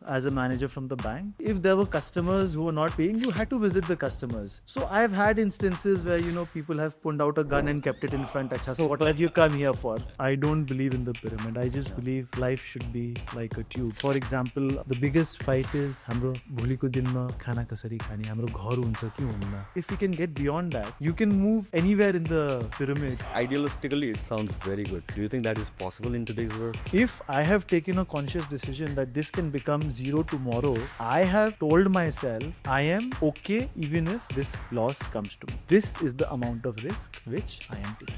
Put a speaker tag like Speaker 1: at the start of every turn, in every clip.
Speaker 1: as a manager from the bank. If there were customers who were not paying, you had to visit the customers. So I've had instances where, people have pulled out a gun and kept it in front. Achha, so what have you come here for? I don't believe in the pyramid. I just believe life should be like a tube. For example, the biggest fight is hamro bholiko dinma khana kasari khani, hamro ghar huncha ki hunna. If we can get beyond that, you can move anywhere in the pyramid.
Speaker 2: Idealistically, it sounds very good. Do you think that is possible in today's world?
Speaker 1: If I have taken a conscious decision that this can become zero tomorrow, I have told myself I am okay even if this loss comes to me. This is the amount of risk which I am taking.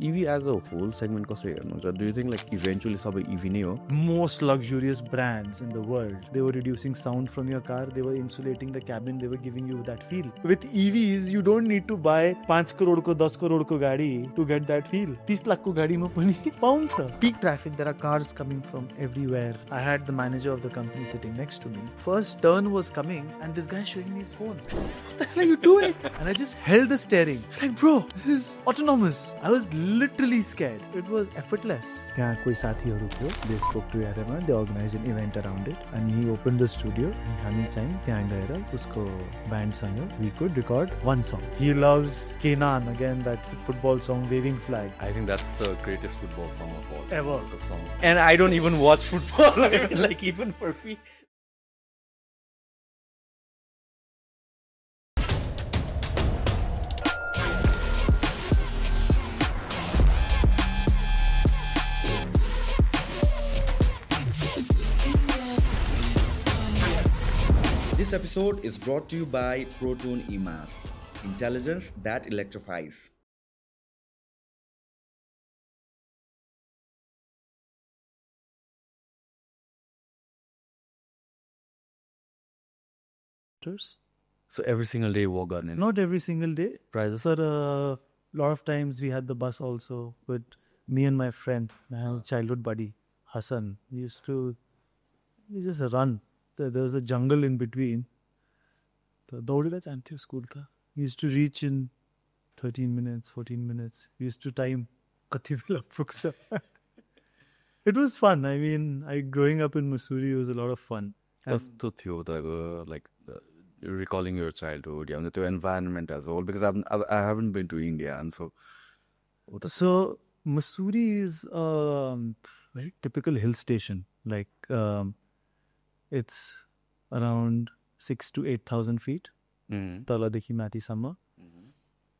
Speaker 2: EV as a whole segment कसरी हेर्नुहुन्छ? Do you think like eventually सबै EV नै हो?
Speaker 1: Most luxurious brands in the world, they were reducing sound from your car, they were insulating the cabin, they were giving you that feel. With EVs, you don't need to buy 5 crore ko 10 crore ko gadi to get that feel. 30 lakh ko gadi ma pani pauncha. Peak traffic, there are cars coming from everywhere. I had the manager of the company sitting next to me. First turn was coming and this guy showing me his phone. What the hell are you doing? And I just held the steering. Like, bro, this is autonomous. I was literally scared. It was effortless. त्यहाँ कोही साथीहरु थियो. They spoke to Yarema. They organized an event around it. And he opened the studio. And हामी चाहिँ त्यहाँ गएर उसको bandसँग we could record one song. He loves Kenan, again that football song, Waving Flag.
Speaker 2: I think that's the greatest football song of all.
Speaker 1: Ever.
Speaker 2: Song. And I don't even watch football. Like even for me. This episode is brought to you by Proton EMAS, intelligence that electrifies. So every single day walk on it?
Speaker 1: Not every single day.
Speaker 2: Prizes?
Speaker 1: Sir, a lot of times we had the bus also with me and my friend, my childhood buddy, Hassan. We just run. There was a jungle in between. दौडेर जान्थ्यो school त. We used to reach in 13 minutes, 14 minutes. We used to time कति बेला पुग्छ. It was fun. I mean, growing up in Mussoorie was a lot of fun.
Speaker 2: कस्तो थियो तपाईँको like recalling your childhood, the environment as a whole, because I haven't been to India, and
Speaker 1: so Mussoorie is a very typical hill station. Like it's around 6,000 to 8,000 feet, taladekhi mathi samma,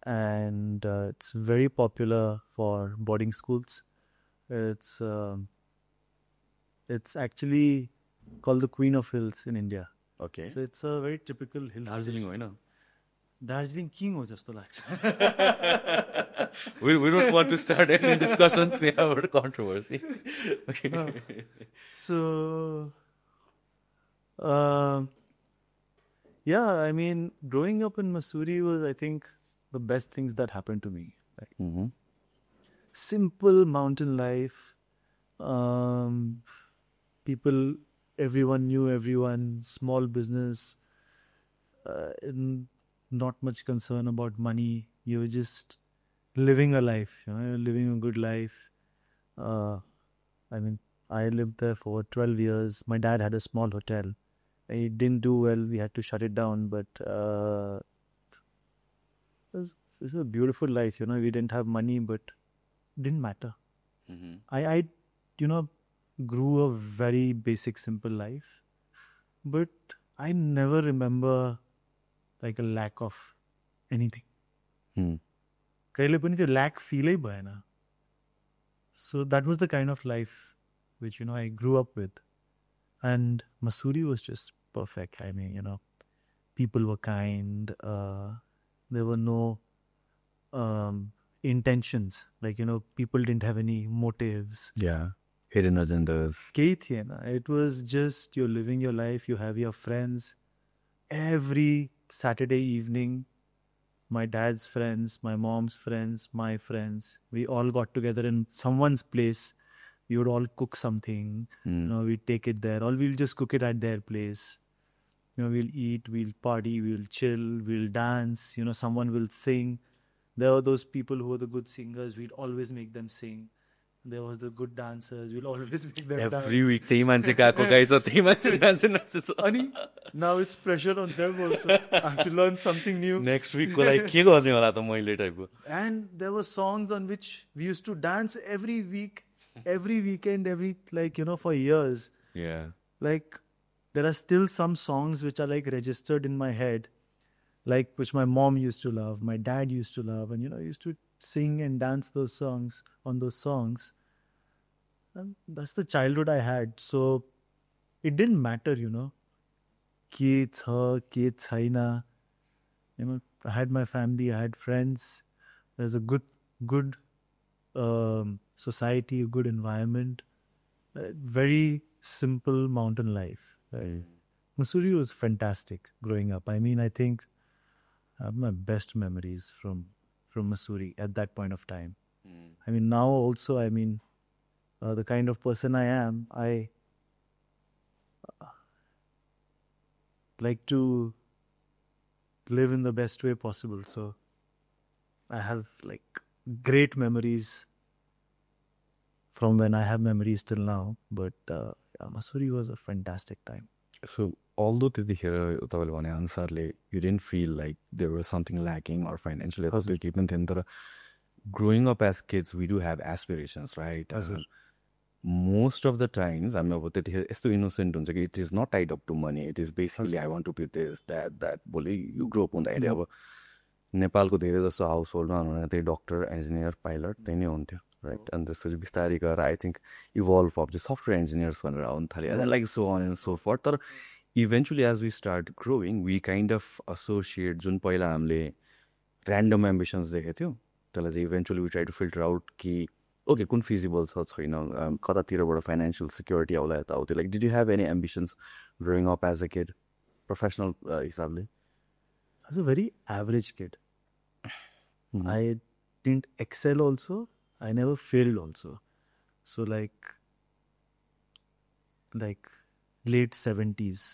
Speaker 1: and it's very popular for boarding schools. It's actually called the Queen of Hills in India.
Speaker 2: Okay.
Speaker 1: So it's a very typical hill
Speaker 2: Darjeeling
Speaker 1: station. Darjeeling king ho jasto लाग्छ.
Speaker 2: We don't want to start any discussions here about controversy. Okay.
Speaker 1: So yeah, I mean, growing up in Mussoorie was, I think, the best things that happened to me. Like, simple mountain life. People, everyone knew everyone. Small business. Not much concern about money. You were just living a life. Living a good life. I mean, I lived there for 12 years. My dad had a small hotel. It didn't do well. We had to shut it down. But it was a beautiful life. We didn't have money, but it didn't matter. I grew a very basic, simple life. But I never remember like a lack of anything. Kaile pani त्यो lack feel hai bhayena. So that was the kind of life which, I grew up with. And Mussoorie was just perfect. I mean, people were kind. There were no intentions. Like, people didn't have any motives.
Speaker 2: Yeah. Hidden agendas.
Speaker 1: It was just you're living your life. You have your friends. Every Saturday evening, my dad's friends, my mom's friends, my friends, we all got together in someone's place. We would all cook something. We'd take it there. Or we'll just cook it at their place. We'll eat, we'll party, we'll chill, we'll dance. Someone will sing. There were those people who were the good singers. We'd always make them sing. there was the good dancers. We'll always make them
Speaker 2: Every
Speaker 1: dance.
Speaker 2: week त्यही मान्छे गएको guys त्यही मान्छे नाच्छ
Speaker 1: अनि now it's pressure on them also. I have to learn something new.
Speaker 2: Next विकको लागि के गर्ने होला त मैले टाइपको.
Speaker 1: And there were songs on which we used to dance every week, every weekend, for years.
Speaker 2: Yeah.
Speaker 1: Like, there are still some songs which are like registered in my head, like which my mom used to love, my dad used to love, and I used to sing and dance those songs on those songs. And that's the childhood I had. So it didn't matter, ke cha, ke chaina. I had my family, I had friends. There's a good society, a good environment. Very simple mountain life. Mussoorie was fantastic growing up. I mean, I think I have my best memories from Mussoorie at that point of time. I mean, now also, the kind of person I am, I like to live in the best way possible. So I have like great memories from when I have memories till now. But Mussoorie was a fantastic time.
Speaker 2: So although त्यतिखेर तपाईँले भने अनुसारले you didn't feel like there was something lacking or financially त्यो केही पनि थिएन, तर growing up as kids we do have aspirations, right? Most of the times हामी अब त्यतिखेर यस्तो innocent हुन्छ कि it is not tied up to money. It is basically I want to be this, that. भोलि you grow up हुँदाखेरि अब नेपालको धेरै जस्तो हाउसहोल्डमा हुनुहुने त्यही डक्टर, इन्जिनियर, पाइलट त्यही नै हुन्थ्यो, राइट? अनि त्यसपछि बिस्तारै गएर आई थिङ्क इभल्भ भयो चाहिँ सफ्टवेयर इन्जिनियर्स भनेर आउनु थाल्यो, like so on and so forth. तर eventually as we start growing we kind of associate जुन पहिला हामीले ऱ्यान्डम एम्बिसन्स देखेको थियौँ त्यसलाई चाहिँ eventually we try to filter out कि ओके कुन फिजिबल छ छैन, कतातिरबाट फाइनेन्सियल सिक्योरिटी आउला यताउति. Like did you have any ambitions growing up as a kid professional हिसाबले?
Speaker 1: I was a very average kid. I didn't excel also. I never failed also. So like late 70s.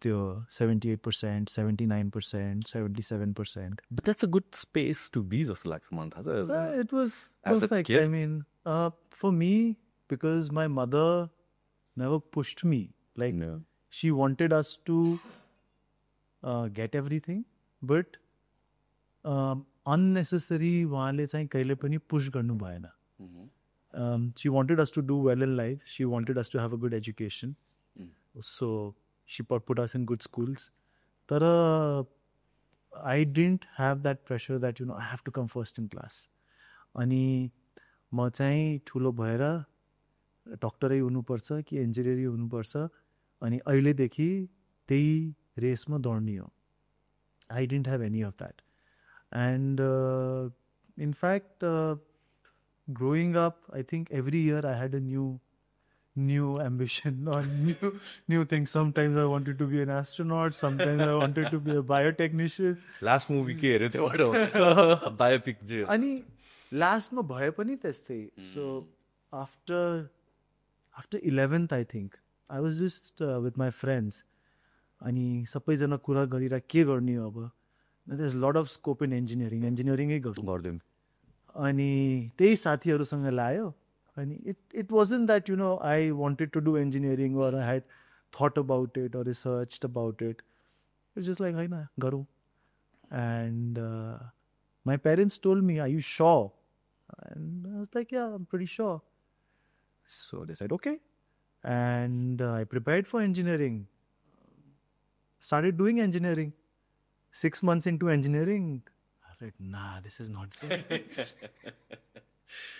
Speaker 1: त्यो 78%, 79%, 77%.
Speaker 2: But that's a good space to be जस्तो लाग्छ मलाई थाहा छ.
Speaker 1: It was
Speaker 2: As a
Speaker 1: perfect.
Speaker 2: kid?
Speaker 1: I mean, for me, because my mother never pushed me. Like,
Speaker 2: Yeah.
Speaker 1: she wanted us to get everything, but unnecessary उहाँले चाहिँ कहिले पनि push गर्नु भएन. She wanted us to do well in life. She wanted us to have a good education. So she put us in good schools. But I didn't have that pressure that, I have to come first in class. अनि म चाहिँ ठुलो भएर डक्टरै हुनुपर्छ कि इन्जिनियरै हुनुपर्छ अनि अहिलेदेखि त्यही रेसमा दौड्ने हो. I didn't have any of that. And in fact, growing up, I think every year I had a new ambition or new things. Sometimes I wanted to be an astronaut. Sometimes I wanted to be a biotechnician.
Speaker 2: Last movie के हेऱ्यो त्योबाट biopic जे
Speaker 1: अनि लास्टमा भए पनि त्यस्तै. So after 11th, I think I was just with my friends. अनि सबैजना कुरा गरेर के गर्ने अब. There's a lot of scope in engineering. Engineeringै
Speaker 2: गरिदिउँ.
Speaker 1: अनि त्यही साथीहरूसँग लायो. अनि it wasn't that, I wanted to do engineering or I had thought about it or researched about it. It was just like, होइन गरौँ. And my parents told me, are you sure? And I was like, yeah, I'm pretty sure. So they said, okay. And I prepared for engineering. Started doing engineering. 6 months into engineering, I was like, nah, this is not good.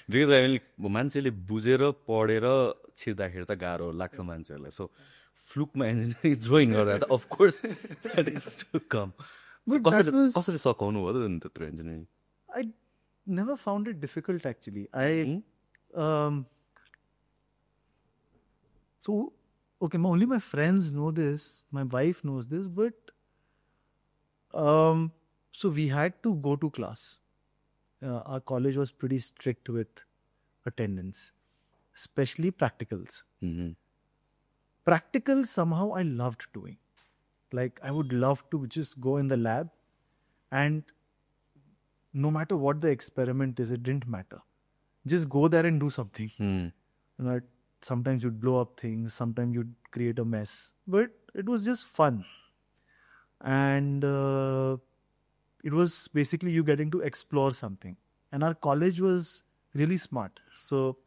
Speaker 2: Because I मिन मान्छेले बुझेर पढेर छिर्दाखेरि त गाह्रो लाग्छ मान्छेहरूलाई. सो फ्लुकमा engineering join गर्दा त of course that is to come. कसरी सघाउनु भयो त त्यत्रो engineering?
Speaker 1: I never found it difficult actually. So, okay, only my friends know this, my wife knows this, but so we had to go to class. Our college was pretty strict with attendance, especially practicals. Practicals somehow I loved doing. Like I would love to just go in the lab and no matter what the experiment is, it didn't matter. just go there and do something.
Speaker 2: Hmm.
Speaker 1: That sometimes you'd blow up things, sometimes you'd create a mess, but it was just fun. And it was basically you getting to explore something. And our college was really smart. So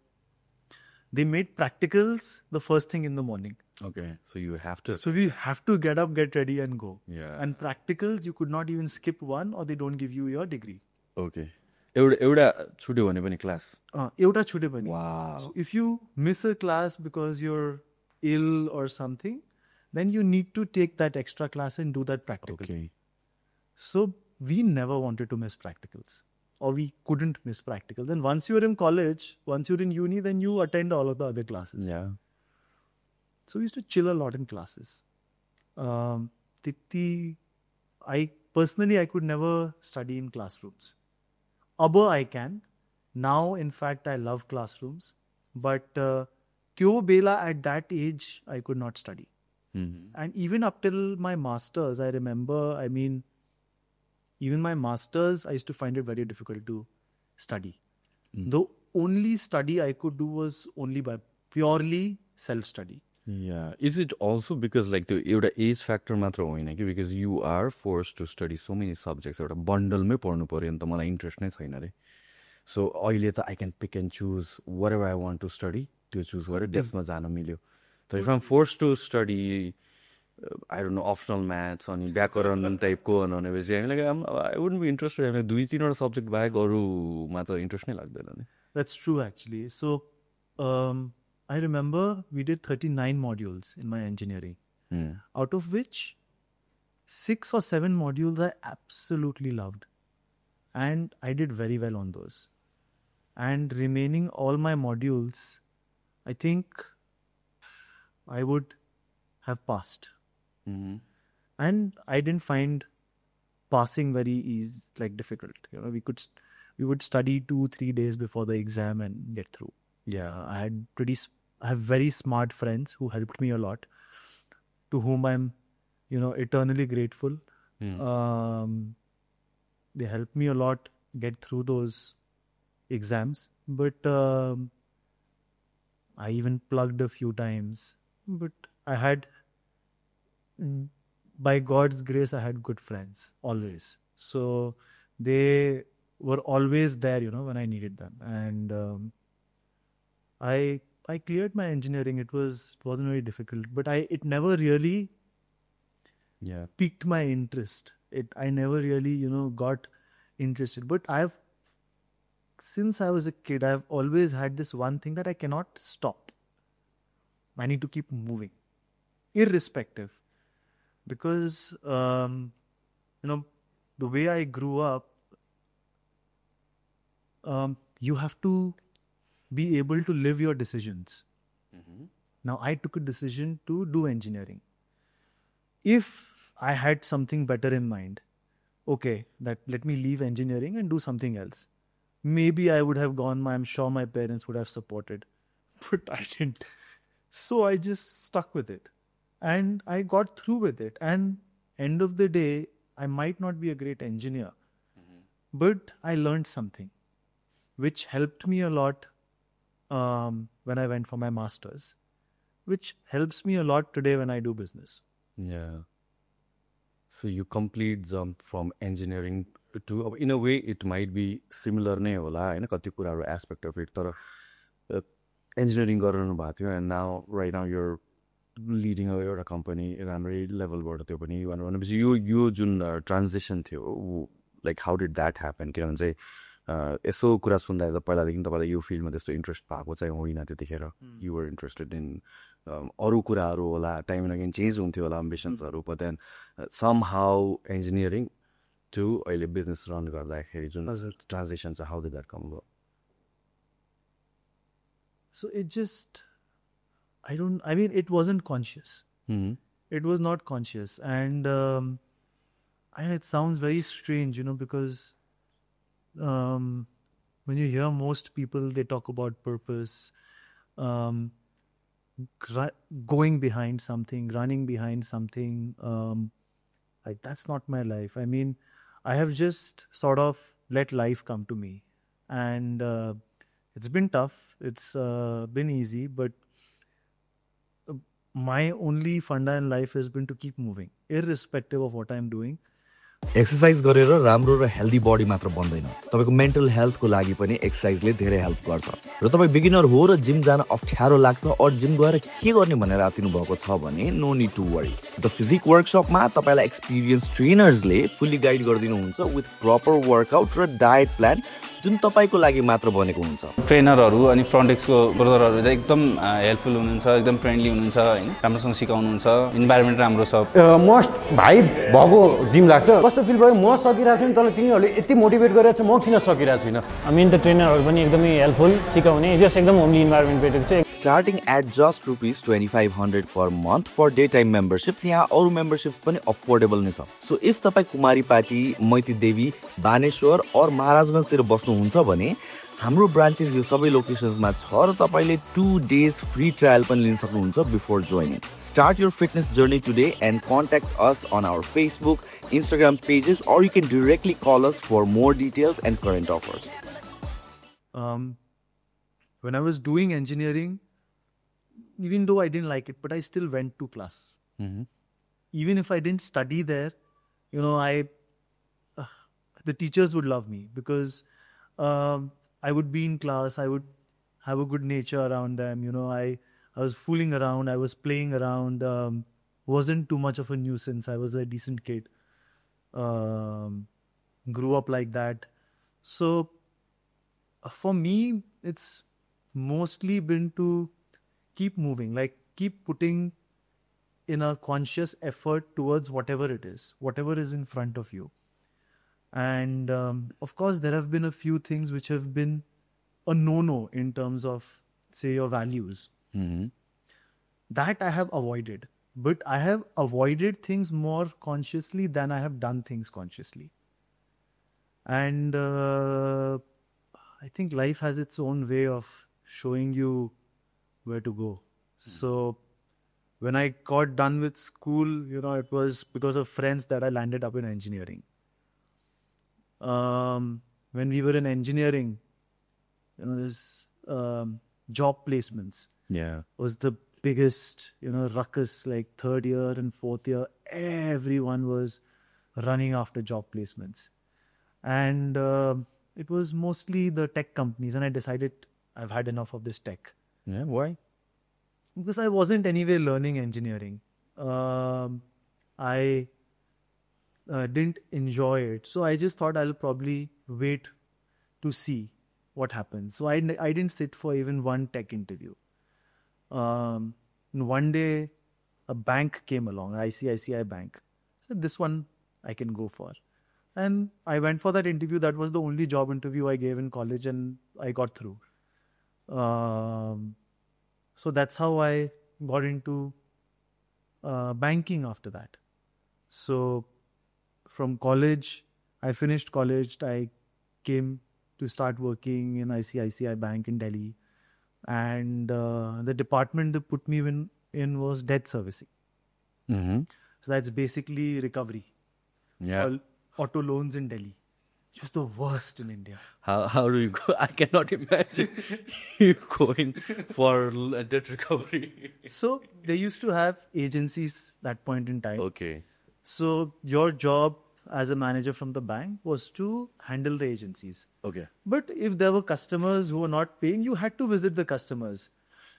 Speaker 1: they made practicals the first thing in the morning.
Speaker 2: Okay, so you have to.
Speaker 1: So we have to get up, get ready, and go.
Speaker 2: Yeah.
Speaker 1: And practicals, you could not even skip one, or they don't give you your degree.
Speaker 2: Okay. एउटा छुट्यो भने पनि class.
Speaker 1: एउटा छुट्यो पनि.
Speaker 2: Wow.
Speaker 1: So if you miss a class because you're ill or something, then you need to take that extra class and do that practical.
Speaker 2: Okay.
Speaker 1: So we never wanted to miss practicals, or we couldn't miss practicals. Then once you're in college, once you're in uni, then you attend all of the other classes.
Speaker 2: Yeah.
Speaker 1: So we used to chill a lot in classes. I could never study in classrooms. Abba I can. Now, in fact, I love classrooms. But Tyo Bela at that age, I could not study.
Speaker 2: Mm-hmm.
Speaker 1: And even up till my masters, I remember, even my masters, I used to find it very difficult to study. The only study I could do was only by purely self-study.
Speaker 2: Yeah. Is it also because like the एउटा age factor मात्र होइन कि because you are forced to study so many subjects एउटा बन्डलमै पढ्नु पर्यो नि त मलाई इन्ट्रेस्ट नै छैन रे सो अहिले त I can pick and choose whatever I want to study त्यो चुज गरेर डेप्थमा जान मिल्यो तर if I'm forced to study I don't know optional maths अनि व्याकरण टाइपको भनेपछि I wouldn't be interested हामीलाई 2-3 सब्जेक्ट बाहेक अरूमा त इन्ट्रेस्ट नै लाग्दैन नि.
Speaker 1: That's true actually. So I remember we did 39 modules in my engineering, out of which 6 or 7 modules I absolutely loved. And I did very well on those. And remaining all my modules, I think I would have passed.
Speaker 2: Mm-hmm.
Speaker 1: And I didn't find passing very easy, like difficult. You know, we would study 2-3 days before the exam and get through. Yeah, I have very smart friends who helped me a lot, to whom I'm, eternally grateful. They helped me a lot get through those exams. But I even plugged a few times. But I had, by God's grace, I had good friends, always. So they were always there, when I needed them. And I cleared my engineering. It wasn't very difficult, but it never really piqued my interest. I never really, got interested. But since I was a kid, I've always had this one thing that I cannot stop. I need to keep moving, irrespective. Because, the way I grew up, you have to be able to live your decisions. Mm-hmm. Now, I took a decision to do engineering. If I had something better in mind, okay, that let me leave engineering and do something else. Maybe I would have gone, I'm sure my parents would have supported, but I didn't. So I just stuck with it. And I got through with it. And end of the day, I might not be a great engineer, but I learned something, which helped me a lot when I went for my masters, which helps me a lot today when I do business.
Speaker 2: Yeah. So you complete jump from engineering to, in a way, it might be similar नै होला हैन कति कुराहरु aspect of it तर engineering गरिरहनु भएको थियो and now right now you're leading a company राम्रै लेभलबाट त्यो पनि भनेपछि यो जुन transition थियो like how did that happen किनभने चाहिँ यसो कुरा सुन्दा त पहिलादेखि तपाईँलाई यो फिल्डमा त्यस्तो इन्ट्रेस्ट भएको चाहिँ होइन त्यतिखेर यु वर इन्ट्रेस्टेड इन अरू कुराहरू होला टाइम एन्ड अगेन चेन्ज हुन्थ्यो होला एम्बिसन्सहरू but then some how engineering to अहिले बिजनेस रन गर्दाखेरि जुन ट्रान्जेक्सन छ how did that come about
Speaker 1: So it wasn't conscious. It was not conscious. And it sounds very strange, because when you hear most people, they talk about purpose, going behind something, running behind something. Like that's not my life. I have just sort of let life come to me. And It's been tough. It's been easy, but my only funda in life has been to keep moving, irrespective of what I'm doing.
Speaker 2: Exercise गरेर राम्रो र healthy बडी मात्र बन्दैन, तपाईको mental हेल्थको लागि पनि एक्सर्साइजले धेरै help गर्छ। र तपाईँ बिगिनर हो र जिम जान अप्ठ्यारो लाग्छ और जिम गएर के गर्ने भनेर आतिनु भएको छ भने no need to worry. The physique वर्कशपमा तपाईलाई एक्सपिरियन्स ट्रेनर्सले फुल्ली गाइड गरिदिनुहुन्छ विथ प्रपर वर्कआउट र डायट प्लान जुन तपाईको लागि मात्र बनेको हुन्छ।
Speaker 3: ट्रेनरहरू अनि फ्रन्ट डेस्कको ब्रदरहरू चाहिँ एकदम हेल्पफुल हुनुहुन्छ, एकदम फ्रेन्डली हुनुहुन्छ हैन, राम्रोसँग सिकाउनुहुन्छ, इन्भाइरोमेन्ट राम्रो छ।
Speaker 4: मोस्ट भाइ भएको जिम लाग्छ। कस्तो फिल भयो, म सकिरहेको छु नि तर तिनीहरूले यति मोटिभेट गरिरहेको छ, म किन सकिरहेको छैन।
Speaker 5: त ट्रेनरहरू पनि एकदमै हेल्पफुल, सिकाउने जस्ट एकदम होमली इन्भाइरोमेन्ट भेटेको छ।
Speaker 2: Starting at just ₹2500 per month for daytime memberships, यहाँ अरू memberships पनि affordable नै छ। So if तपाईँ कुमारी पाटी, मैती देवी, बानेश्वर और महाराजगञ्जतिर बस्नुहुन्छ भने हाम्रो ब्रान्चेस यो सबै लोकेसन्समा छ र तपाईले 2 days free trial पनि लिन सक्नुहुन्छ before joining. Start your fitness journey today and contact us on our Facebook, Instagram pages, or you can directly call us for more details and current offers.
Speaker 1: When I was doing engineering, even though I didn't like it, but I still went to class. Even if I didn't study there, the teachers would love me because I would be in class. I would have a good nature around them. I was fooling around. I was playing around. Wasn't too much of a nuisance. I was a decent kid. Grew up like that. So for me, it's mostly been to keep moving, like keep putting in a conscious effort towards whatever it is, whatever is in front of you. And of course, there have been a few things which have been a no-no in terms of, say, your values. That I have avoided. But I have avoided things more consciously than I have done things consciously. And I think life has its own way of showing you where to go. So when I got done with school, it was because of friends that I landed up in engineering. When we were in engineering, this job placements was the biggest, ruckus, like third year and fourth year, everyone was running after job placements. And it was mostly the tech companies, and I decided I've had enough of this tech.
Speaker 2: Yeah, why?
Speaker 1: Because I wasn't anyway learning engineering. I didn't enjoy it. So I just thought I'll probably wait to see what happens. So I didn't sit for even one tech interview. One day, a bank came along, ICICI Bank. I said, this one I can go for. And I went for that interview. That was the only job interview I gave in college, and I got through. So that's how I got into banking after that. So from college, I finished college. I came to start working in ICICI Bank in Delhi. And the department they put me in was debt servicing. So that's basically recovery.
Speaker 2: Yeah.
Speaker 1: Auto loans in Delhi. It was the worst in India.
Speaker 2: How do you go? I cannot imagine you going for debt recovery.
Speaker 1: So they used to have agencies that point in time.
Speaker 2: Okay.
Speaker 1: So your job as a manager from the bank was to handle the agencies.
Speaker 2: Okay.
Speaker 1: But if there were customers who were not paying, you had to visit the customers.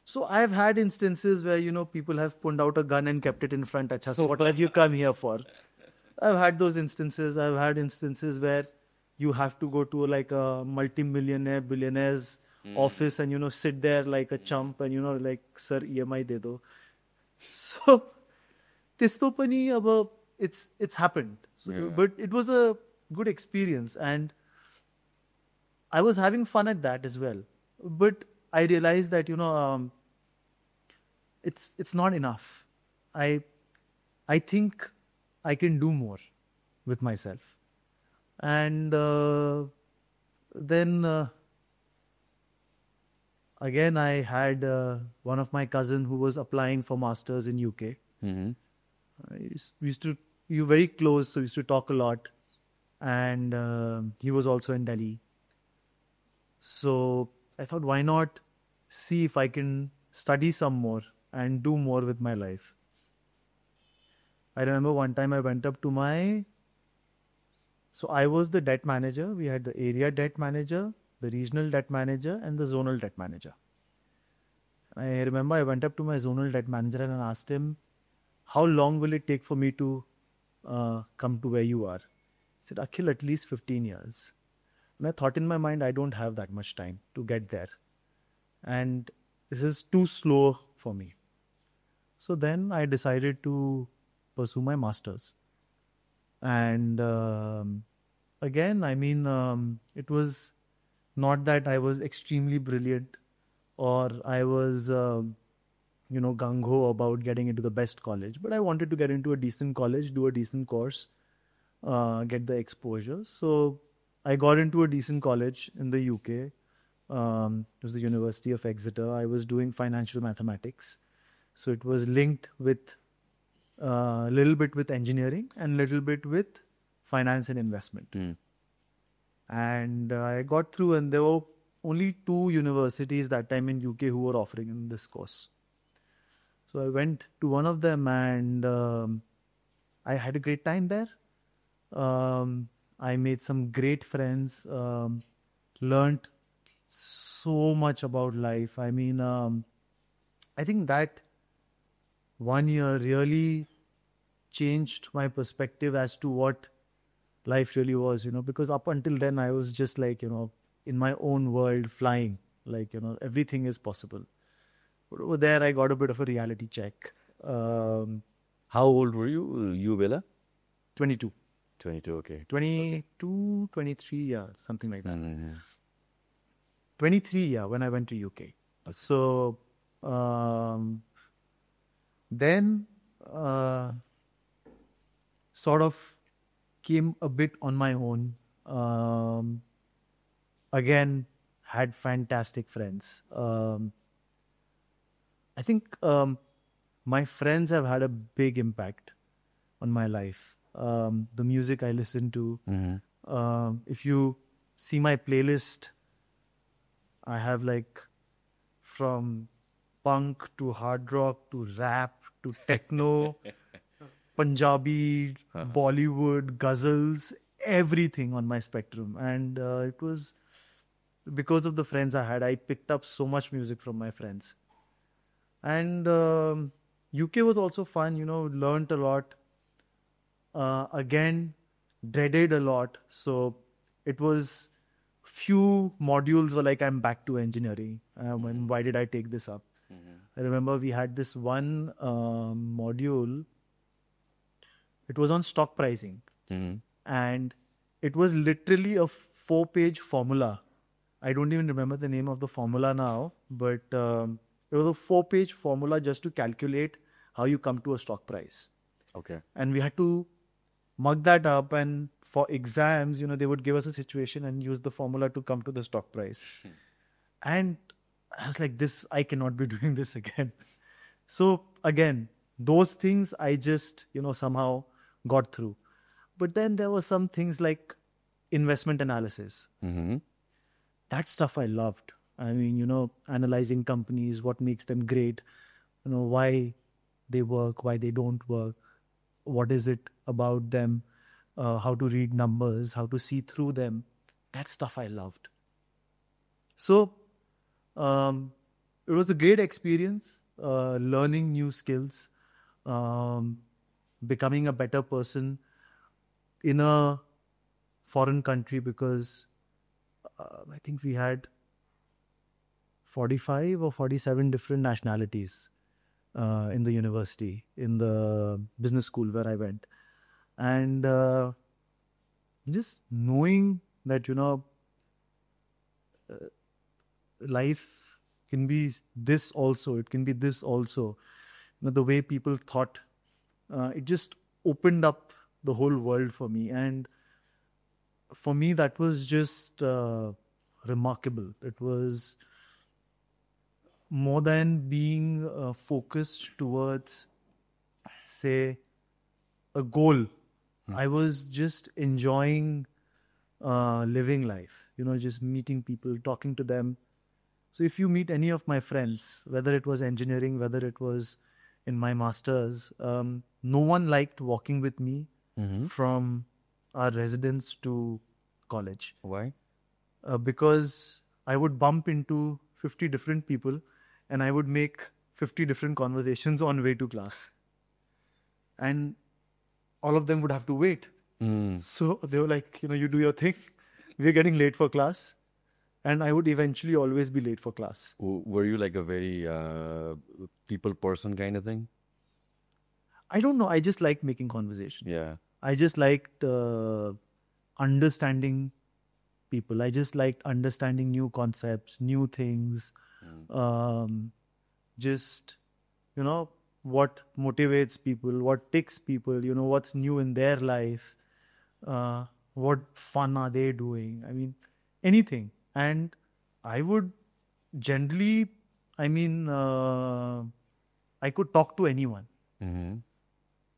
Speaker 1: So I've had instances where, people have pulled out a gun and kept it in front. Achha, so what have you come here for? I've had those instances. I've had instances where you have to go to like a multi-millionaire, billionaire's office and, sit there like a chump and, like, sir, EMI de do. So, testo pani aba, it's happened. So, but it was a good experience and I was having fun at that as well. But I realized that, it's not enough. I think I can do more with myself. And then again, I had one of my cousin who was applying for masters in UK. We were very close, so we used to talk a lot. And he was also in Delhi. So I thought, why not see if I can study some more and do more with my life. I remember one time I went up to so I was the debt manager. We had the area debt manager, the regional debt manager, and the zonal debt manager. I remember I went up to my zonal debt manager and asked him, how long will it take for me to come to where you are? He said, Akhil, at least 15 years. And I thought in my mind, I don't have that much time to get there. And this is too slow for me. So then I decided to pursue my master's. And again, I mean, it was not that I was extremely brilliant or I was, gung-ho about getting into the best college. But I wanted to get into a decent college, do a decent course, get the exposure. So I got into a decent college in the UK. It was the University of Exeter. I was doing financial mathematics. So it was linked with a little bit with engineering and little bit with finance and investment. And I got through, and there were only 2 universities that time in UK who were offering in this course. So I went to one of them, and I had a great time there. I made some great friends, learned so much about life. I mean, I think that 1 year really changed my perspective as to what life really was, because up until then I was just like, in my own world flying, like, everything is possible. But over there I got a bit of a reality check.
Speaker 2: How old were you, Bella?
Speaker 1: 22.
Speaker 2: 22, okay.
Speaker 1: 22, 23, yeah, something like that. 23, yeah, when I went to UK. So then sort of came a bit on my own. Again, had fantastic friends. I think my friends have had a big impact on my life. The music I listen to. If you see my playlist, I have like from punk to hard rock to rap to techno, Punjabi, Bollywood, ghazals, everything on my spectrum. And it was because of the friends I had. I picked up so much music from my friends. And UK was also fun, learned a lot. Again, dreaded a lot. So it was few modules were like, I'm back to engineering. Why did I take this up? I remember we had this one module. It was on stock pricing. And it was literally a 4-page formula. I don't even remember the name of the formula now, but it was a 4-page formula just to calculate how you come to a stock price.
Speaker 2: Okay.
Speaker 1: And we had to mug that up, and for exams, they would give us a situation and use the formula to come to the stock price. And I was like, I cannot be doing this again. So again, those things I just, somehow got through. But then there were some things like investment analysis. That stuff I loved. I mean, analyzing companies, what makes them great, why they work, why they don't work, what is it about them, how to read numbers, how to see through them. That stuff I loved. So it was a great experience, learning new skills, becoming a better person in a foreign country, because I think we had 45 or 47 different nationalities in the university, in the business school where I went. And just knowing that, life can be this also, it can be this also. The way people thought, it just opened up the whole world for me. And for me, that was just remarkable. It was more than being focused towards, say, a goal. I was just enjoying living life, just meeting people, talking to them, So if you meet any of my friends, whether it was engineering, whether it was in my masters, no one liked walking with me from our residence to college.
Speaker 2: Why?
Speaker 1: Because I would bump into 50 different people and I would make 50 different conversations on way to class. And all of them would have to wait. So they were like, you do your thing. We're getting late for class. And I would eventually always be late for class.
Speaker 2: Were you like a very people person kind of thing?
Speaker 1: I don't know. I just liked making conversation.
Speaker 2: Yeah.
Speaker 1: I just liked understanding people. I just liked understanding new concepts, new things. Just, what motivates people, what ticks people, what's new in their life, what fun are they doing. I mean, anything. And I would generally, I could talk to anyone.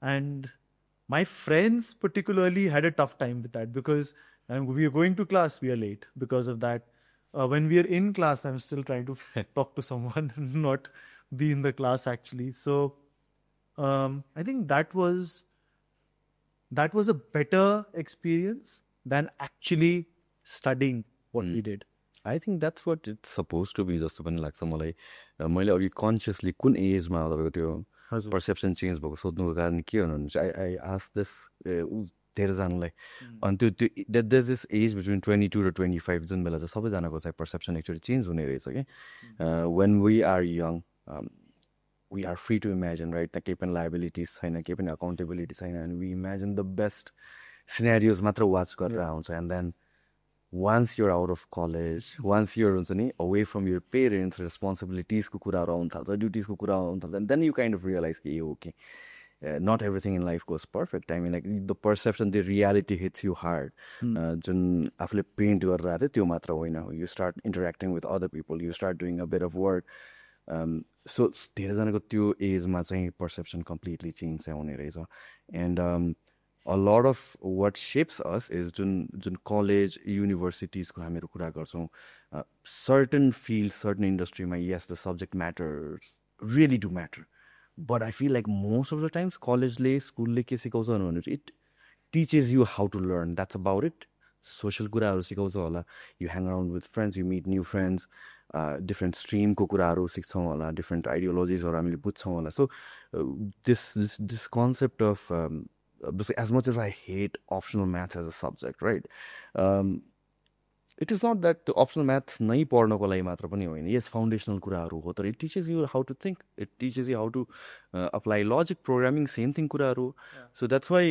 Speaker 1: And my friends particularly had a tough time with that because we are going to class, we are late because of that. When we are in class, I'm still trying to talk to someone, not be in the class actually. So I think that was a better experience than actually studying what we did.
Speaker 2: I think that's what it's supposed to be. जस्तो पनि लाग्छ मलाई मैले अघि consciously कुन asthma तपाईँको त्यो perception change भएको सोध्नुको कारण के हुनुहुन्छ आई आस्क दिस धेरैजनालाई अनि त्यो देयर दिस एज बिट्विन 22 र 25 जुन बेला चाहिँ सबैजनाको चाहिँ पर्सेप्सन एक्चुअली चेन्ज हुने रहेछ कि when we are young we are free to imagine, right? त्यहाँ केही पनि लाइबिलिटिज छैन, केही पनि अकाउन्टेबिलिटी छैन, and we imagine the best scenarios मात्र वाच गरेर आउँछ. And then once you're out of college, once you're away from your parents, responsibilities को कुराहरू आउन थाल्छ, duties को कुरा आउन थाल्छ, and then you kind of realize कि okay, not everything in life goes perfect. I mean, like the perception, the reality hits you hard. जुन आफूले पेन्ट गरेर आएको थियो त्यो मात्र होइन. You start interacting with other people, you start doing a bit of work. So धेरैजनाको त्यो asthma चाहिँ perception completely change चाहिँ हुने रहेछ. And a lot of what shapes us is जुन कलेज युनिभर्सिटिजको हामीहरू कुरा गर्छौँ, certain fields, certain industryमा yes, the subject matters really do matter, but I feel like most of the times कलेजले स्कुलले के सिकाउँछ भने it teaches you how to learn, that's about it. Social कुराहरू सिकाउँछ होला, you hang around with friends, you meet new friends, different stream को कुराहरू सिक्छौँ होला, different ideologiesहरू हामीले बुझ्छौँ होला. So this concept of as much as I hate optional maths as a subject, right? It is not that optional maths नै पढ्नको लागि मात्र पनि होइन. Yes, foundational कुराहरू हो, तर it teaches you how to think, it teaches you how to apply logic, programming, same thing कुराहरू. So that's why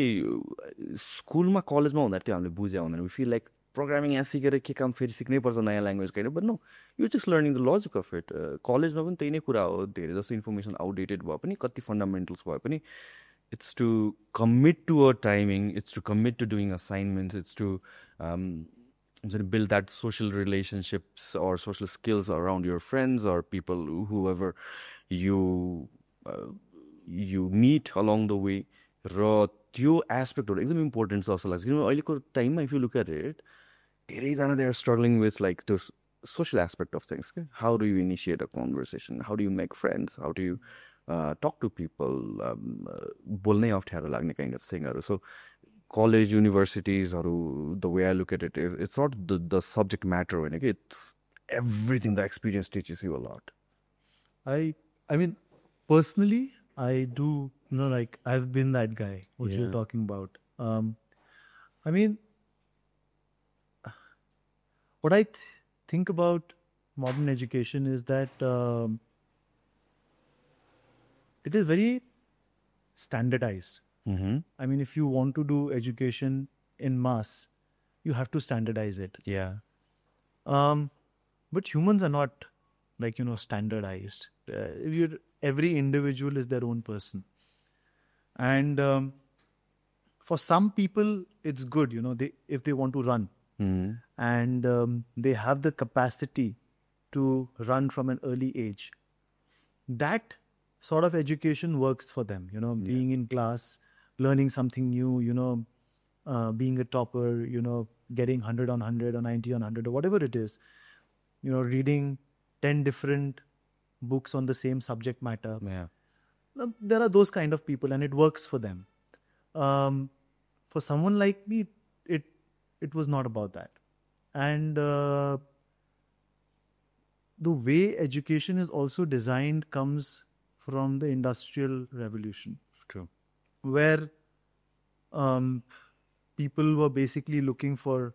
Speaker 2: स्कुलमा कलेजमा हुँदा त्यो हामीले बुझ्या हुँदैन. We feel like programming यहाँ सिकेर के काम फेरि सिक्नै पर्छ नयाँ language kind of, but no, you're just learning the logic of it. कलेजमा पनि त्यही नै कुरा हो. धेरै जस्तो इन्फर्मेसन आउटडेटेड भए पनि, कति फन्डामेन्टल्स भए पनि, it's to commit to a timing, it's to commit to doing assignments, it's to build that social relationships or social skills around your friends or people, whoever you meet along the way. र त्यो एस्पेक्टहरू एकदम important जस्तो लाग्छ. किनभने अहिलेको टाइममा if you look at it, धेरैजना they are struggling with like त्यो social aspect of things. How do you initiate a conversation, how do you make friends, how do you talk to people, बोल्नै अप्ठ्यारो लाग्ने kind of thingहरू. So college, universitiesहरू, the way I look at it is, it's not the subject matter होइन कि, it's everything, the experience teaches you a lot.
Speaker 1: I mean, personally, I do, like I've been that guy, what you're talking about. I mean, what I think about modern education is that it is very standardized. I mean, if you want to do education in mass, you have to standardize it.
Speaker 2: Yeah.
Speaker 1: But humans are not like, standardized. Every individual is their own person. And for some people, it's good, if they want to run. And they have the capacity to run from an early age. That sort of education works for them, being in class, learning something new, being a topper, getting 100 on 100 or 90 on 100 or whatever it is, reading 10 different books on the same subject matter.
Speaker 2: Yeah.
Speaker 1: There are those kind of people, and it works for them. For someone like me, it was not about that. And the way education is also designed comes from the Industrial Revolution.
Speaker 2: True.
Speaker 1: Where people were basically looking for,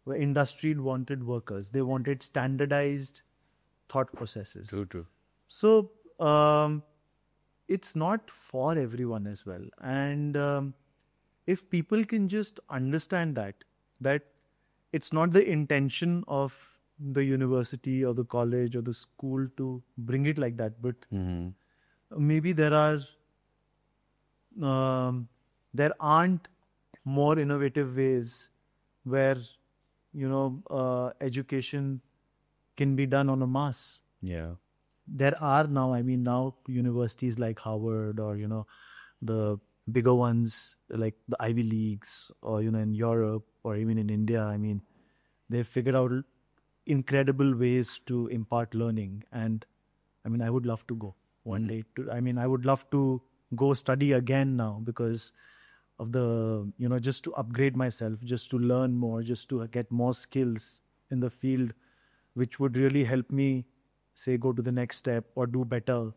Speaker 1: where industry wanted workers. They wanted standardized thought processes.
Speaker 2: True.
Speaker 1: So it's not for everyone as well. And if people can just understand that it's not the intention of the university or the college or the school to bring it like that, but maybe there aren't more innovative ways where education can be done on a mass.
Speaker 2: Yeah.
Speaker 1: There are now, now universities like Harvard or, the bigger ones like the Ivy Leagues or, in Europe or even in India, they've figured out incredible ways to impart learning. And I would love to go one day I would love to go study again now because of the, just to upgrade myself, just to learn more, just to get more skills in the field, which would really help me, say, go to the next step or do better,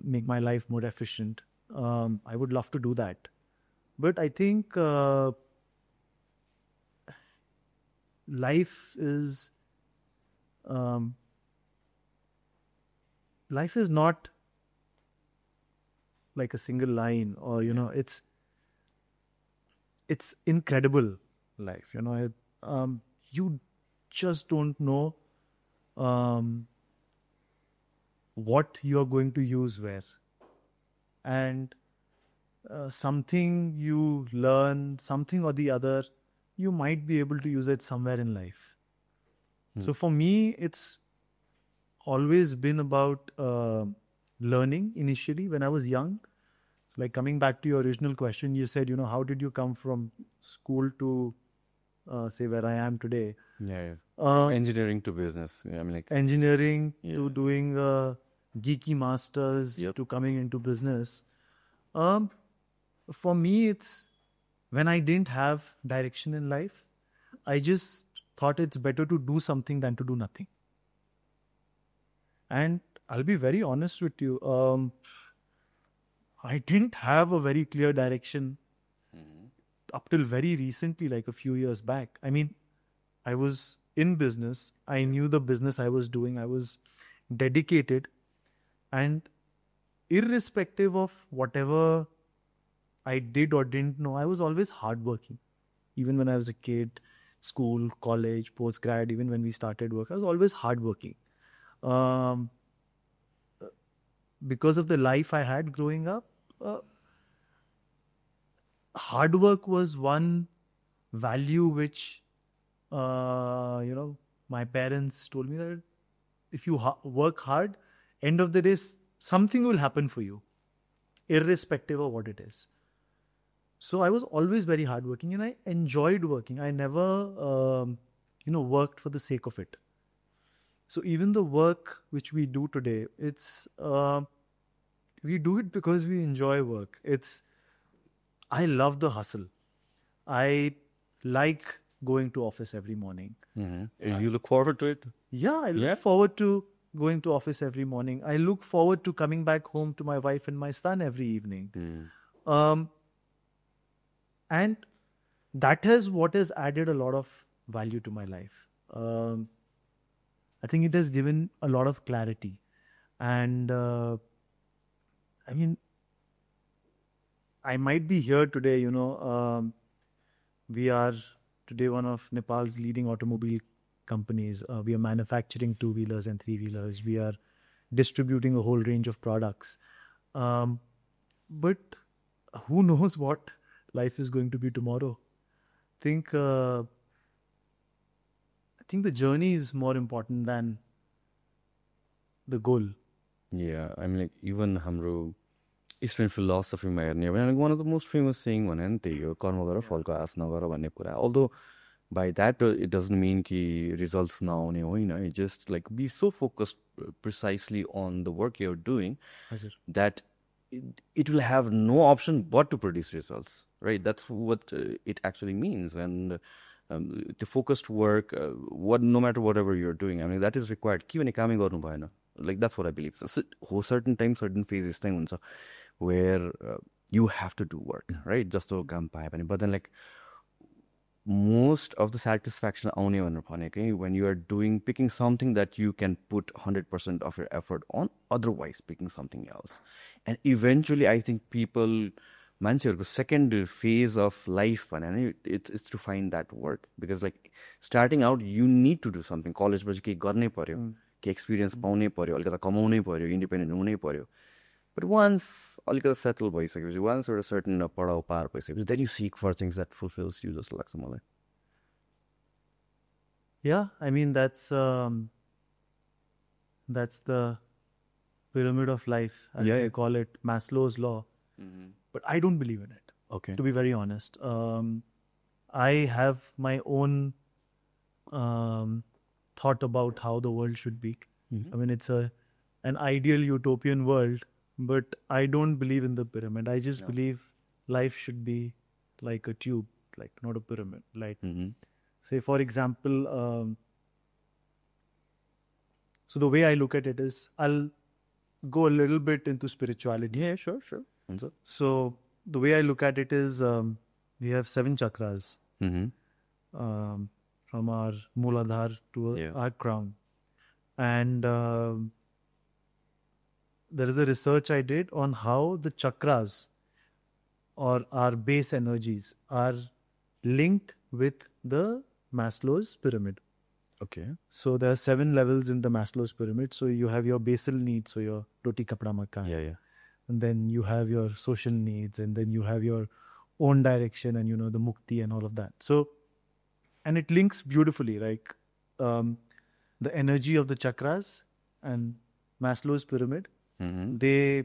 Speaker 1: make my life more efficient. I would love to do that. But I think life is not like a single line or, it's incredible life. You just don't know what you're going to use where. And something you learn, something or the other, you might be able to use it somewhere in life. So for me, it's always been about learning initially when I was young. So like coming back to your original question, you said, how did you come from school to say where I am today?
Speaker 2: Yeah. Engineering to business.
Speaker 1: Engineering to doing geeky masters to coming into business. For me, it's when I didn't have direction in life, I just thought it's better to do something than to do nothing. And I'll be very honest with you. I didn't have a very clear direction up till very recently, like a few years back. I was in business. I knew the business I was doing. I was dedicated. And irrespective of whatever I did or didn't know, I was always hardworking. Even when I was a kid, school, college, postgrad, even when we started work, I was always hardworking. Because of the life I had growing up, hard work was one value which, my parents told me that if you work hard, end of the day, something will happen for you, irrespective of what it is. So I was always very hardworking and I enjoyed working. I never, worked for the sake of it. So even the work which we do today, it's, we do it because we enjoy work. I love the hustle. I like going to office every morning.
Speaker 2: You look forward to it?
Speaker 1: Yeah, I look forward to going to office every morning. I look forward to coming back home to my wife and my son every evening. And that is what has added a lot of value to my life. I think it has given a lot of clarity. And I might be here today, we are today one of Nepal's leading automobile companies. We are manufacturing two-wheelers and three-wheelers. We are distributing a whole range of products. But who knows what life is going to be tomorrow? I think the journey is more important than the goal.
Speaker 2: Yeah, even hamro Eastern philosophy ma herne one of the most famous saying भने नि त्यही हो कर्म गर फलको आश नगर भन्ने कुरा. Although By that, it doesn't mean कि results नआउने होइन. It just like be so focused precisely on the work you're doing that it will have no option but to produce results, right? That's what it actually means. And the focused work, no matter whatever you're doing, I mean, that is required. कि भने कामै गर्नु भएन. Like that's what I believe. So certain time, certain phases time हुन्छ where you have to do work, right? जस्तो काम पाए पनि. But then like most of the satisfaction आउने भनेर भनेकै when you are picking something that you can put 100% of your effort on, otherwise picking something else. And eventually I think people, मान्छेहरूको second phase of life भने it's to find that work, because like starting out you need to do something. College पछि केही गर्नै पर्यो, केही experience पाउनै पर्यो, अलिकता कमाउनै पर्यो, independent हुनै पर्यो. But once अलिकता settle भइसकेपछि, once you're a certain पढाउ पार भइसकेपछि, then you seek for things that fulfills you, जस्तो लाग्छ मलाई.
Speaker 1: Yeah, I mean that's the pyramid of life, as they call it, Maslow's law. But I don't believe in it.
Speaker 2: Okay.
Speaker 1: To be very honest, I have my own thought about how the world should be. I mean, it's an ideal utopian world, but I don't believe in the pyramid. I just believe life should be like a tube, like not a pyramid. Like, say for example, so the way I look at it is, I'll go a little bit into spirituality.
Speaker 2: Yeah, sure.
Speaker 1: So the way I look at it is, we have 7 chakras, from our Mooladhar to our crown. And there is a research I did on how the chakras or our base energies are linked with the Maslow's pyramid.
Speaker 2: Okay.
Speaker 1: So there are 7 levels in the Maslow's pyramid. So you have your basal needs, so your roti kapda makan.
Speaker 2: Yeah.
Speaker 1: And then you have your social needs, and then you have your own direction, and the mukti and all of that. So, and it links beautifully, like the energy of the chakras and Maslow's pyramid, they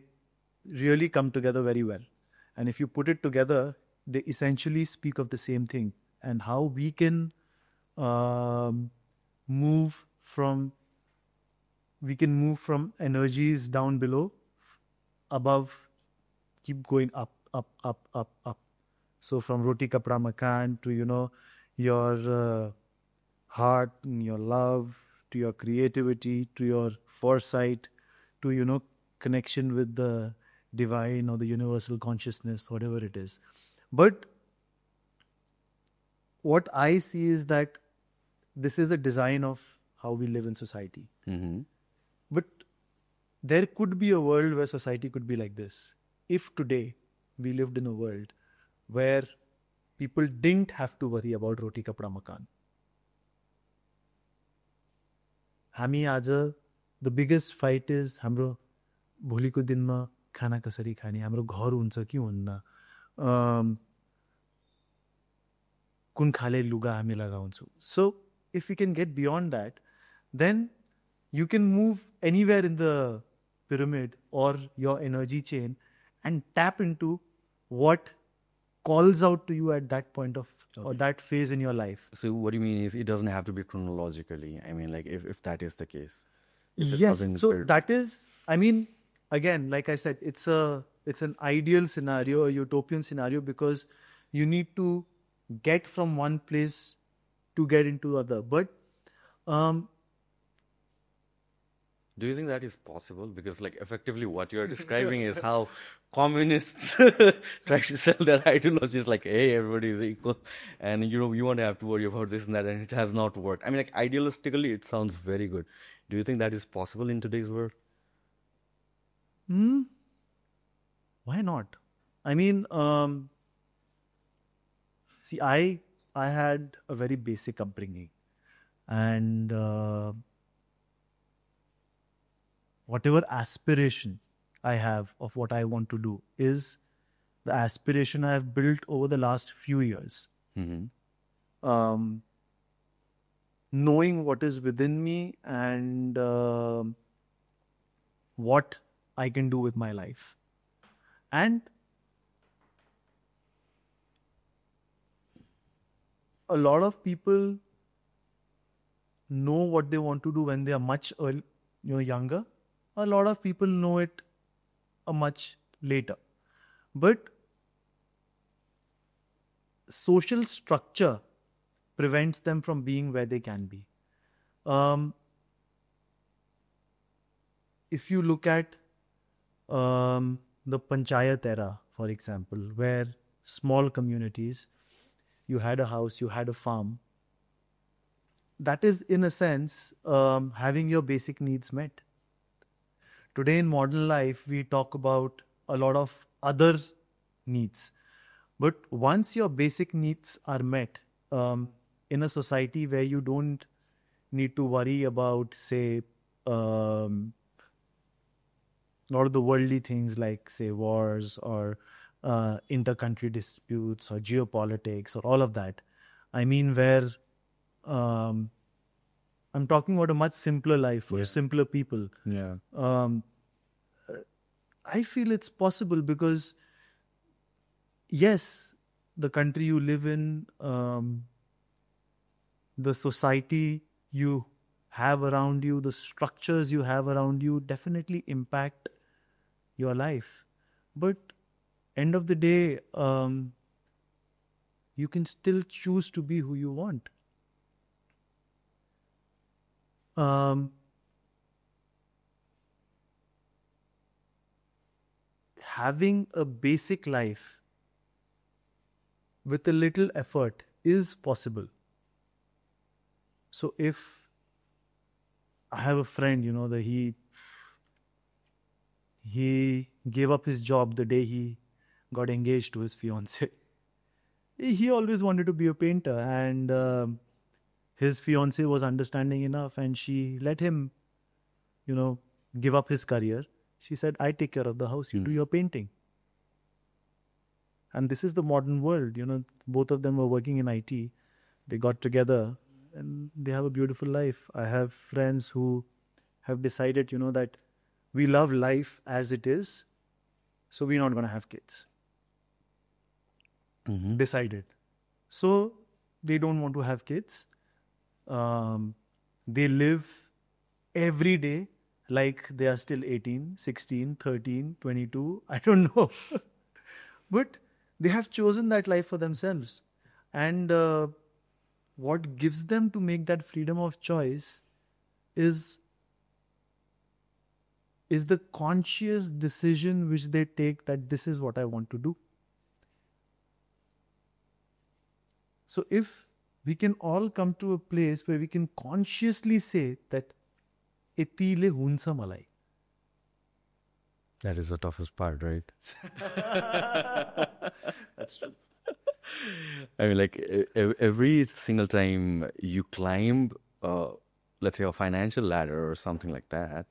Speaker 1: really come together very well. And if you put it together, they essentially speak of the same thing, and how we can move from energies down below, above, keep going up. So from roti kapda makan to your heart and your love, to your creativity, to your foresight, to connection with the divine or the universal consciousness, whatever it is. But what I see is that this is a design of how we live in society. But there could be a world where society could be like this. If today we lived in a world where people didn't have to worry about roti kapda makan. हामी आज, the biggest fight is हाम्रो भोलिको दिनमा खाना कसरी खाने, हाम्रो घर हुन्छ कि हुन्न, कुन खाले लुगा हामी लगाउँछौँ. So if we can get beyond that, then you can move anywhere in the pyramid or your energy chain and tap into what calls out to you at that point of or that phase in your life.
Speaker 2: So what you mean is it doesn't have to be chronologically. I mean, like if that is the case.
Speaker 1: Yes. So that is, I mean, again, like I said, it's an ideal scenario, a utopian scenario, because you need to get from one place to get into other. But
Speaker 2: do you think that is possible? Because like effectively what you are describing is how communists try to sell their ideologies, like, hey, everybody is equal and you won't have to worry about this and that, and it has not worked. I mean, like idealistically it sounds very good. Do you think that is possible in today's world?
Speaker 1: Why not? I mean, see, I had a very basic upbringing, and whatever aspiration I have of what I want to do is the aspiration I have built over the last few years. Knowing what is within me and what I can do with my life. And a lot of people know what they want to do when they are much younger. A lot of people know it much later. But social structure prevents them from being where they can be. If you look at the Panchayat era, for example, where small communities, you had a house, you had a farm, that is, in a sense, having your basic needs met. Today in modern life, we talk about a lot of other needs. But once your basic needs are met, in a society where you don't need to worry about, say, a lot of the worldly things like, say, wars or inter-country disputes or geopolitics or all of that. I mean, where I'm talking about a much simpler life for simpler people.
Speaker 2: Yeah.
Speaker 1: I feel it's possible because, yes, the country you live in, the society you have around you, the structures you have around you definitely impact your life. But end of the day, you can still choose to be who you want. Having a basic life with a little effort is possible. So if I have a friend, that he gave up his job the day he got engaged to his fiancée. He always wanted to be a painter, and his fiancée was understanding enough, and she let him, give up his career. She said, I take care of the house, you do your painting. And this is the modern world, both of them were working in IT. They got together and they have a beautiful life. I have friends who have decided, that we love life as it is, so we're not going to have kids. Decided. So they don't want to have kids. They live every day like they are still 18, 16, 13, 22. I don't know. But they have chosen that life for themselves. And what gives them to make that freedom of choice is the conscious decision which they take that this is what I want to do. So if we can all come to a place where we can consciously say that etile hunsa malai.
Speaker 2: That is the toughest part, right?
Speaker 1: That's true.
Speaker 2: I mean, like every single time you climb, let's say, a financial ladder or something like that,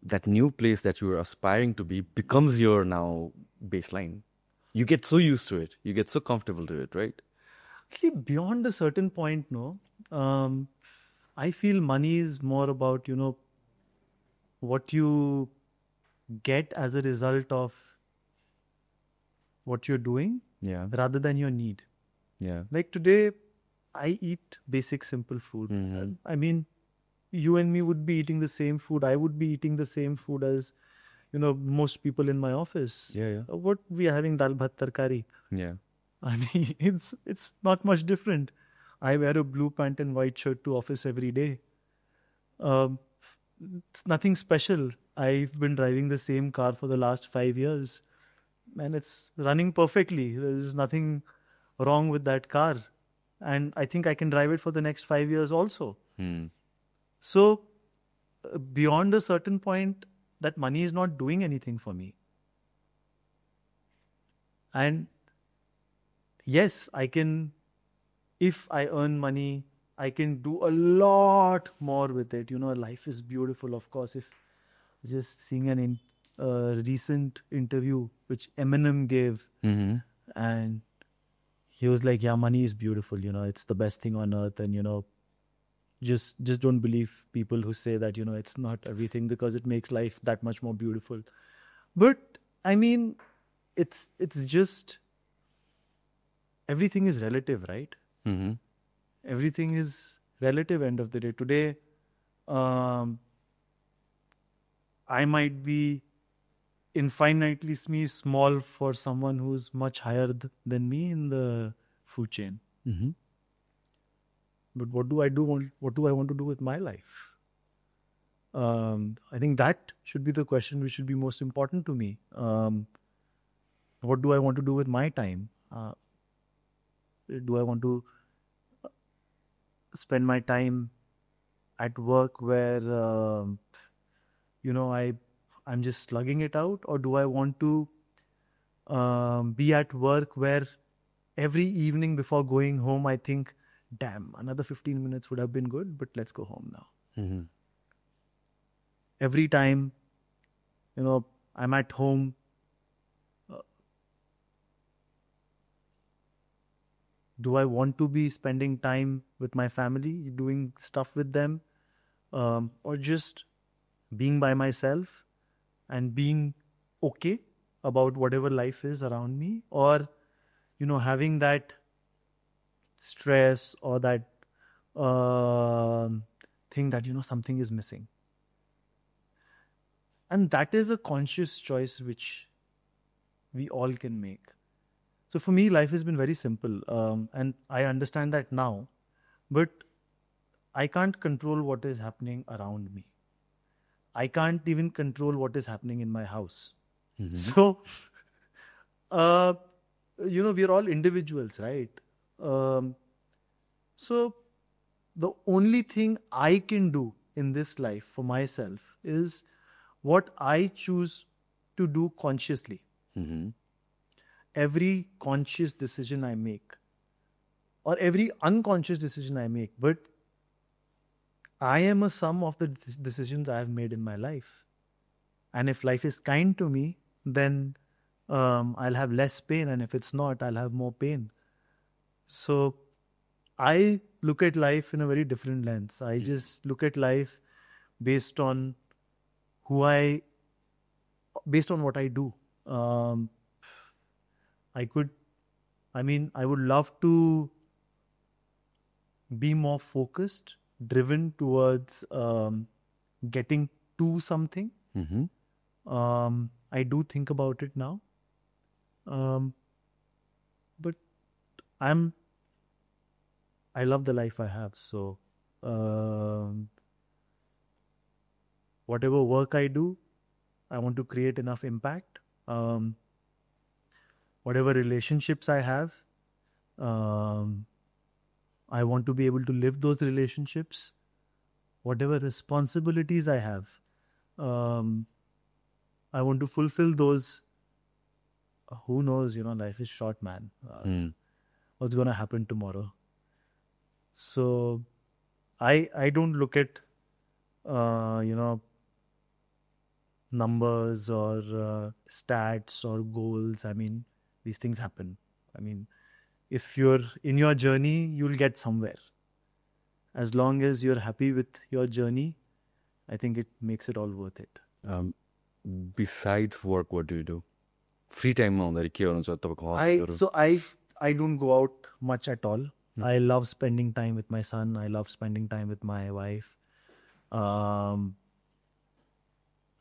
Speaker 2: that new place that you are aspiring to be becomes your now baseline. You get so used to it. You get so comfortable to it, right?
Speaker 1: See, beyond a certain point, I feel money is more about, what you get as a result of what you're doing rather than your need.
Speaker 2: Yeah.
Speaker 1: Like today, I eat basic, simple food. I mean, you and me would be eating the same food. I would be eating the same food as, most people in my office.
Speaker 2: Yeah.
Speaker 1: What we are having, dal bhat tarkari.
Speaker 2: Yeah.
Speaker 1: I mean, it's not much different. I wear a blue pant and white shirt to office every day. It's nothing special. I've been driving the same car for the last 5 years and it's running perfectly. There's nothing wrong with that car. And I think I can drive it for the next 5 years also. So beyond a certain point, that money is not doing anything for me. And yes, I can, if I earn money, I can do a lot more with it. Life is beautiful, of course. If just seeing a recent interview which Eminem gave, and he was like, yeah, money is beautiful, it's the best thing on earth. And, just don't believe people who say that, it's not everything because it makes life that much more beautiful. But I mean, it's just, everything is relative, right?
Speaker 2: Mm-hmm.
Speaker 1: Everything is relative end of the day. Today, I might be infinitely small for someone who's much higher than me in the food chain.
Speaker 2: Mm-hmm.
Speaker 1: But what do I want to do with my life? I think that should be the question which should be most important to me. What do I want to do with my time? Do I want to spend my time at work where I'm just slugging it out, or do I want to be at work where every evening before going home I think, damn, another 15 minutes would have been good, but let's go home now.
Speaker 2: Mm-hmm.
Speaker 1: Every time, I'm at home, do I want to be spending time with my family, doing stuff with them, or just being by myself and being okay about whatever life is around me, or having that stress or that thing that something is missing. And that is a conscious choice which we all can make. So for me, life has been very simple, and I understand that now, but I can't control what is happening around me. I can't even control what is happening in my house.
Speaker 2: Mm-hmm.
Speaker 1: So, we're all individuals, right? So the only thing I can do in this life for myself is what I choose to do consciously.
Speaker 2: Mm-hmm.
Speaker 1: Every conscious decision I make, or every unconscious decision I make, but I am a sum of the decisions I have made in my life. And if life is kind to me, then I'll have less pain. And if it's not, I'll have more pain. So I look at life in a very different lens. I just look at life based on based on what I do. I would love to be more focused, driven towards getting to something.
Speaker 2: Mm-hmm.
Speaker 1: I do think about it now. But I love the life I have. So whatever work I do, I want to create enough impact. Whatever relationships I have, I want to be able to live those relationships. Whatever responsibilities I have, I want to fulfill those. Who knows, life is short, man. What's going to happen tomorrow? So I don't look at, numbers or stats or goals. I mean, these things happen. I mean, if you're in your journey, you'll get somewhere. As long as you're happy with your journey, I think it makes it all worth it.
Speaker 2: Besides work, what do you do? Free time
Speaker 1: I don't go out much at all. I love spending time with my son. I love spending time with my wife.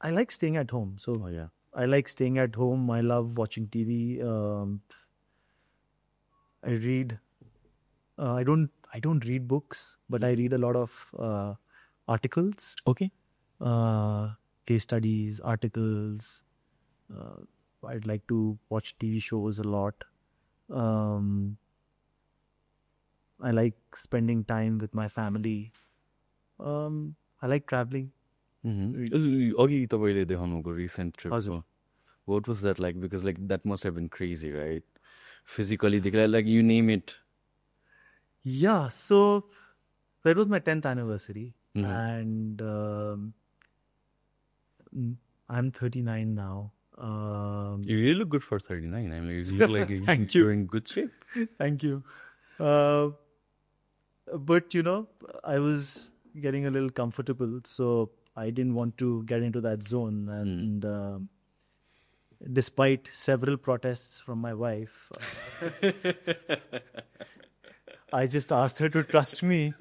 Speaker 1: I like staying at home. So I like staying at home. I love watching TV. I read. I don't read books, but I read a lot of articles.
Speaker 2: Okay.
Speaker 1: Case studies, articles. I'd like to watch TV shows a lot. I like spending time with my family. I like traveling.
Speaker 2: Akhil, तपाईँले देखाउनुभएको recent trip. What was that like? Because that must have been crazy, right? Physically, you name it.
Speaker 1: Yeah, so that was my 10th anniversary. And I'm 39 now.
Speaker 2: You really look good for 39. I mean, you look like you're in good shape.
Speaker 1: Thank you. But, I was getting a little comfortable, so I didn't want to get into that zone. And despite several protests from my wife, I just asked her to trust me,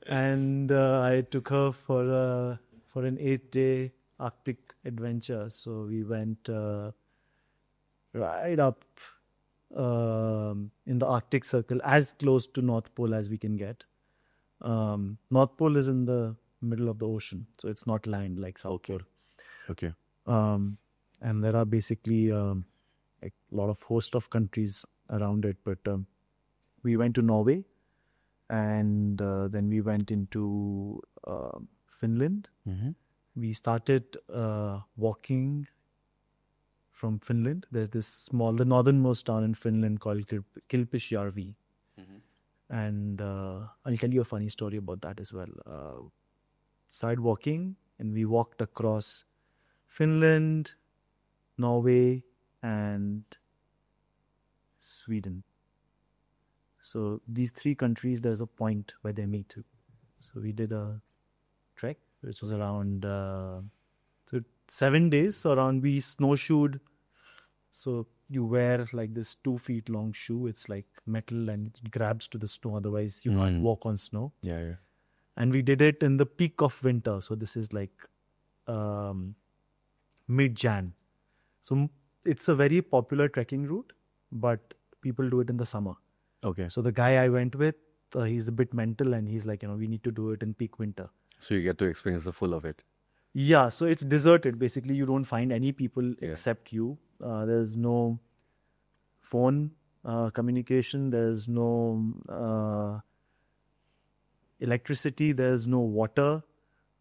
Speaker 1: and I took her for an 8-day Arctic adventure. So we went right up in the Arctic Circle, as close to North Pole as we can get. North Pole is in the middle of the ocean, so it's not land like South Pole.
Speaker 2: Okay.
Speaker 1: And there are basically a lot of host of countries around it. But we went to Norway, and then we went into Finland.
Speaker 2: Mm-hmm.
Speaker 1: We started walking from Finland. There's the northernmost town in Finland called Kilpisjärvi. And I'll tell you a funny story about that as well. Started walking, and we walked across Finland, Norway, and Sweden. So these three countries, there's a point where they meet. So we did a trek, which was around 7 days. So we snowshoed. So you wear like this 2 feet long shoe. It's like metal and it grabs to the snow. Otherwise, you can't walk on snow.
Speaker 2: Yeah.
Speaker 1: And we did it in the peak of winter. So this is like mid-Jan. So it's a very popular trekking route, but people do it in the summer.
Speaker 2: Okay.
Speaker 1: So the guy I went with, he's a bit mental, and he's like, we need to do it in peak winter.
Speaker 2: So you get to experience the full of it.
Speaker 1: Yeah, so it's deserted. Basically, you don't find any people except you. There's no phone communication. There's no electricity. There's no water.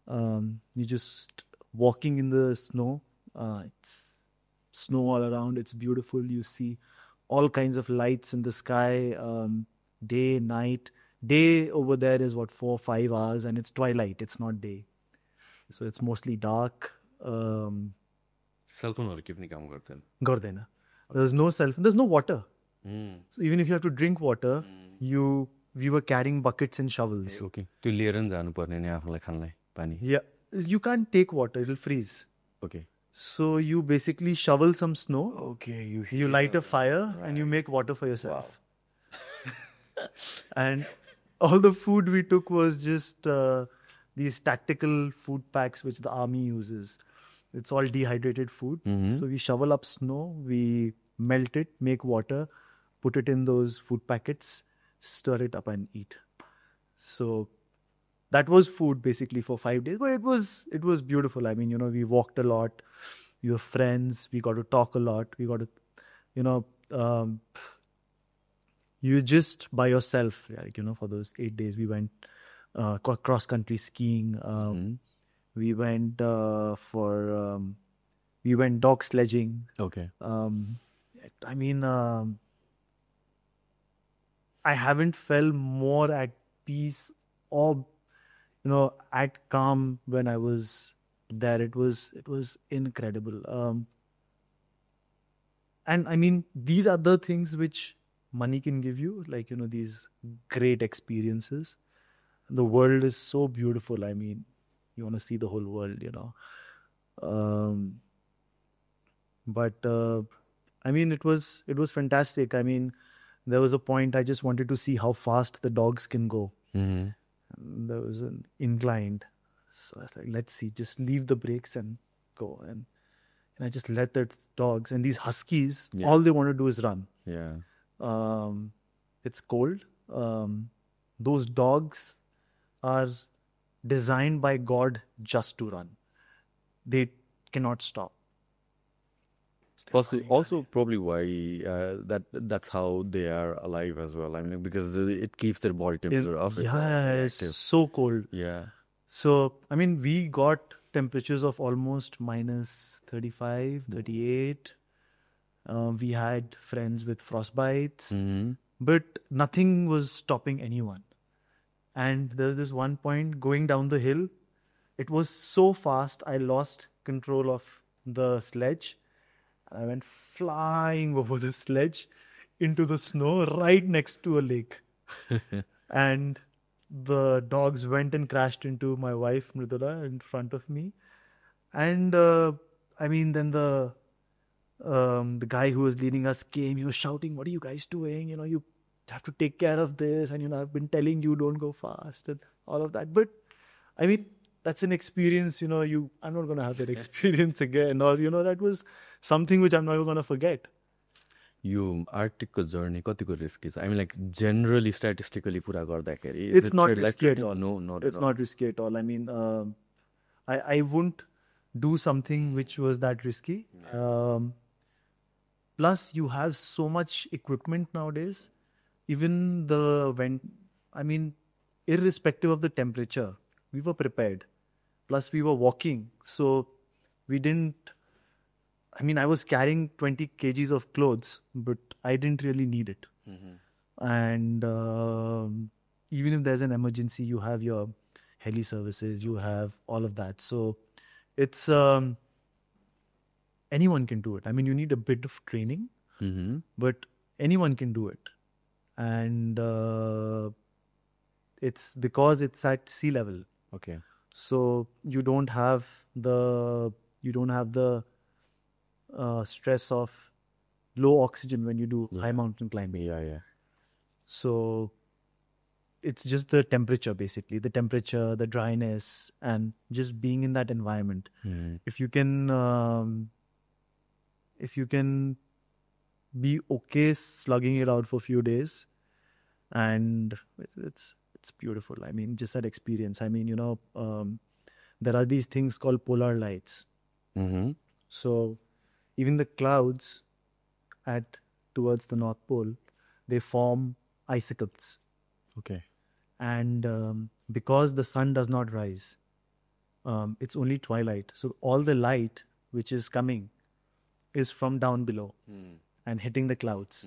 Speaker 1: You're just walking in the snow. It's snow all around. It's beautiful. You see all kinds of lights in the sky, day, night. Day over there is 4 or 5 hours, and it's twilight. It's not day. So it's mostly dark.
Speaker 2: Cell phone or give काम गर्दैन.
Speaker 1: Gardena. There's no cell phone. There's no water. So even if you have to drink water, we were carrying buckets and shovels.
Speaker 2: Okay. त्यो लिएर नि जानु पर्ने नि आफूलाई खानलाई पानी.
Speaker 1: Yeah, you can't take water. It'll freeze.
Speaker 2: Okay.
Speaker 1: So you basically shovel some snow.
Speaker 2: Okay.
Speaker 1: You light a fire and you make water for yourself. And all the food we took was just these tactical food packs which the army uses. It's all dehydrated food. So we shovel up snow, we melt it, make water, put it in those food packets, stir it up and eat. So that was food basically for 5 days. But it was beautiful. I mean, we walked a lot. We were friends. We got to talk a lot. We got to, you're just by yourself. Like, for those 8 days, we went cross-country skiing. We went we went dog sledging.
Speaker 2: Okay.
Speaker 1: I mean, I haven't felt more at peace or, at calm when I was there. It was incredible. And I mean, these are the things which money can give you, like, these great experiences. The world is so beautiful. I mean, you want to see the whole world, But I mean, it was fantastic. I mean, there was a point I just wanted to see how fast the dogs can go. And there was an incline. So I was like, let's see, just leave the brakes and go. And I just let the dogs, and these huskies, all they want to do is run.
Speaker 2: Yeah.
Speaker 1: It's cold. Those dogs are designed by God just to run. They cannot stop.
Speaker 2: Also probably why that's how they are alive as well. I mean, because it keeps their body temperature up.
Speaker 1: Yeah, it's so cold.
Speaker 2: Yeah.
Speaker 1: So, I mean, we got temperatures of almost minus 35, 38. We had friends with frostbites, but nothing was stopping anyone. And there's this one point going down the hill. It was so fast, I lost control of the sledge. I went flying over the sledge into the snow right next to a lake. And the dogs went and crashed into my wife, Mridula, in front of me. And I mean, then the guy who was leading us came. He was shouting, "What are you guys doing? You have to take care of this, and I've been telling you don't go fast and all of that. But I mean, that's an experience, I'm not going to have that experience again, or that was something which I'm never going to forget.
Speaker 2: You Arctic journey कतिको risky छ? I mean, like generally statistically कुरा गर्दाखेरि
Speaker 1: it's not risky at all.
Speaker 2: No,
Speaker 1: it's not risky at all. I mean, I wouldn't do something which was that risky. Plus, you have so much equipment nowadays. Even irrespective of the temperature, we were prepared. Plus, we were walking. So, we didn't, I was carrying 20 kgs of clothes, but I didn't really need it. And even if there's an emergency, you have your heli services, you have all of that. So, it's, anyone can do it. I mean, you need a bit of training, but anyone can do it. And it's because it's at sea level.
Speaker 2: Okay.
Speaker 1: So you don't have the stress of low oxygen when you do high mountain climbing.
Speaker 2: Yeah.
Speaker 1: So it's just the temperature, basically. The temperature, the dryness, and just being in that environment. If you can be okay slugging it out for a few days, and it's beautiful. I mean, just that experience. I mean, there are these things called polar lights. So even the clouds towards the North Pole, they form icicles.
Speaker 2: Okay.
Speaker 1: And because the sun does not rise, it's only twilight. So all the light which is coming is from down below and hitting the clouds.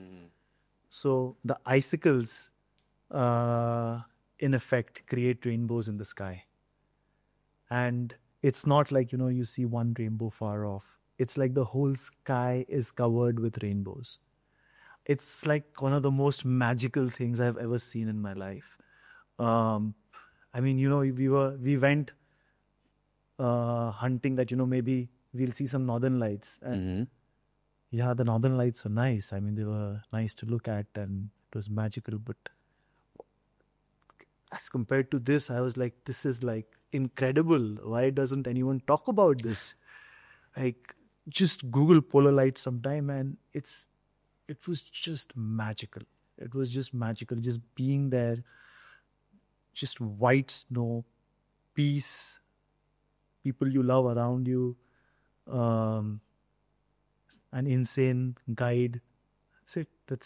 Speaker 1: So the icicles, in effect, create rainbows in the sky. And it's not like, you see one rainbow far off. It's like the whole sky is covered with rainbows. It's like one of the most magical things I've ever seen in my life. We went hunting that, maybe we'll see some northern lights. And yeah, the northern lights were nice. I mean, they were nice to look at and it was magical. But as compared to this, I was like, this is like incredible. Why doesn't anyone talk about this? Like, just Google polar lights sometime, and it was just magical. It was just magical. Just being there, just white snow, peace, people you love around you, an insane guide. That's it. I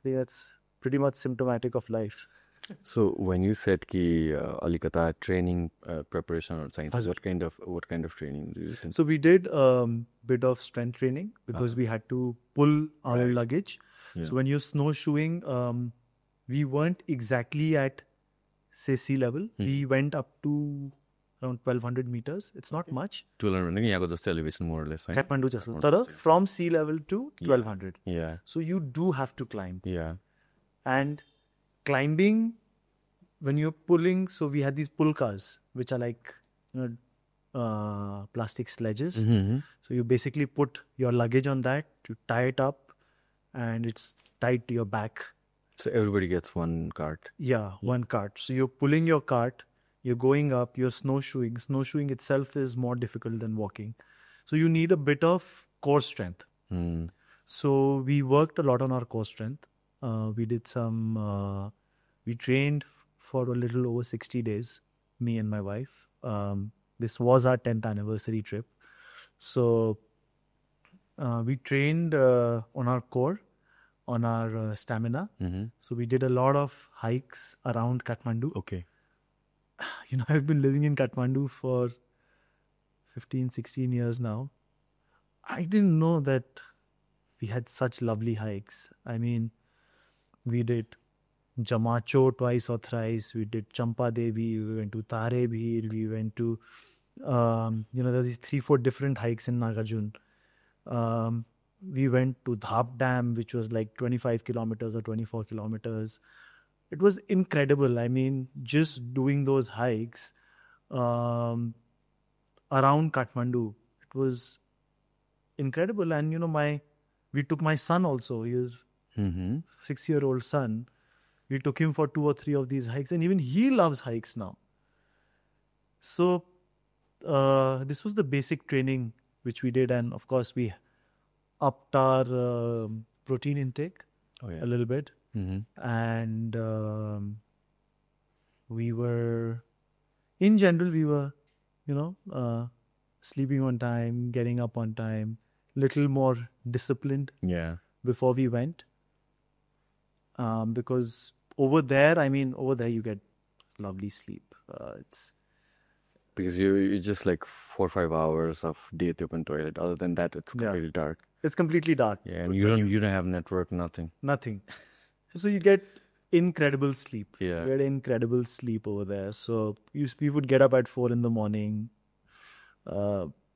Speaker 1: think that's pretty much symptomatic of life.
Speaker 2: So when you said ki alikata training preparation or science, what kind of training do you think?
Speaker 1: So we did bit of strength training because we had to pull our luggage. Yeah. So when you're snowshoeing, we weren't exactly at, say, sea level. We went up to around 1,200 meters. It's not much.
Speaker 2: 1,200 यहाँ को जस्तो elevation more or less.
Speaker 1: Kathmandu जस्तो. तर from sea level to 1,200.
Speaker 2: Yeah.
Speaker 1: So you do have to climb.
Speaker 2: Yeah.
Speaker 1: And climbing, when you're pulling, so we had these pull cars, which are like, plastic sledges. So you basically put your luggage on that, you tie it up, and it's tied to your back.
Speaker 2: So everybody gets one cart.
Speaker 1: Yeah, one cart. So you're pulling your cart, you're going up, you're snowshoeing. Snowshoeing itself is more difficult than walking. So you need a bit of core strength. So we worked a lot on our core strength. We did we trained for a little over 60 days, me and my wife. This was our 10th anniversary trip. So we trained on our core, on our stamina. So we did a lot of hikes around Kathmandu.
Speaker 2: Okay.
Speaker 1: I've been living in Kathmandu for 15, 16 years now. I didn't know that we had such lovely hikes. I mean, we did Jamacho twice or thrice. We did Champa Devi. We went to Tarebhir. We went to, there's these 3-4 different hikes in Nagarjun. We went to Dhap Dam, which was like 25 kilometers or 24 kilometers. It was incredible. I mean, just doing those hikes around Kathmandu, it was incredible. And, we took my son also. He was 6-year-old son, we took him for 2 or 3 of these hikes, and even he loves hikes now. So this was the basic training which we did, and of course we upped our protein intake a little bit, and we were, in general, we were, sleeping on time, getting up on time, little more disciplined before we went, because over there you get lovely sleep. It's
Speaker 2: because you just like 4 or 5 hours of day at the open toilet. Other than that, it's completely dark.
Speaker 1: It's completely dark.
Speaker 2: Yeah, and you don't have network, nothing.
Speaker 1: So you get incredible sleep.
Speaker 2: Yeah.
Speaker 1: You get incredible sleep over there. So we would get up at 4 in the morning.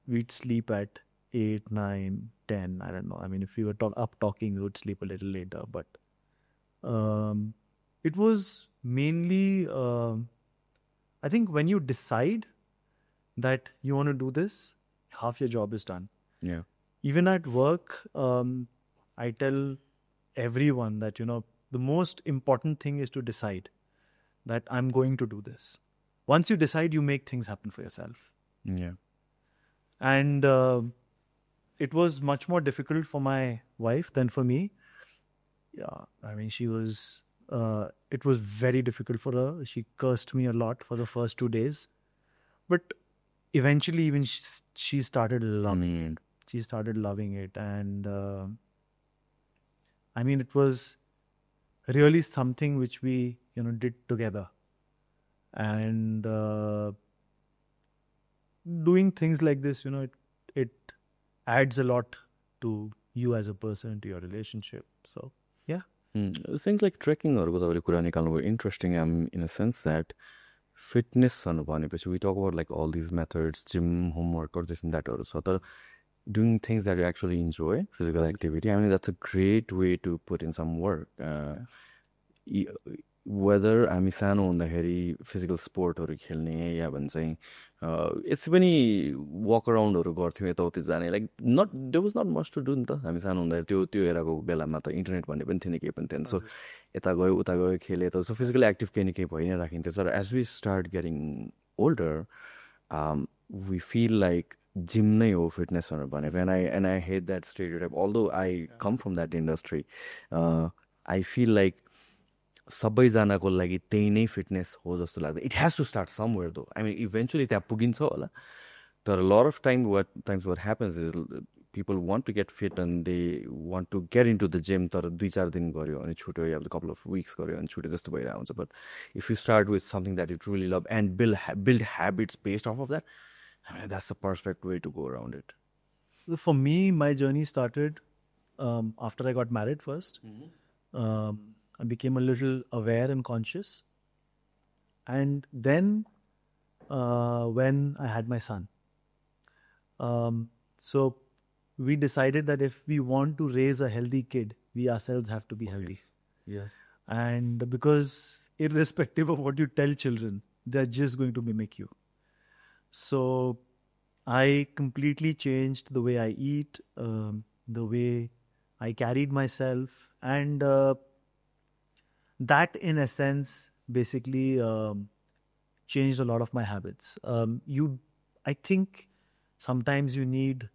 Speaker 1: We'd sleep at 8, 9, 10. I don't know. I mean, if we were up talking, we would sleep a little later. But it was mainly, I think, when you decide that you want to do this, half your job is done.
Speaker 2: Yeah.
Speaker 1: Even at work, I tell everyone that, the most important thing is to decide that I'm going to do this. Once you decide, you make things happen for yourself.
Speaker 2: Yeah.
Speaker 1: And it was much more difficult for my wife than for me. Yeah, I mean, it was very difficult for her. She cursed me a lot for the first 2 days. But eventually, even she started loving it. She started loving it. And I mean, it was really something which we, did together. And doing things like this, it adds a lot to you as a person, to your relationship. So, yeah.
Speaker 2: Things like trekking or interesting in a sense that fitness, we talk about like all these methods, gym, homework, or this and that. So doing things that you actually enjoy, physical activity, I mean, that's a great way to put in some work. Whether I'm सानो हुँदाखेरि physical sportहरू खेल्ने या भन्छ it's पनि walk aroundहरू गर्थ्यौँ यताउति जाने, like there was not much to do नि त हामी सानो हुँदाखेरि त्यो एराको बेलामा त इन्टरनेट भन्ने पनि थिएन, केही पनि थिएन. सो यता गयो उता गयो खेले त, सो फिजिकली एक्टिभ केही न केही भइ नै राखिन्थ्यो. तर as we start getting older, we feel like gym नै हो fitness भनेको, and I hate that stereotype. Although I come from that industry, I feel like सबैजनाको लागि त्यही नै फिटनेस हो जस्तो लाग्छ. It has to start somewhere though. I mean, eventually त्यहाँ पुगिन्छ होला. तर a lot of times what happens is people want to get fit and they want to get into the gym, तर 2-4 दिन गर्यो अनि छुट्यो, या a couple of weeks गर्यो अनि छुट्यो जस्तो भइरहेको हुन्छ. But if you start with something that you truly love and build habits based off of that, I mean, that's the perfect way to go around it.
Speaker 1: For me, my journey started after I got married first. I became a little aware and conscious. And then when I had my son. So we decided that if we want to raise a healthy kid, we ourselves have to be healthy.
Speaker 2: Yes.
Speaker 1: And because irrespective of what you tell children, they're just going to mimic you. So I completely changed the way I eat, the way I carried myself, and that in essence basically changed a lot of my habits. I think sometimes you need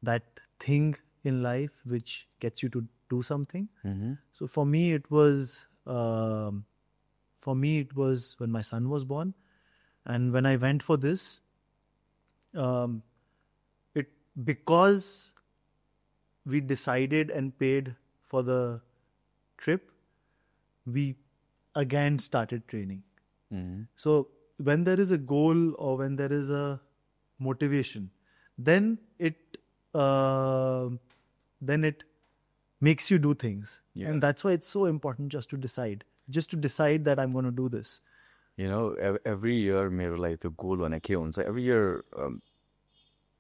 Speaker 1: that thing in life which gets you to do something. So for me it was when my son was born, and when I went for this, because we decided and paid for the trip, we again started training. So when there is a goal or when there is a motivation, then it makes you do things.
Speaker 2: Yeah.
Speaker 1: And that's why it's so important just to decide that I'm going to do this.
Speaker 2: You know, every year मेरो लागि त्यो गोल भने के हुन्छ, every year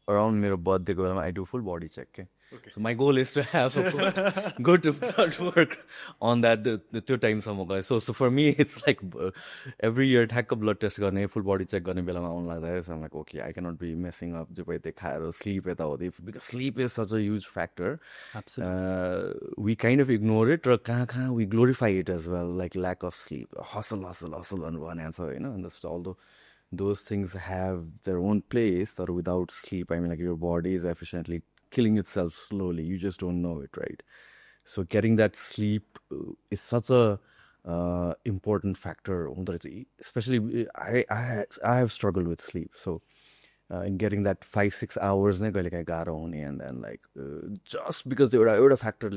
Speaker 2: around मेरो birthday को बेलामा I do full body check. So my goal is to have a good blood work on that the 2 times guys. So for me it's like every year take a blood test गर्ने full body check गर्ने बेलामा आउन लाग्दा so I'm like okay I cannot be messing up sleep because sleep is such a huge factor.
Speaker 1: Absolutely.
Speaker 2: We kind of ignore it or we glorify it as well, like lack of sleep, hustle on one answer, you know, and that's although those things have their own place, or without sleep, I mean, like your body is efficiently killing itself slowly. You just don't know it, right? So getting that sleep is such a important factor. Especially, I have struggled with sleep. So in getting that 5-6 hours, and then like just because they were a factor,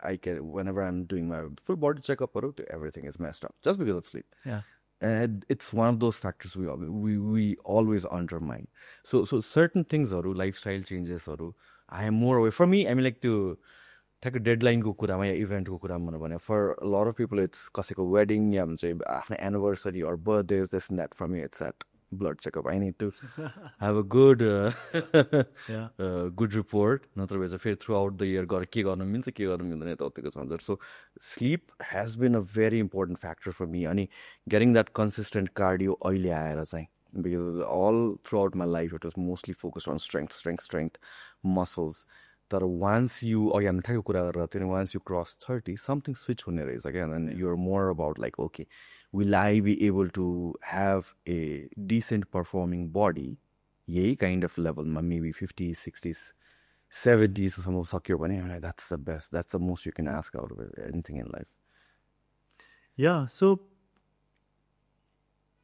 Speaker 2: I can whenever I'm doing my full body checkup, everything is messed up just because of sleep.
Speaker 1: Yeah.
Speaker 2: And it's one of those factors we always undermine. So certain things, lifestyle changes, I am more aware. For me, I mean, like to take a deadline ko kurama ya event ko kurama. For a lot of people, it's kaseko wedding, ya anniversary or birthdays, this and that. For me, it's that blood checkup. I need to have a good good report. Otherwise, throughout the year, so sleep has been a very important factor for me. And getting that consistent cardio because all throughout my life it was mostly focused on strength, muscles. That once you once you cross 30, something switch again, and you're more about like, okay, will I be able to have a decent performing body? Yay kind of level, maybe 50s, 60s, 70s, that's the best. That's the most you can ask out of anything in life.
Speaker 1: Yeah, so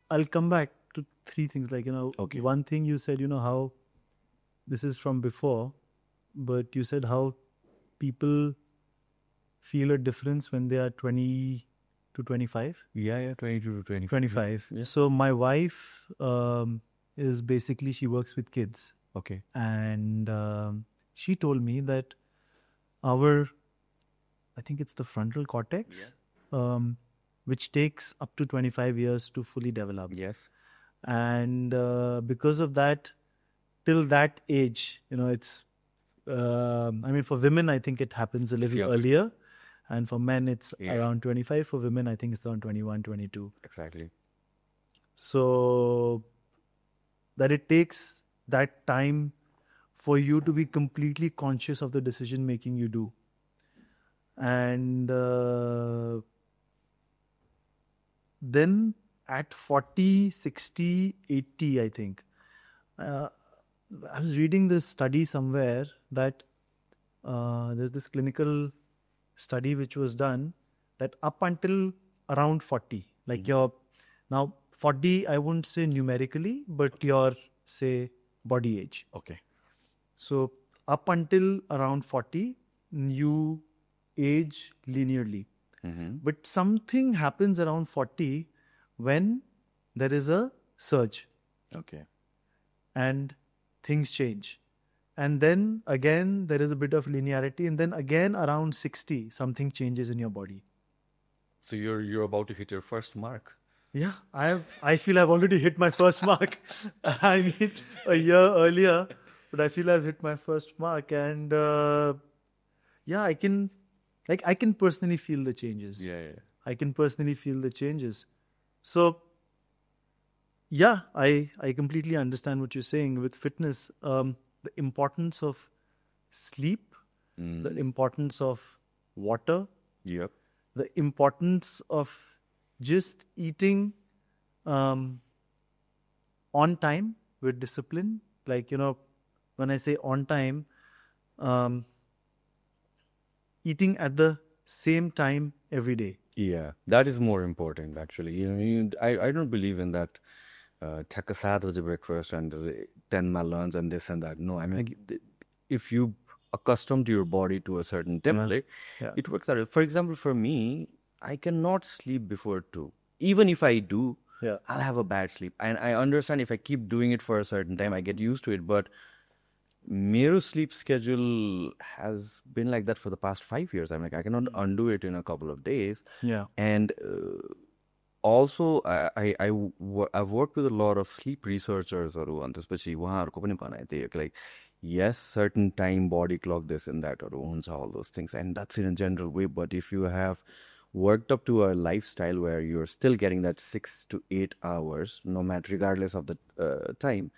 Speaker 1: I'll come back to 3 things. Like,
Speaker 2: Okay.
Speaker 1: One thing you said, how this is from before, but you said how people feel a difference when they are 20 to 25.
Speaker 2: Yeah, 22 to 25.
Speaker 1: 25.
Speaker 2: Yeah.
Speaker 1: So my wife is basically, she works with kids.
Speaker 2: Okay.
Speaker 1: And she told me that I think it's the frontal cortex, which takes up to 25 years to fully develop.
Speaker 2: Yes.
Speaker 1: And because of that, till that age, it's, I mean, for women, I think it happens a little earlier. And for men, it's around 25. For women, I think it's around 21, 22.
Speaker 2: Exactly.
Speaker 1: So that it takes that time for you to be completely conscious of the decision making you do. And then at 40, 60, 80, I think, I was reading this study somewhere that there's this clinical study which was done that up until around 40, like your, now 40, I wouldn't say numerically, but your, say, body age.
Speaker 2: Okay.
Speaker 1: So up until around 40, you age linearly. But something happens around 40 when there is a surge.
Speaker 2: Okay.
Speaker 1: And things change. And then again, there is a bit of linearity. And then again, around 60, something changes in your body.
Speaker 2: So you're about to hit your first mark.
Speaker 1: Yeah, I feel I've already hit my first mark. I mean, a year earlier, but I feel I've hit my first mark. And yeah, I can personally feel the changes.
Speaker 2: Yeah.
Speaker 1: I can personally feel the changes. So yeah, I completely understand what you're saying with fitness. The importance of sleep, the importance of water,
Speaker 2: Yep.
Speaker 1: the importance of just eating on time with discipline. Like, when I say on time, eating at the same time every day.
Speaker 2: Yeah, that is more important actually. I don't believe in that take a 7 baje breakfast and 10 ma lunch and this and that. No, I mean, if you accustomed your body to a certain template, it works out. For example, for me, I cannot sleep before 2. Even if I do, I'll have a bad sleep. And I understand if I keep doing it for a certain time, I get used to it. But my sleep schedule has been like that for the past 5 years. I'm like, I cannot undo it in a couple of days.
Speaker 1: Yeah.
Speaker 2: And also, I've worked with a lot of sleep researchers. Like, yes, certain time, body clock, this and that, or all those things, and that's in a general way. But if you have worked up to a lifestyle where you're still getting that 6 to 8 hours, no matter regardless of the time,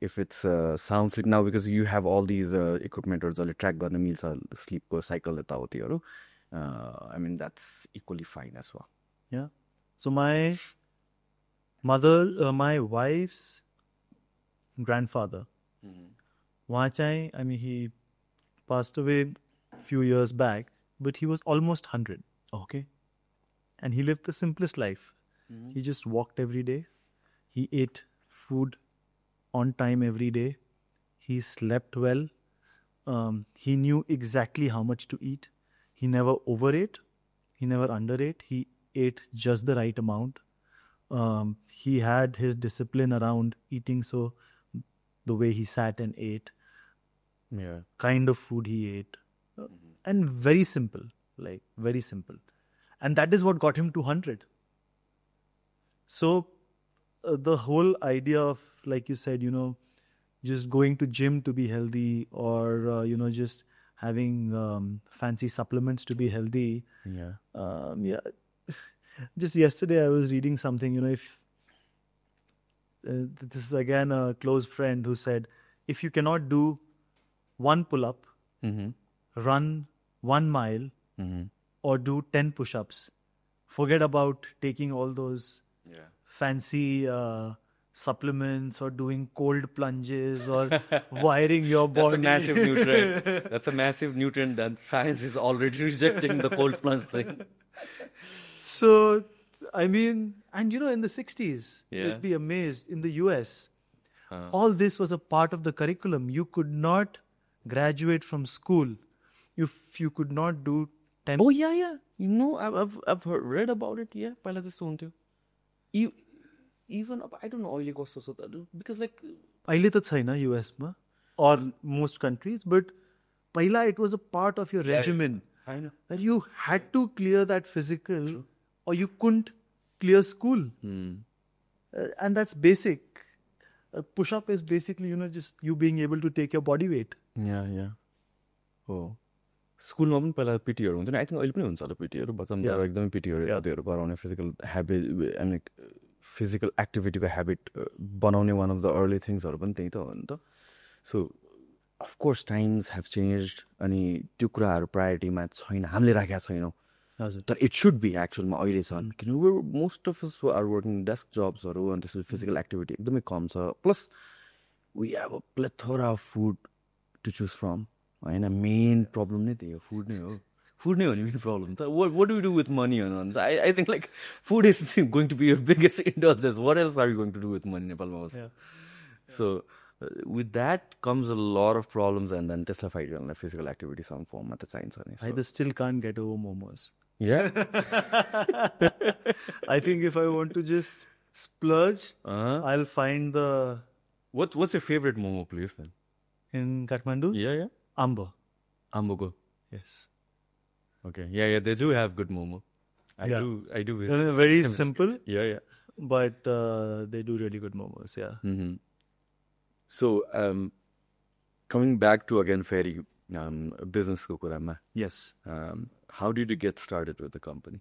Speaker 2: if it's sound sleep now, because you have all these equipment or track gonna meals sleep cycle I mean that's equally fine as well.
Speaker 1: Yeah. So my mother, my wife's grandfather, Wachai, I mean, he passed away a few years back, but he was almost 100. Okay. And he lived the simplest life. He just walked every day. He ate food on time every day. He slept well. He knew exactly how much to eat. He never overate. He never underate. He ate just the right amount. He had his discipline around eating, so the way he sat and ate, kind of food he ate, and very simple, like very simple. And that is what got him to 100. So the whole idea of, like you said, just going to gym to be healthy, or, just having fancy supplements to be healthy. Yeah. Just yesterday I was reading something, if this is again a close friend who said, if you cannot do one pull-up, run 1 mile, or do 10 push-ups, forget about taking all those fancy supplements or doing cold plunges or wiring your body.
Speaker 2: That's a massive nutrient. That's a massive nutrient that science is already rejecting, the cold plunge thing.
Speaker 1: So, I mean, and in the 60s, you'd be amazed, in the US, all this was a part of the curriculum. You could not graduate from school if you could not do 10.
Speaker 2: Oh, yeah. I've read about it. Yeah, पहिला त्यस्तो हुन्थ्यो. Even I don't know अहिले कस्तो छ त, because like
Speaker 1: अहिले त छैन US मा or most countries, but पहिला it was a part of your regimen.
Speaker 2: I know.
Speaker 1: That you had to clear that physical or you couldn't clear school. And that's basic. A push-up is basically, just you being able to take your body weight.
Speaker 2: Yeah. Oh. स्कुलमा पनि पहिला पिटीहरू हुन्थ्यो नि, I think अहिले पनि हुन्छ होला पिटीहरू, बच्चामा एकदमै पिटीहरू यादहरू गराउने, फिजिकल ह्याबिट, आई मिन फिजिकल एक्टिभिटीको ह्याबिट बनाउने वान अफ द अर्ली थिङ्सहरू पनि त्यही त हो नि त. So of course times have changed, अनि त्यो कुराहरू प्रायोरिटीमा छैन, हामीले राखेका छैनौँ. हजुर, तर इट सुड बी एक्चुअलमा अहिले छन्, किनभने most of us are working desk जब्सहरू, अनि त्यसपछि फिजिकल एक्टिभिटी एकदमै कम छ. Plus we have a plethora of food to choose from. होइन, मेन प्रब्लम नै त्यही हो, फुड नै हो नि मेन प्रब्लम त. what do you do with money? I think like food is going to be your biggest indulgence. What else are you going to do with money नेपालमा? So with that comes a lot of problems, and then त्यसलाई fight गर्नलाई physical activity सम फर्ममा त चाहिन्छ नि.
Speaker 1: I still can't get over momos.
Speaker 2: Yeah.
Speaker 1: I think if I want to just splurge, I'll find the...
Speaker 2: What's your favorite momo place then?
Speaker 1: In Kathmandu?
Speaker 2: Yeah. Ambogo.
Speaker 1: Yes.
Speaker 2: Okay. Yeah. They do have good momo. I do.
Speaker 1: They're very simple.
Speaker 2: Yeah.
Speaker 1: But they do really good momos. Yeah.
Speaker 2: Mm-hmm. So coming back to again Ferry business ko kurama.
Speaker 1: Yes.
Speaker 2: How did you get started with the company?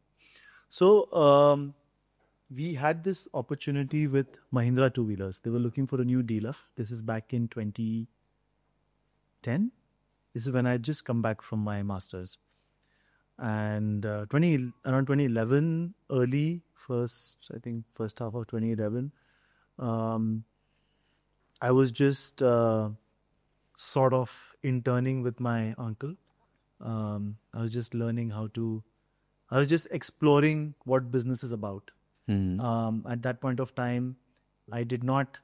Speaker 1: So we had this opportunity with Mahindra two-wheelers. They were looking for a new dealer. This is back in 2010. This is when I had just come back from my master's. And around 2011, first half of 2011, I was just sort of interning with my uncle. I was just learning I was just exploring what business is about. At that point of time, I did not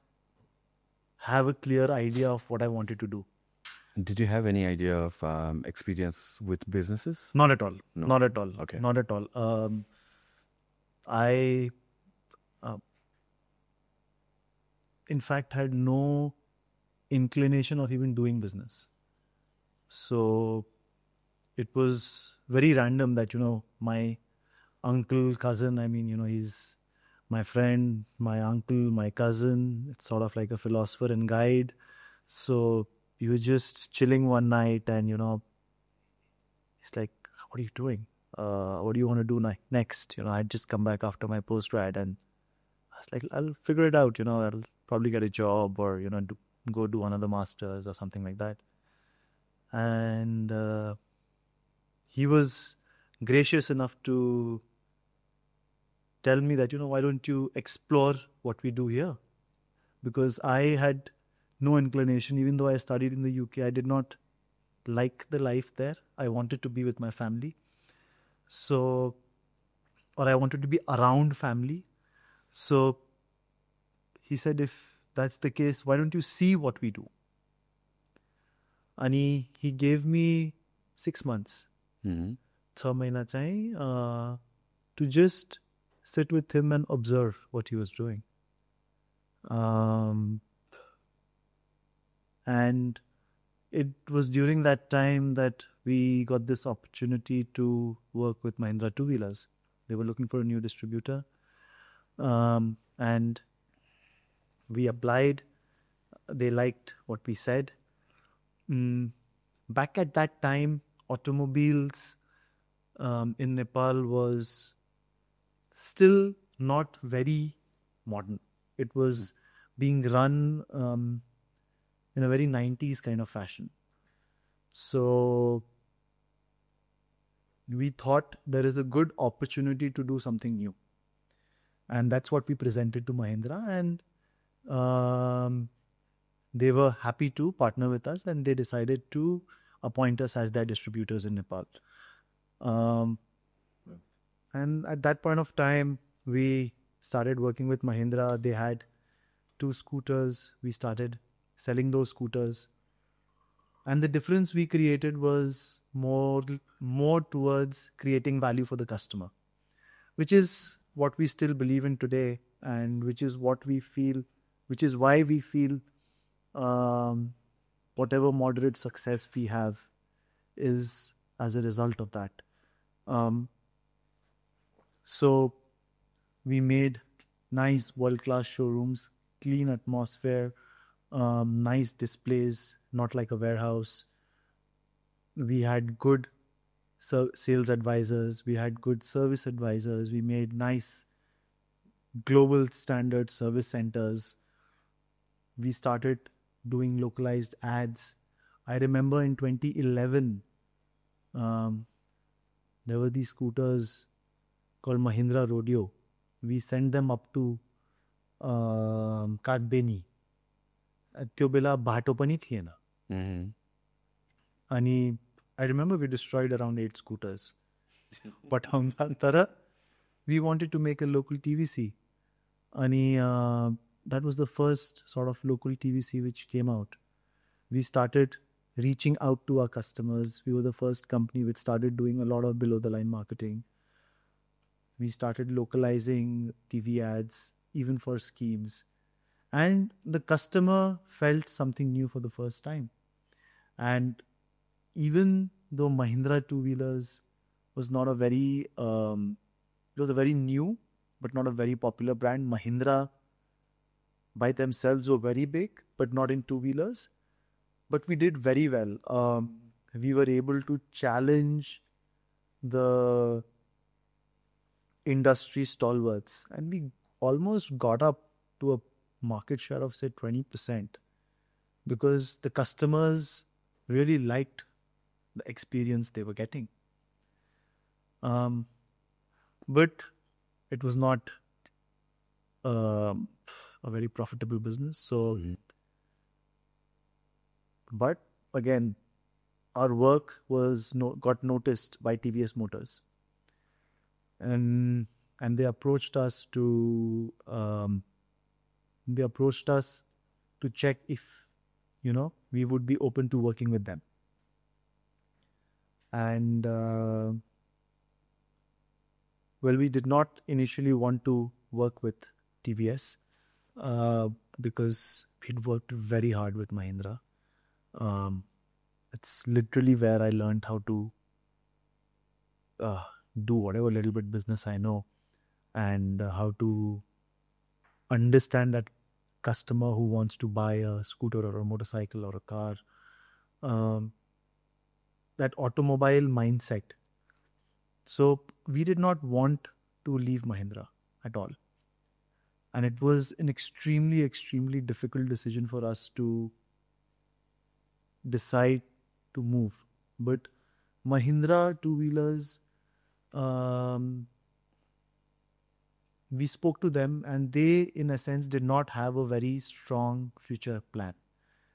Speaker 1: have a clear idea of what I wanted to do.
Speaker 2: Did you have any idea of experience with businesses?
Speaker 1: Not at all.
Speaker 2: No.
Speaker 1: Not at all.
Speaker 2: Okay.
Speaker 1: Not at all. I, in fact, had no inclination of even doing business. So it was very random that, my uncle, cousin, he's my friend, my uncle, my cousin. It's sort of like a philosopher and guide. So we were just chilling one night, and he's like, "What are you doing? What do you want to do next?" I'd just come back after my postgrad, and I was like, "I'll figure it out. I'll probably get a job, or go do another master's or something like that." And he was gracious enough to tell me that, why don't you explore what we do here? Because I had no inclination, even though I studied in the UK, I did not like the life there. I wanted to be with my family. Or I wanted to be around family. So he said, if that's the case, why don't you see what we do? And he gave me 6 months. 6 mahina chahi, to just sit with him and observe what he was doing. And it was during that time that we got this opportunity to work with Mahindra two-wheelers. They were looking for a new distributor. And we applied. They liked what we said. Back at that time, automobiles in Nepal was still not very modern. It was being run in a very 90s kind of fashion. So we thought there is a good opportunity to do something new. And that's what we presented to Mahindra, and they were happy to partner with us, and they decided to appoint us as their distributors in Nepal. And at that point of time, we started working with Mahindra. They had 2 scooters. We started selling those scooters. And the difference we created was more towards creating value for the customer, which is what we still believe in today, and which is what we feel, which is why we feel whatever moderate success we have is as a result of that. So we made nice world-class showrooms, clean atmosphere, nice displays, not like a warehouse. We had good sales advisors. We had good service advisors. We made nice global standard service centers. We started doing localized ads. I remember in 2011, there were these scooters called Mahindra Rodeo. We sent them up to Kagbeni. त्यो बेला बाटो पनि थिएन. अनि I remember we destroyed around 8 scooters. But we wanted to make a local TVC. And that was the first sort of local TVC which came out. We started reaching out to our customers. We were the first company which started doing a lot of below-the-line marketing. We started localizing TV ads, even for schemes. And the customer felt something new for the first time. And even though Mahindra two-wheelers was not a very, it was a very new, but not a very popular brand. Mahindra by themselves were very big, but not in two-wheelers. But we did very well. We were able to challenge the industry stalwarts, and we almost got up to a market share of, say, 20%, because the customers really liked the experience they were getting. But it was not a very profitable business. So, but again, our work was got noticed by TVS Motors, and they approached us to check if we would be open to working with them. And well, we did not initially want to work with TVS because we'd worked very hard with Mahindra. It's literally where I learned how to do whatever little bit business I know, and how to understand that customer who wants to buy a scooter or a motorcycle or a car, that automobile mindset. So we did not want to leave Mahindra at all. And it was an extremely, extremely difficult decision for us to decide to move. But Mahindra two-wheelers, we spoke to them and they, in a sense, did not have a very strong future plan.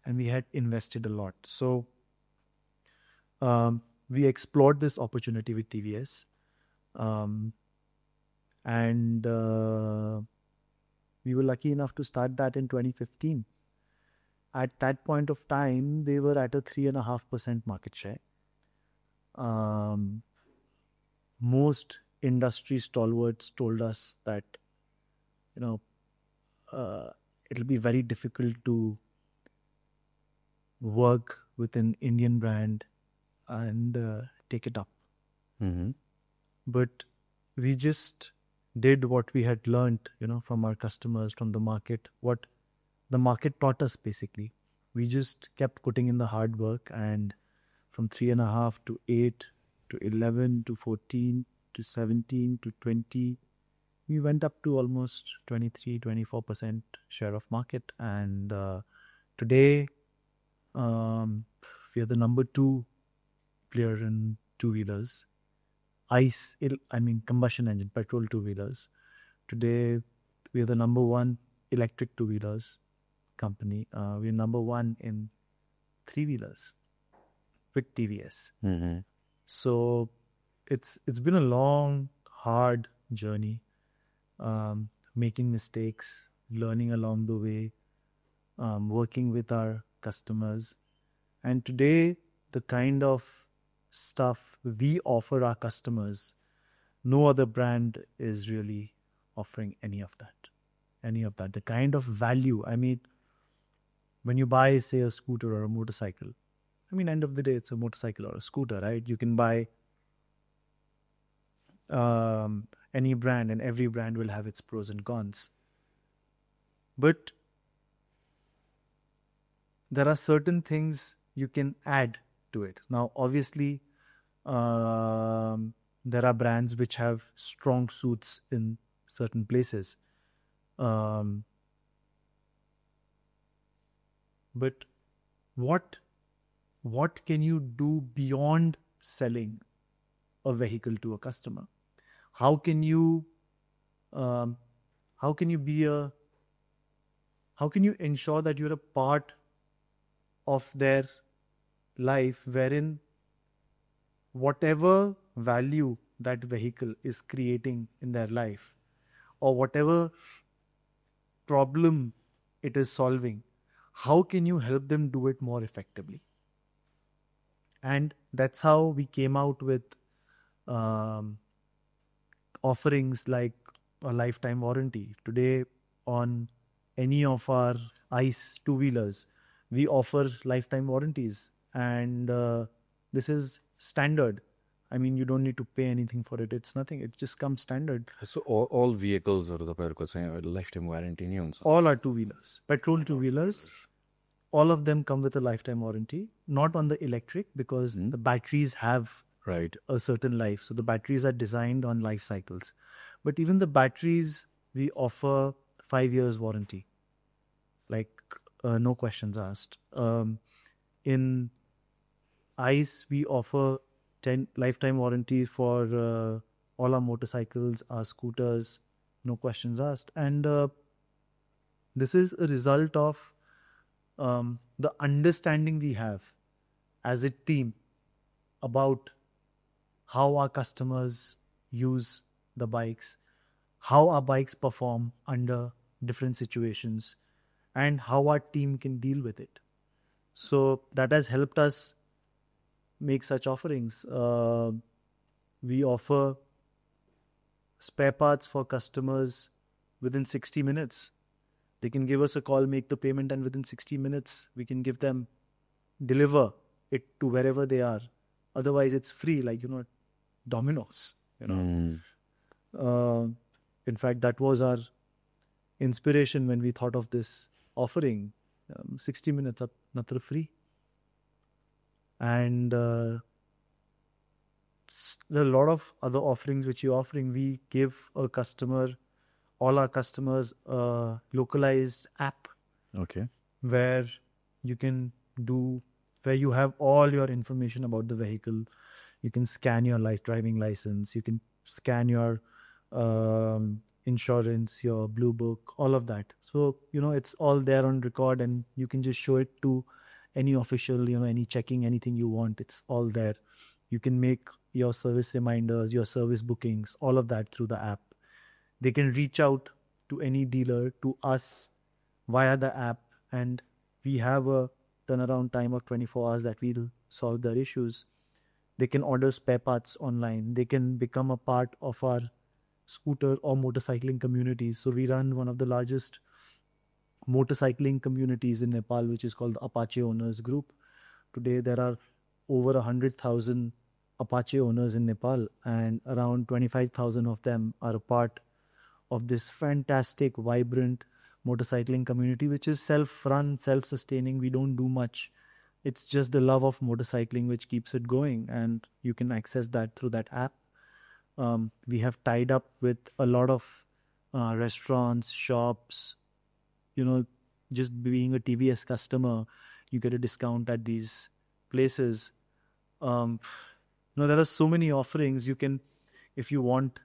Speaker 1: And we had invested a lot. So we explored this opportunity with TVS. And we were lucky enough to start that in 2015. At that point of time, they were at a 3.5% market share. Most industry stalwarts told us that, it'll be very difficult to work with an Indian brand and take it up. But we just did what we had learned, from our customers, from the market, what the market taught us basically. We just kept putting in the hard work, and from 3.5 to 8 to 11 to 14 to 17 to 20, we went up to almost 23-24% share of market. And today, we are the number 2 player in two-wheelers. Combustion engine, petrol two-wheelers. Today, we are the number 1 electric two-wheelers company. We are number 1 in three-wheelers with TVS. So it's been a long, hard journey, making mistakes, learning along the way, working with our customers. And today, the kind of stuff we offer our customers, no other brand is really offering any of that. The kind of value, when you buy, say, a scooter or a motorcycle, end of the day, it's a motorcycle or a scooter, right? You can buy any brand, and every brand will have its pros and cons. But there are certain things you can add to it. Now, obviously, there are brands which have strong suits in certain places. But what can you do beyond selling a vehicle to a customer? How can you ensure that you're a part of their life, wherein whatever value that vehicle is creating in their life, or whatever problem it is solving, how can you help them do it more effectively? And that's how we came out with offerings like a lifetime warranty. Today, on any of our ICE two-wheelers, we offer lifetime warranties. And this is standard. You don't need to pay anything for it. It's nothing. It just comes standard.
Speaker 2: So all vehicles are lifetime warranty?
Speaker 1: All are two-wheelers. Petrol two-wheelers, all of them come with a lifetime warranty. Not on the electric, because the batteries have a certain life. So the batteries are designed on life cycles. But even the batteries, we offer 5 years warranty. No questions asked. In ICE, we offer 10 lifetime warranty for all our motorcycles, our scooters, no questions asked. And this is a result of the understanding we have as a team about how our customers use the bikes, how our bikes perform under different situations, and how our team can deal with it. So that has helped us make such offerings. We offer spare parts for customers within 60 minutes. They can give us a call, make the payment, and within 60 minutes, we can deliver it to wherever they are. Otherwise, it's free, Domino's. In fact, that was our inspiration when we thought of this offering. 60 minutes, not free. And there are a lot of other offerings which you're offering. We give all our customers a localized app
Speaker 2: Okay.
Speaker 1: where you have all your information about the vehicle. You can scan your driving license. You can scan your insurance, your blue book, all of that. So, it's all there on record, and you can just show it to any official, any checking, anything you want. It's all there. You can make your service reminders, your service bookings, all of that through the app. They can reach out to any dealer, to us via the app, and we have a turnaround time of 24 hours that we'll solve their issues. They can order spare parts online. They can become a part of our scooter or motorcycling communities. So we run one of the largest motorcycling communities in Nepal, which is called the Apache Owners Group. Today there are over 100,000 Apache owners in Nepal, and around 25,000 of them are a part of this fantastic, vibrant motorcycling community, which is self-run, self-sustaining. We don't do much. It's just the love of motorcycling which keeps it going, and you can access that through that app. We have tied up with a lot of restaurants, shops. Just being a TVS customer, you get a discount at these places. There are so many offerings. You can, if you want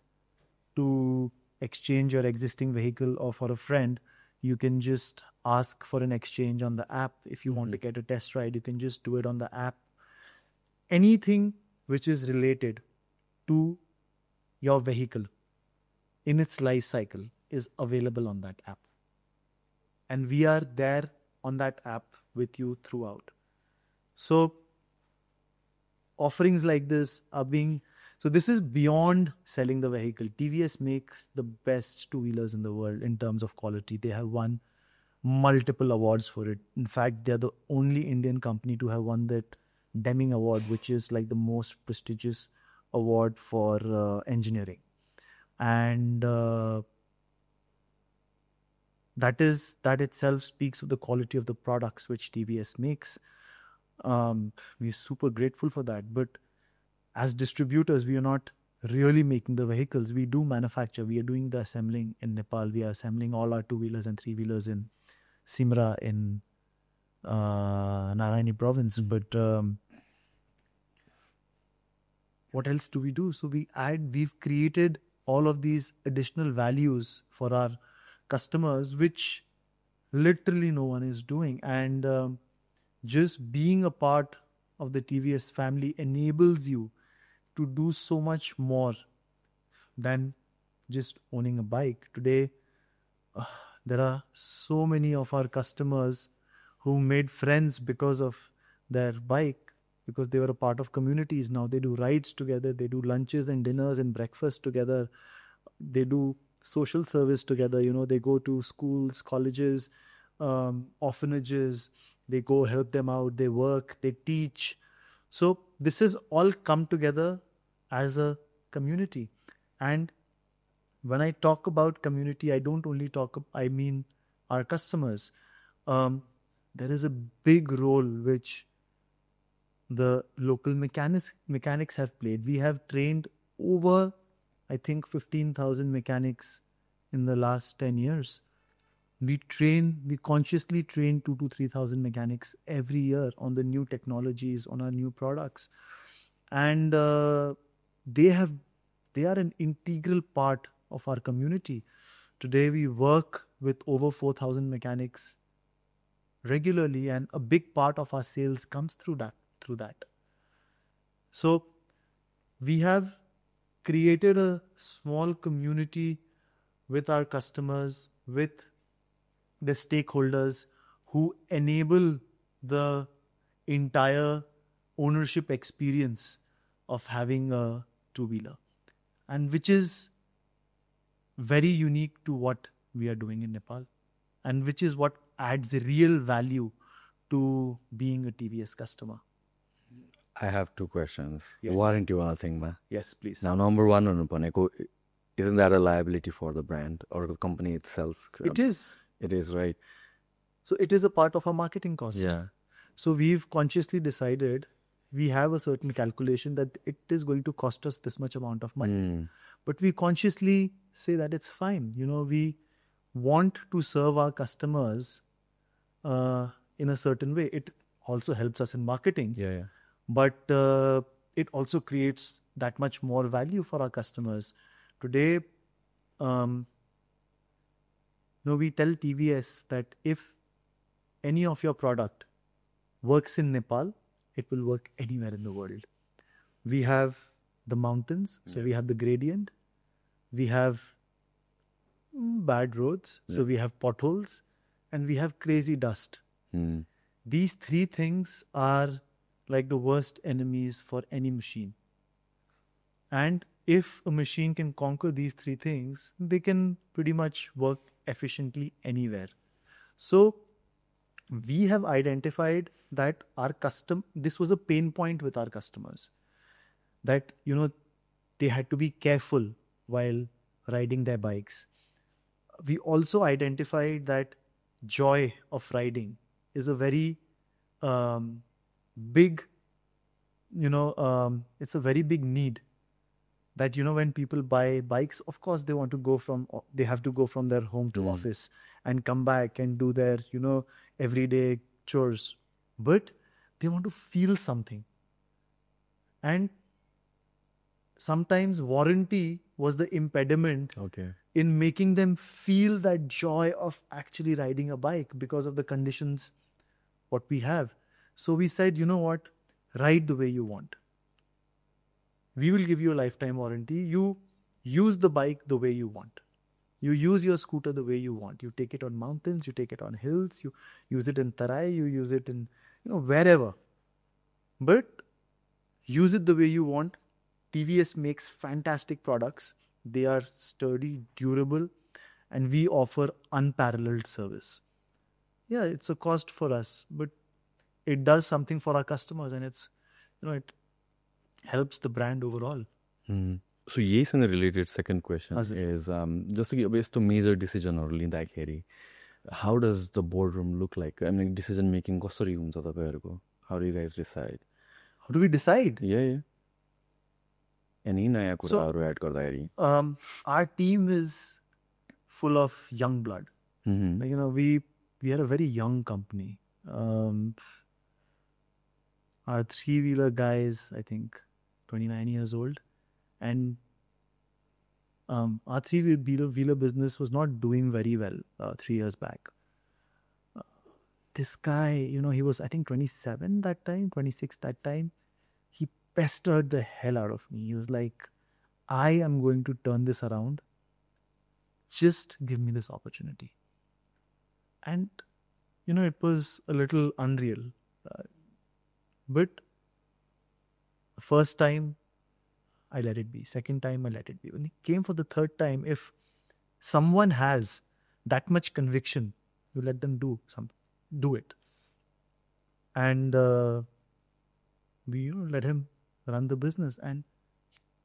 Speaker 1: to exchange your existing vehicle or for a friend, you can just ask for an exchange on the app. If you want to get a test ride, you can just do it on the app. Anything which is related to your vehicle in its life cycle is available on that app. And we are there on that app with you throughout. So offerings like this so this is beyond selling the vehicle. TVS makes the best two-wheelers in the world in terms of quality. They have won multiple awards for it. In fact, they're the only Indian company to have won that Deming Award, which is like the most prestigious award for engineering. And that itself speaks of the quality of the products which TVS makes. We're super grateful for that. But as distributors, we are not really making the vehicles. We do manufacture. We are doing the assembling in Nepal. We are assembling all our two-wheelers and three-wheelers in Simra in Narayani province. But what else do we do? So we've created all of these additional values for our customers, which literally no one is doing. And just being a part of the TVS family enables you to do so much more than just owning a bike. Today, there are so many of our customers who made friends because of their bike, because they were a part of communities. Now they do rides together, they do lunches and dinners and breakfast together, they do social service together. They go to schools, colleges, orphanages, they go help them out, they work, they teach. So this is all come together as a community. And when I talk about community, I don't only I mean our customers. There is a big role which the local mechanics have played. We have trained over, I think, 15,000 mechanics in the last 10 years. We consciously train 2,000 to 3,000 mechanics every year on the new technologies, on our new products. And they are an integral part of our community. Today we work with over 4,000 mechanics regularly, and a big part of our sales comes through that. So we have created a small community with our customers, with the stakeholders who enable the entire ownership experience of having a two-wheeler, and which is very unique to what we are doing in Nepal, and which is what adds real value to being a TVS customer.
Speaker 2: I have two questions.
Speaker 1: Yes.
Speaker 2: Warranty one thing, ma.
Speaker 1: Yes, please.
Speaker 2: Now, number one, isn't that a liability for the brand or the company itself?
Speaker 1: It is.
Speaker 2: It is, right?
Speaker 1: So it is a part of our marketing cost.
Speaker 2: Yeah.
Speaker 1: So we've consciously decided we have a certain calculation that it is going to cost us this much amount of money. But we consciously say that it's fine. We want to serve our customers in a certain way. It also helps us in marketing.
Speaker 2: Yeah.
Speaker 1: But it also creates that much more value for our customers. Today, we tell TVS that if any of your product works in Nepal, it will work anywhere in the world. We have the mountains, so we have the gradient. We have bad roads, so we have potholes, and we have crazy dust. These three things are like the worst enemies for any machine. And if a machine can conquer these three things, they can pretty much work efficiently anywhere. So we have identified that this was a pain point with our customers, that, they had to be careful while riding their bikes. We also identified that joy of riding is a very big, it's a very big need. That, when people buy bikes, of course, they have to go from their home to office and come back and do their, everyday chores. But they want to feel something. And sometimes warranty was the impediment in making them feel that joy of actually riding a bike because of the conditions what we have. So we said, what? Ride the way you want. We will give you a lifetime warranty. You use the bike the way you want. You use your scooter the way you want. You take it on mountains, you take it on hills, you use it in Tarai, you use it in, wherever. But use it the way you want. TVS makes fantastic products. They are sturdy, durable, and we offer unparalleled service. Yeah, it's a cost for us, but it does something for our customers, and it's, it helps the brand overall.
Speaker 2: So यहीसँग related second question is जस्तो कि अब यस्तो major decisionहरू लिँदाखेरि how does the boardroom look like? I mean, decision making कसरी हुन्छ तपाईहरुको? How do you guys decide?
Speaker 1: How do we decide?
Speaker 2: Yeah. Any नयाँ कुराहरु add गर्दाखेरि?
Speaker 1: Our team is full of young blood. Like, we are a very young company. Our three-wheeler guys, I think, 29 years old. And our three-wheeler business was not doing very well 3 years back. This guy, he was, I think, 27 that time, 26 that time. He pestered the hell out of me. He was like, I am going to turn this around. Just give me this opportunity. And, it was a little unreal. But the first time, I let it be. Second time, I let it be. When he came for the third time, if someone has that much conviction, you let them do it. And we let him run the business and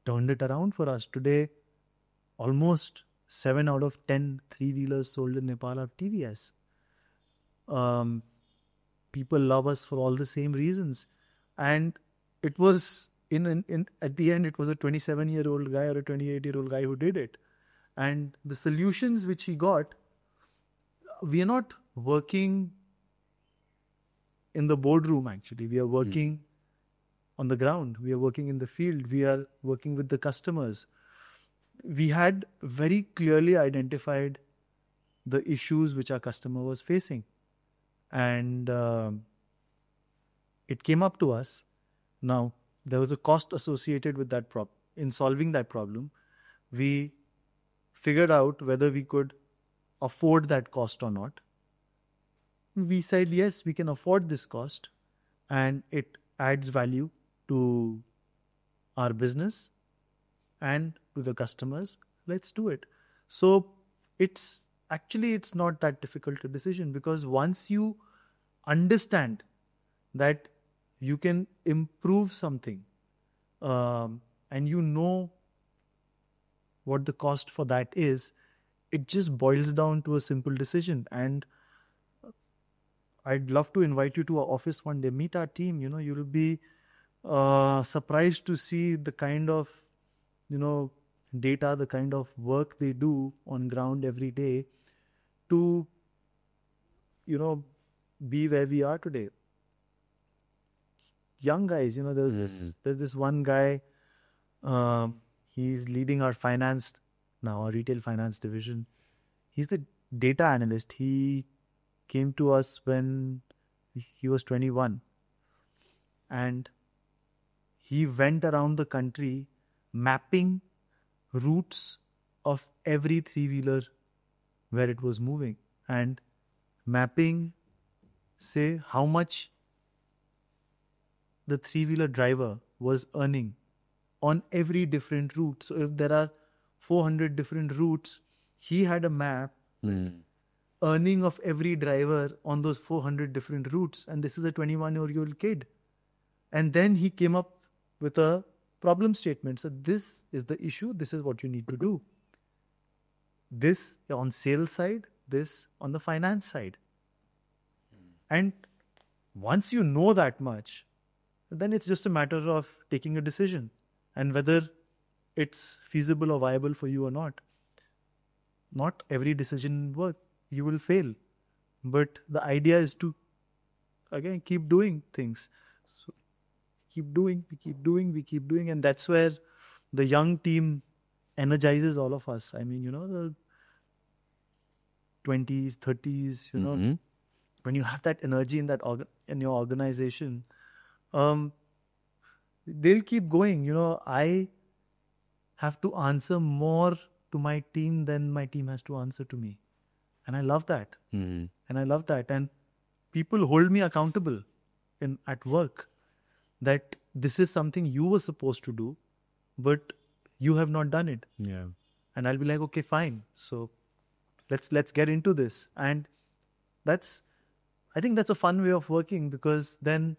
Speaker 1: turned it around for us. Today, almost 7 out of 10 three-wheelers sold in Nepal are TVS. People love us for all the same reasons. And it was, at the end, it was a 27-year-old guy or a 28-year-old guy who did it. And the solutions which he got, we are not working in the boardroom, actually. We are working on the ground. We are working in the field. We are working with the customers. We had very clearly identified the issues which our customer was facing. And it came up to us. Now, there was a cost associated with that problem. In solving that problem, we figured out whether we could afford that cost or not. We said, yes, we can afford this cost, and it adds value to our business and to the customers. Let's do it. So it's not that difficult a decision, because once you understand that you can improve something and you know what the cost for that is, it just boils down to a simple decision. And I'd love to invite you to our office one day, meet our team. You'll be surprised to see the kind of, data, the kind of work they do on ground every day to, be where we are today. Young guys, there's this one guy, he's leading our finance now, our retail finance division. He's the data analyst. He came to us when he was 21. And he went around the country mapping routes of every three-wheeler where it was moving. And mapping, say, how much the three-wheeler driver was earning on every different route. So if there are 400 different routes, he had a map earning of every driver on those 400 different routes. And this is a 21-year-old kid. And then he came up with a problem statement. So this is the issue. This is what you need to do. This on sales side, this on the finance side. And once you know that much, then it's just a matter of taking a decision and whether it's feasible or viable for you or not. Not every decision works. You will fail. But the idea is to, again, keep doing things. So we keep doing. And that's where the young team energizes all of us. I mean, the 20s, 30s, when you have that energy in in your organization, they'll keep going. I have to answer more to my team than my team has to answer to me. And I love that. And people hold me accountable at work that this is something you were supposed to do, but you have not done it.
Speaker 2: Yeah.
Speaker 1: And I'll be like, okay, fine. So let's get into this. And I think that's a fun way of working, because then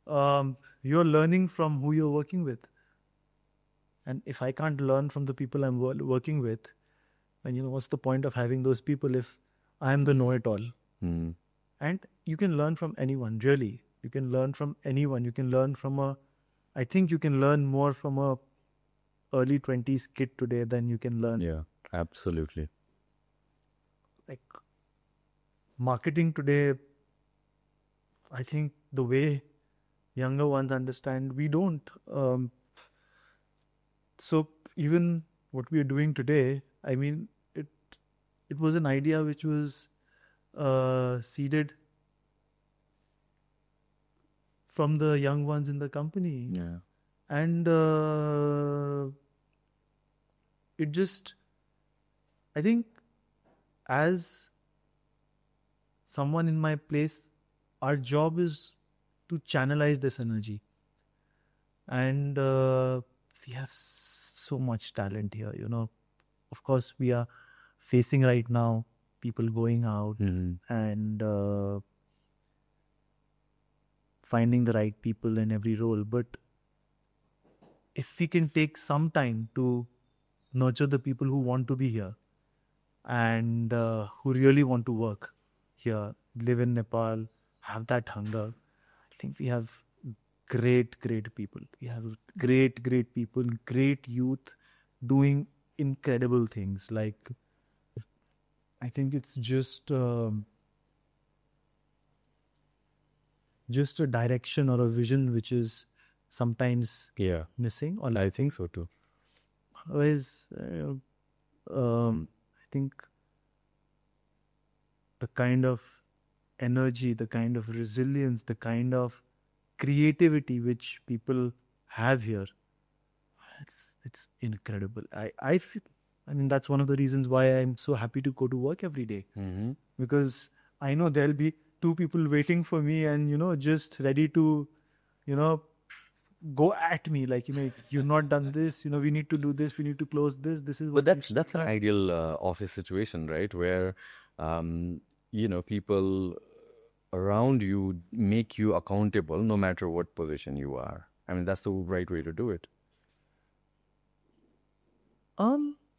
Speaker 1: you're learning from who you're working with. And if I can't learn from the people I'm working with, then what's the point of having those people if I'm the know-it-all? And you can learn from anyone, really. You can learn from anyone. You can learn I think you can learn more from a early 20s kid today than you can learn.
Speaker 2: Yeah, absolutely.
Speaker 1: Like marketing today, I think the way younger ones understand, we don't. So even what we are doing today, I mean, it was an idea which was seeded from the young ones in the company.
Speaker 2: Yeah.
Speaker 1: And it just, I think, as someone in my place, our job is to channelize this energy. And we have so much talent here, Of course, we are facing right now people going out and finding the right people in every role. But if we can take some time to nurture the people who want to be here and who really want to work here, live in Nepal, have that hunger, I think we have great people. We have great people, great youth doing incredible things. Like, I think it's just a direction or a vision which is sometimes missing. Or
Speaker 2: I think so too.
Speaker 1: Otherwise, I think the kind of energy, the kind of resilience, the kind of creativity which people have here, it's incredible. I feel, that's one of the reasons why I'm so happy to go to work every day. Because I know there'll be two people waiting for me and, just ready to, go at me like, you've not done this, we need to do this, we need to close this. This is what.
Speaker 2: But that's an ideal office situation, right? Where, people around you make you accountable no matter what position you are. That's the right way to do it.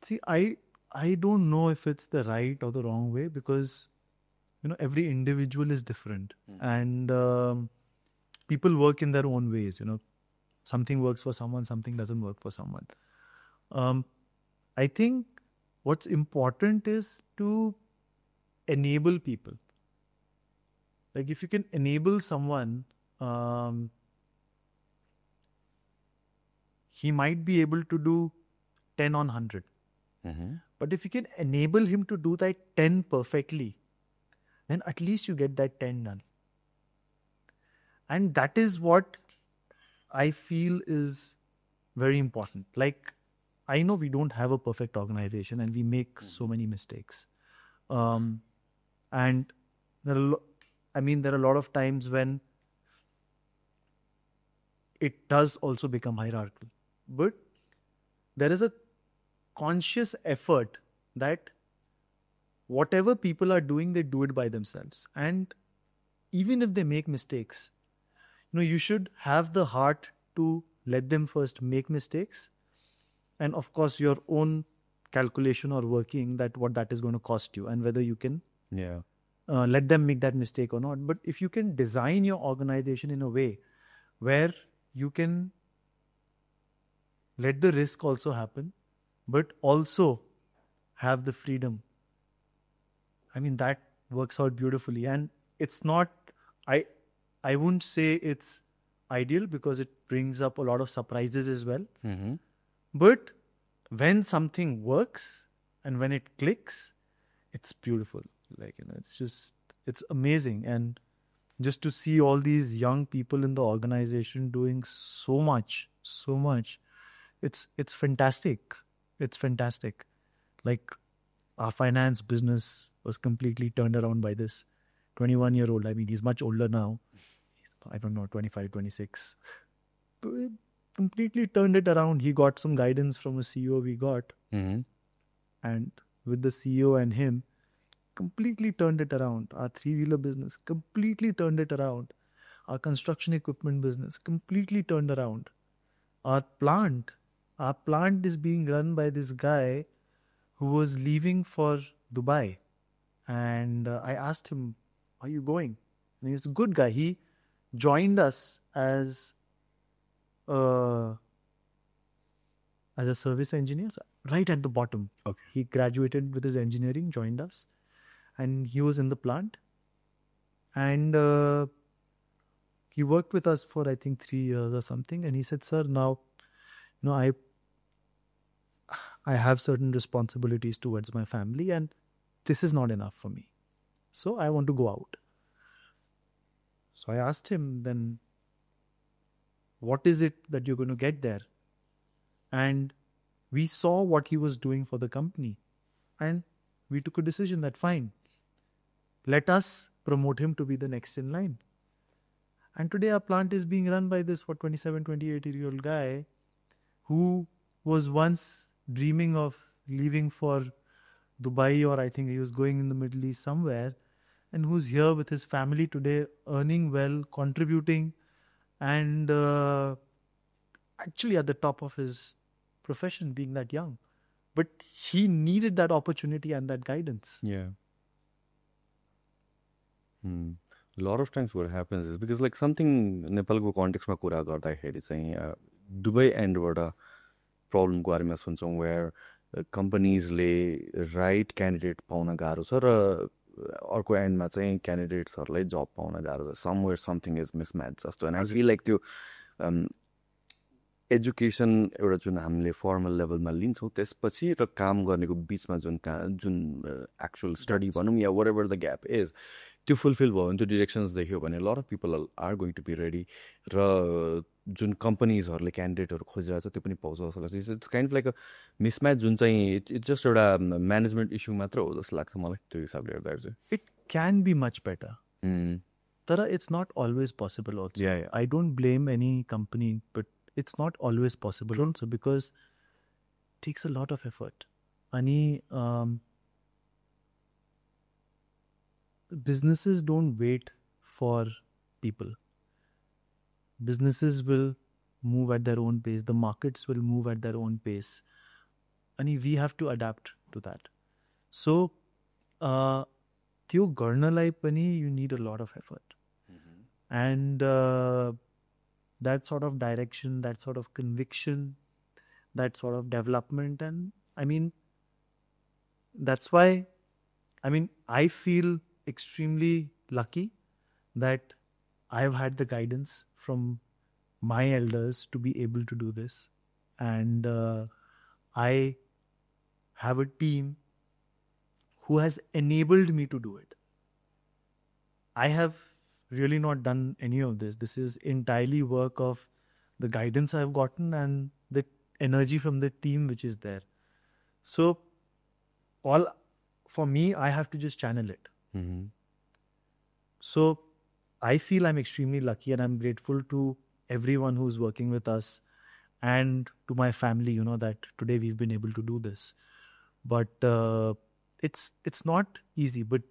Speaker 1: See, I don't know if it's the right or the wrong way, because every individual is different and people work in their own ways. something works for someone, something doesn't work for someone. I think what's important is to enable people. Like if you can enable someone, he might be able to do 10 on 100. But if you can enable him to do that 10 perfectly, then at least you get that 10 done. And that is what I feel is very important. Like, I know we don't have a perfect organization and we make so many mistakes. And there are a lot of times when it does also become hierarchical. But there is a conscious effort that whatever people are doing, they do it by themselves. And even if they make mistakes, you should have the heart to let them first make mistakes. And of course, your own calculation or working that what that is going to cost you and whether you can let them make that mistake or not. But if you can design your organization in a way where you can let the risk also happen, but also have the freedom, that works out beautifully. And it's not, I wouldn't say it's ideal because it brings up a lot of surprises as well. But when something works and when it clicks, it's beautiful. Like, it's amazing. And just to see all these young people in the organization doing so much, it's fantastic. It's fantastic. Like, our finance business was completely turned around by this 21-year-old. He's much older now. He's, 25, 26. But it completely turned it around. He got some guidance from a CEO we got. And with the CEO and him, completely turned it around. Our three-wheeler business completely turned it around. Our construction equipment business completely turned around. Our plant is being run by this guy who was leaving for Dubai. And I asked him, "Are you going?" And he was a good guy. He joined us as a service engineer, so right at the bottom.
Speaker 2: Okay.
Speaker 1: He graduated with his engineering, joined us, and he was in the plant. And he worked with us for, I think, 3 years or something. And he said, "Sir, now, I have certain responsibilities towards my family and this is not enough for me. So I want to go out." So I asked him, "Then what is it that you're going to get there?" And we saw what he was doing for the company. And we took a decision that, fine, let us promote him to be the next in line. And today our plant is being run by this 27, 28-year-old guy who was once dreaming of leaving for Dubai, or I think he was going in the Middle East somewhere, and who's here with his family today, earning well, contributing, and actually at the top of his profession, being that young. But he needed that opportunity and that guidance.
Speaker 2: Yeah. A lot of times what happens is because like something Nepalको कन्टेक्स्टमा कुरा गर्दाखेरि चाहिँ Dubai एन्डबाट प्रब्लमको बारेमा सुन्छौँ where कम्पनीजले right candidate pound गाह्रो छ र अर्को एन्डमा चाहिँ क्यान्डिडेट्सहरूलाई जब पाउन गाह्रो छ. समवेयर समथिङ इज मिसम्याच जस्तो. एन्ड आई फिल लाइक त्यो एजुकेसन एउटा जुन हामीले फर्मल लेभलमा लिन्छौँ त्यसपछि र काम गर्नेको बिचमा जुन एक्चुअल स्टडी भनौँ या whatever the gap is त्यो फुलफिल भयो भने त्यो डिरेक्सन्स देख्यो भने lot of people are going to be ready र जुन कम्पनीजहरूले क्यान्डिडेटहरू खोजिरहेको छ त्यो पनि पाउँछ जस्तो लाग्छ. It's kind like a mismatch जुन चाहिँ इट्स जस्ट एउटा म्यानेजमेन्ट इस्यु मात्र हो जस्तो लाग्छ मलाई त्यो हिसाबले हेर्दाखेरि चाहिँ.
Speaker 1: It can be much better तर it's not always possible also. I don't blame any company but it's not always possible also because it takes a lot of effort. And businesses don't wait for people. Businesses will move at their own pace. The markets will move at their own pace. And we have to adapt to that. So, त्यो गर्नलाई पनि you need a lot of effort. And that sort of direction, that sort of conviction, that sort of development. And I mean, that's why, I mean, I feel extremely lucky that I have had the guidance from my elders to be able to do this. And I have a team who has enabled me to do it. I have really not done any of this. This is entirely work of the guidance I've gotten and the energy from the team which is there. So all for me, I have to just channel it. So I feel I'm extremely lucky, and I'm grateful to everyone who's working with us and to my family, you know, that today we've been able to do this. But it's not easy. But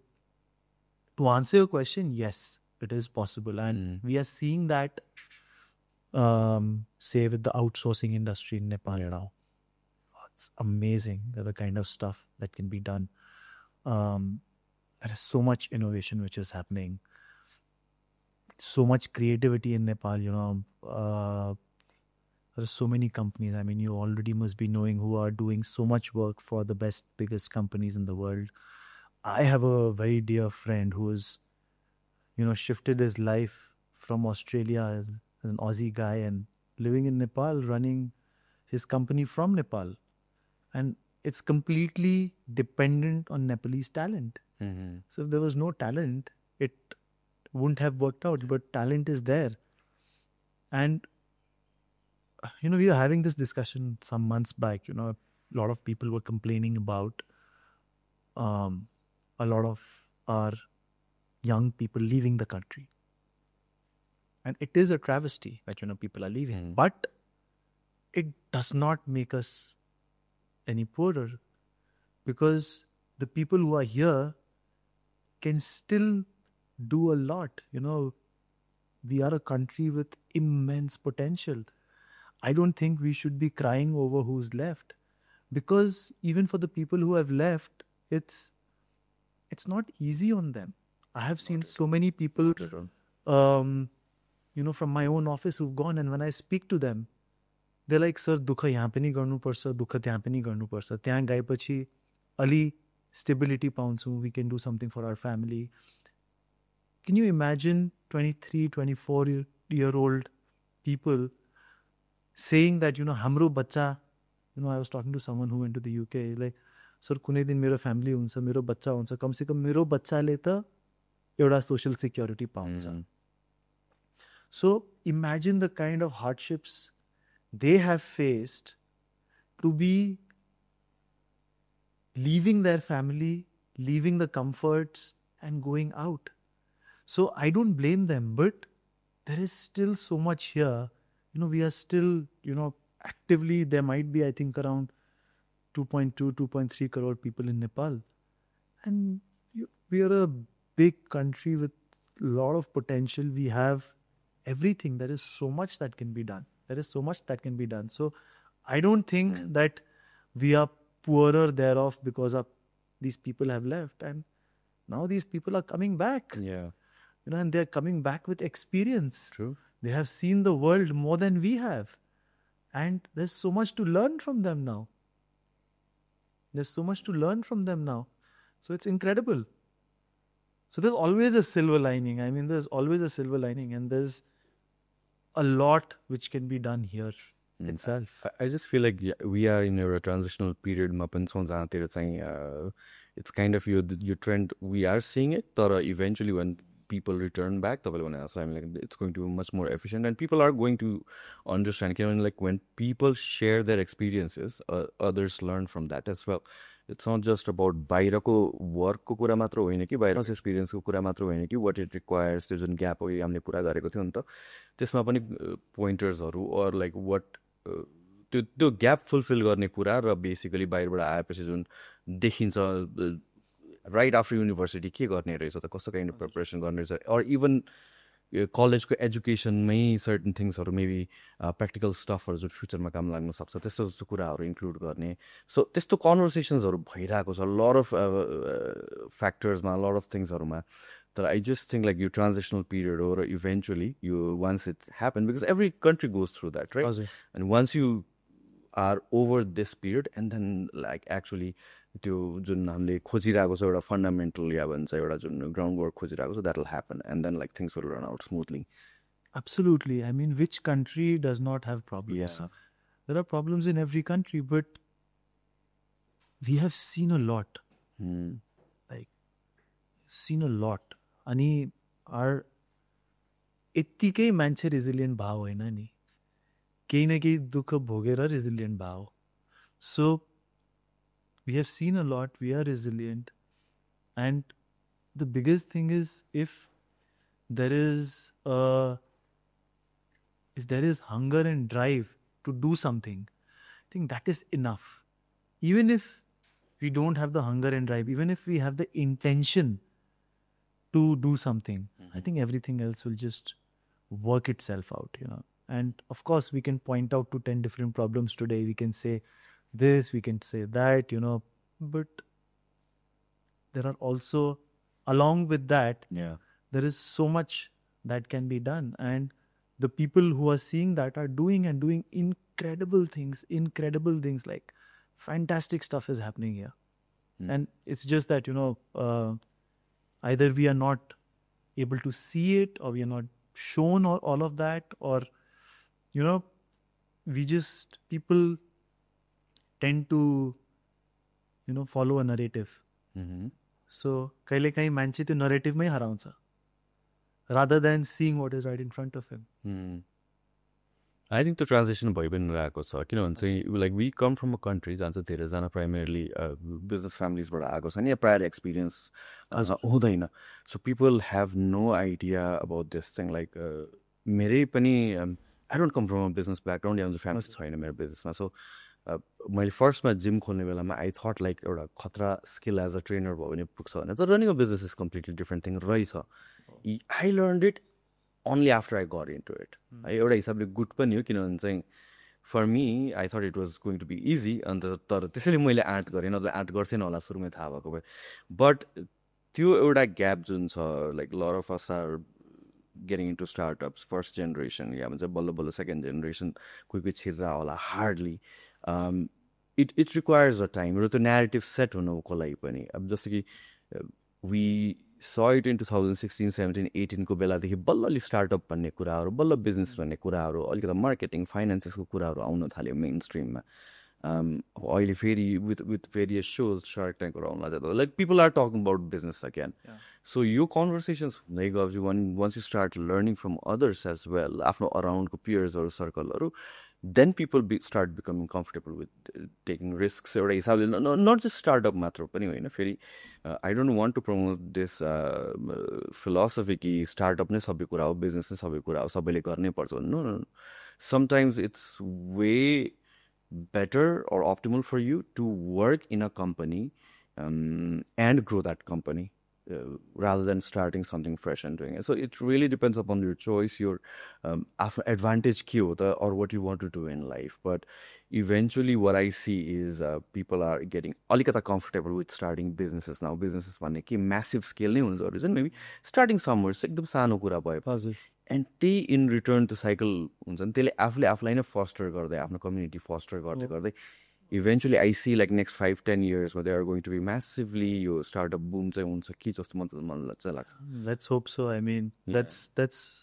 Speaker 1: to answer your question, yes, it is possible. And we are seeing that, say, with the outsourcing industry in Nepal now. It's amazing, the kind of stuff that can be done. There is so much innovation which is happening. So much creativity in Nepal, you know. There are so many companies. I mean, you already must be knowing who are doing so much work for the best, biggest companies in the world. I have a very dear friend who has, you know, shifted his life from Australia as an Aussie guy and living in Nepal, running his company from Nepal. And it's completely dependent on Nepalese talent. So if there was no talent, it wouldn't have worked out. But talent is there. And, you know, we were having this discussion some months back. You know, a lot of people were complaining about a lot of our young people leaving the country. And it is a travesty that, you know, people are leaving. But it does not make us any poorer, because the people who are here can still do a lot. You know, we are a country with immense potential. I don't think we should be crying over who's left, because even for the people who have left, it's not easy on them. I have seen so many people, you know, from my own office who've gone, and when I speak to them, they're like, sir, dukha yahan pe nahi garnu parcha, dukha tyahan pe nahi garnu parcha. Tyahan gaepachi ali stability paunchu, we can do something for our family. Can you imagine 23, 24-year-old people saying that, you know, hamro bacha, you know, I was talking to someone who went to the UK, like, sir, kunai din mero family huncha, mero bacha huncha, kam se kam mero bacha le ta euta social security pauncha. So imagine the kind of hardships they have faced to be leaving their family, leaving the comforts and going out. So I don't blame them, but there is still so much here. You know, we are still, you know, actively, there might be, I think, around 2.2, 2.3 crore people in Nepal. And we are a big country with a lot of potential. We have everything. There is so much that can be done. So I don't think that we are poorer thereof because of these people have left. And now these people are coming back.
Speaker 2: Yeah.
Speaker 1: You know, and they're coming back with experience.
Speaker 2: True.
Speaker 1: They have seen the world more than we have. And there's so much to learn from them now. So it's incredible. So there's always a silver lining. I mean, there's always a silver lining, and there's a lot which can be done here itself.
Speaker 2: I just feel like we are in a transitional period. It's kind of your trend. We are seeing it, but eventually when people return back, so I'm like, it's going to be much more efficient, and people are going to understand. Like when people share their experiences, others learn from that as well. It's not just about बाहिरको वर्कको कुरा मात्र होइन कि बाहिरको एक्सपिरियन्सको कुरा मात्र होइन कि what it requires, त्यो जुन ग्याप हो हामीले पुरा गरेको थियो नि त, त्यसमा पनि पोइन्टर्सहरू or like what त्यो ग्याप फुलफिल गर्ने कुरा र बेसिकली बाहिरबाट आएपछि जुन देखिन्छ राइट आफ्टर युनिभर्सिटी के गर्ने रहेछ त, कस्तो काइन्ड अफ प्रिपरेसन गर्ने रहेछ, or इभन कलेजको एजुकेसनमै सर्टन थिङ्सहरू मेबी प्र्याक्टिकल स्टफहरू जुन फ्युचरमा काम लाग्न सक्छ त्यस्तो जस्तो कुराहरू इन्क्लुड गर्ने. सो त्यस्तो कन्भर्सेसन्सहरू भइरहेको छ लट अफ फ्याक्टर्समा, लट अफ थिङ्सहरूमा. That I just think like your transitional period or eventually once it happened, because every country goes through that, right? And once you are over this period and then like actually त्यो जुन हामीले खोजिरहेको छ एउटा fundamental या भन्छ एउटा जुन ground work खोजिरहेको छ that will happen and then like things will run out smoothly.
Speaker 1: Absolutely. I mean, which country does not have problems?
Speaker 2: Yeah.
Speaker 1: There are problems in every country, but we have seen a lot. Like, seen a lot. Ani our यत्तिकै मान्छे resilient भाव होइन नि, केही न केही दुःख भोगेर resilient भाव. So we have seen a lot, we are resilient, and the biggest thing is if there is hunger and drive to do something, I think that is enough. Even if we don't have the hunger and drive, even if we have the intention to do something, I think everything else will just work itself out, you know. And of course, we can point out to 10 different problems today. We can say this, we can say that, you know, but there are also, along with that, there is so much that can be done. And the people who are seeing that are doing incredible things, like fantastic stuff is happening here. And it's just that, you know, either we are not able to see it, or we are not shown all of that, or, you know, people tend to, you know, follow a narrative. So, kaile kahi manche त्यो narrative mai harauncha, rather than seeing what is right in front of him.
Speaker 2: I think the transition भइ पनि रहेको छ किनभने like we come from a country जहाँ चाहिँ धेरैजना primarily business families बाट आएको छ नि, या prior experience हुँदैन. So people have no idea about this thing. Like मेरै पनि I don't come from a business background, या family छैन मेरो business मा. So मैले फर्स्टमा जिम खोल्ने बेलामा I thought like एउटा खतरा skill as a trainer भयो भने पुग्छ भने. तर running a business is completely different thing रहेछ. I learned it only after I got into it. एउटा हिसाबले गुड पनि हो किनभने चाहिँ for me I thought it was going to be easy, अन्त तर त्यसैले मैले आर्ट गरेँ, नत्र आर्ट गर्थेन होला सुरुमै थाहा भएको भए. बट त्यो एउटा ग्याप जुन छ, like lot of us are getting into startups, first generation, या भन्छ बल्ल बल्ल second generation कोही छिर्रा होला, hardly. It requires a time. र त्यो narrative set हुनुको लागि पनि अब जस्तो कि we saw it in 2016, 17, 18 को बेलादेखि बल्ल अलि स्टार्टअप भन्ने कुराहरू, बल्ल बिजनेस भन्ने कुराहरू, अलिकति मार्केटिङ फाइनेन्सेसको कुराहरू आउन थाल्यो मेन स्ट्रिममा. अहिले फेरि with various shows, Shark Tank आउन जाँदा like people are talking about business again. So yo conversations हुँदै गएपछि once you start learning from others as well, आफ्नो अराउन्डको पियर्सहरू सर्कलहरू, then people start becoming comfortable with taking risks. एउटा हिसाबले not just startup मात्र पनि होइन. फेरि I don't want to promote this philosophy कि startup नै सबै कुरा हो, business नै सबै कुरा हो, सबैले गर्नै पर्छ. No. Sometimes it's way better or optimal for you to work in a company and grow that company rather than starting something fresh and doing it. So it really depends upon your choice, your advantage ke ho ta, or what you want to do in life. But eventually what I see is people are getting alikata comfortable with starting businesses now. Businesses bhanne ke massive scale nahi hunu zaruri chhain, maybe starting somewhere ekdam सानो कुरा भए, and they in return to cycle हुन्छ नि, त्यसले आफूलाई नै foster गर्दै, आफ्नो community foster गर्दै eventually I see like next 5-10 years where they are going to be massively yo startup boom चाहिँ हुन्छ कि जस्तो मलाई चाहिँ लाग्छ.
Speaker 1: Let's hope so. I mean, that's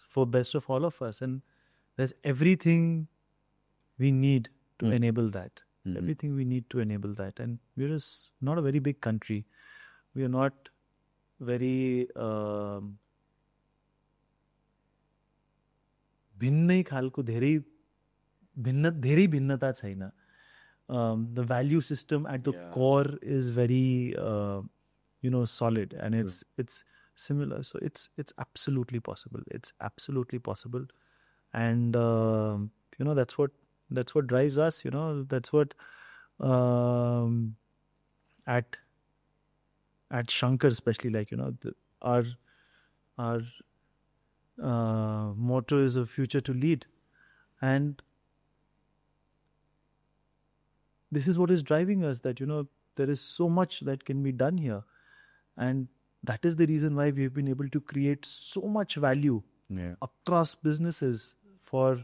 Speaker 1: for best of all of us, and there's everything we need to enable that. Everything we need to enable that. And we're just not a very big country. We are not very भिन्नै खालको धेरै भिन्नता छैन. The value system at the core is very solid, and it's similar. So it's absolutely possible. It's absolutely possible. And that's what drives us. That's what at Shankar especially, like our motto is a future to lead, and this is what is driving us, that there is so much that can be done here, and that is the reason why we've been able to create so much value across businesses for,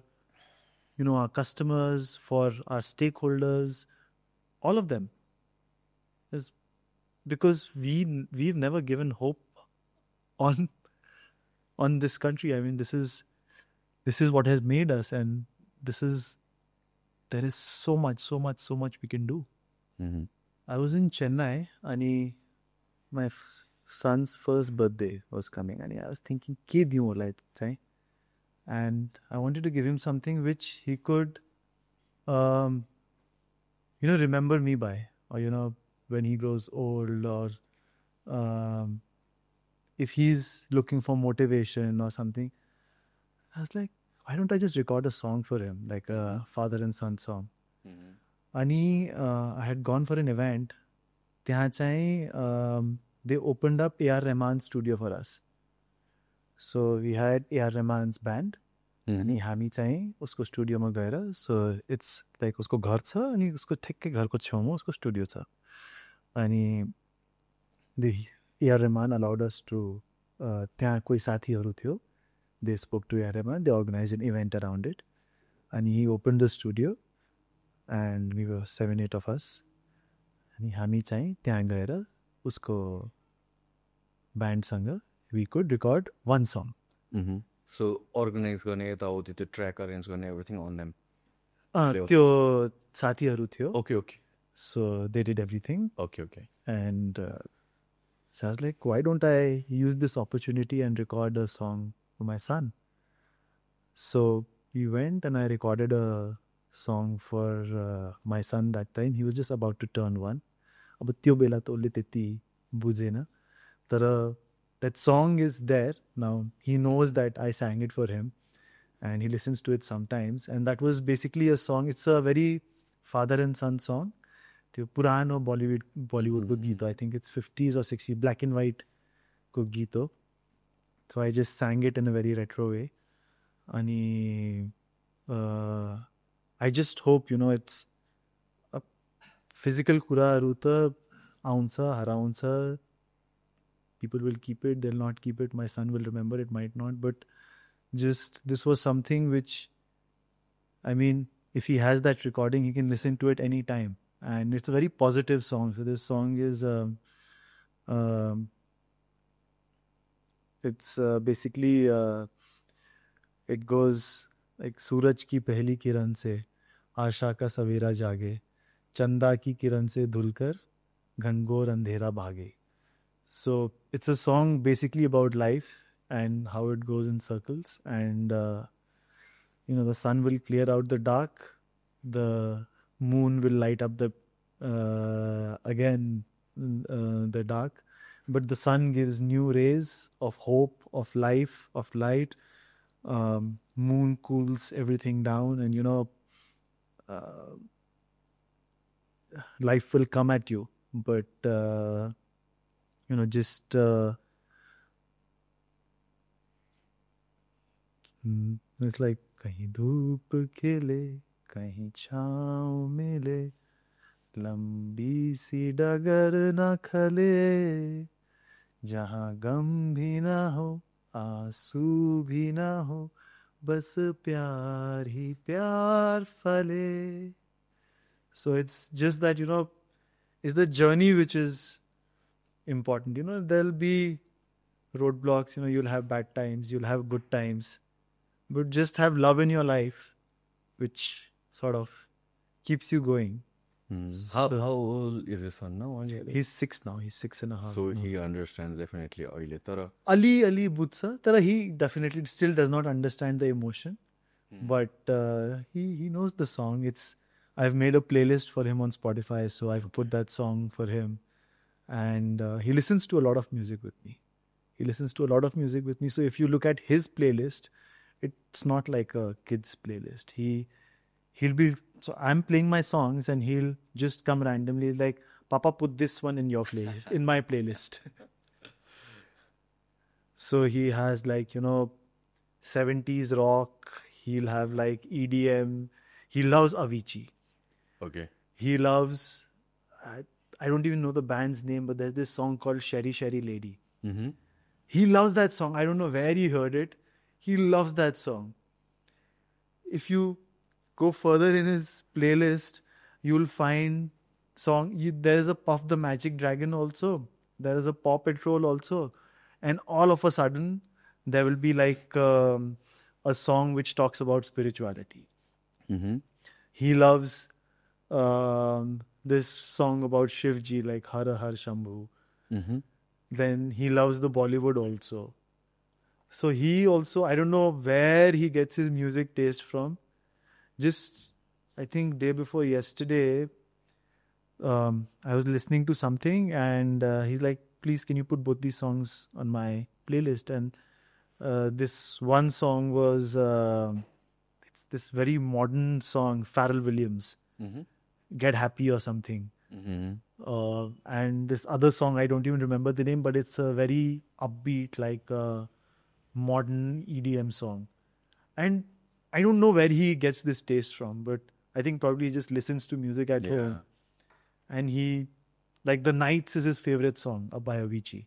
Speaker 1: our customers, for our stakeholders, all of them. Is because we've never given hope on this country. I mean, this is what has made us, and there is so much we can do. I was in Chennai, and my son's first birthday was coming, and I was thinking, "Ke diyon hola chai?" And I wanted to give him something which he could, remember me by, or when he grows old, or if he's looking for motivation or something. I was like, why don't I just record a song for him, like a father and son song? And I had gone for an event. They opened up A.R. Rahman's studio for us. So we had A.R. Rahman's band. अनि हामी चाहिँ उसको स्टुडियोमा गएर, so it's like उसको घर छ अनि उसको ठ्याक्कै घरको छेउमा उसको स्टुडियो छ. अनि A.R. Rahman allowed us to, त्यहाँ कोही साथीहरू थियो. They spoke to A.R. Rahman, they organized an event around it. And he opened the studio, and we were 7-8 of us. And हामी चाहिँ त्यहाँ गएर उसको ब्यान्डसँग we could record one song.
Speaker 2: So organize गर्ने यताउति त्यो ट्र्याक अरेन्ज गर्ने everything on them.
Speaker 1: त्यो साथीहरू थियो.
Speaker 2: Okay.
Speaker 1: So they did everything.
Speaker 2: Okay.
Speaker 1: And so I was like, why don't I use this opportunity and record a song for my son? So we went and I recorded a song for my son that time. He was just about to turn 1. अब त्यो बेला त उसले त्यति बुझेन. तर that song is there now. He knows that I sang it for him, and he listens to it sometimes. And that was basically a song. It's a very father and son song. त्यो पुरानो Bollywood को गीत हो. I think it's 50s or 60s, black and white को गीत हो. So I just sang it in a very retro way. And I just hope, it's a physical कुराहरू त आउँछ हराउँछ. People will keep it, they'll not keep it. My son will remember it, might not. But just this was something which, I mean, if he has that recording, he can listen to it anytime. And it's a very positive song. So this song is, it's basically, it goes like सूरज की पहली किरण से आशा का सवेरा जागे, चंदा की किरण से धुलकर घनघोर अंधेरा भागे. So it's a song basically about life and how it goes in circles. And, the sun will clear out the dark. The moon will light up the dark. But the sun gives new rays of hope, of life, of light. Moon cools everything down, and, life will come at you. But, just it's like kahin dhoop khile, kahin chhaav mile, lambi si dagar na khale, jahan gam bhi na ho, aansu bhi na ho, bas pyar hi pyar phale. So it's just that, it's the journey which is important. There'll be roadblocks, you'll have bad times, you'll have good times, but just have love in your life, which sort of keeps you going.
Speaker 2: How old is his son now?
Speaker 1: He's 6 now. He's 6.5.
Speaker 2: So he understands definitely.
Speaker 1: Ali Butsa. Tara, he definitely still does not understand the emotion, but he knows the song. I've made a playlist for him on Spotify, so I've put that song for him. And he listens to a lot of music with me. So if you look at his playlist, it's not like a kid's playlist. He'll be, so I'm playing my songs and he'll just come randomly. He's like, Papa, put this one in your playlist, in my playlist. So he has 70s rock. He'll have EDM. He loves Avicii.
Speaker 2: Okay.
Speaker 1: He loves, I don't even know the band's name, but there's this song called Sherry Sherry Lady. He loves that song. I don't know where he heard it. He loves that song. If you go further in his playlist, you'll find there's a Puff the Magic Dragon also. There is a Paw Patrol also. And all of a sudden, there will be like a song which talks about spirituality. He loves this song about Shivji, like Har Har Shambhu. Then he loves the Bollywood also. So he also, I don't know where he gets his music taste from. Just, I think day before yesterday, I was listening to something and he's like, please, can you put both these songs on my playlist? And this one song was, it's this very modern song, Pharrell Williams, Get Happy or something. And this other song, I don't even remember the name, but it's a very upbeat, like modern EDM song. And I don't know where he gets this taste from, but I think probably he just listens to music at home. And he, like The Nights is his favorite song by Avicii.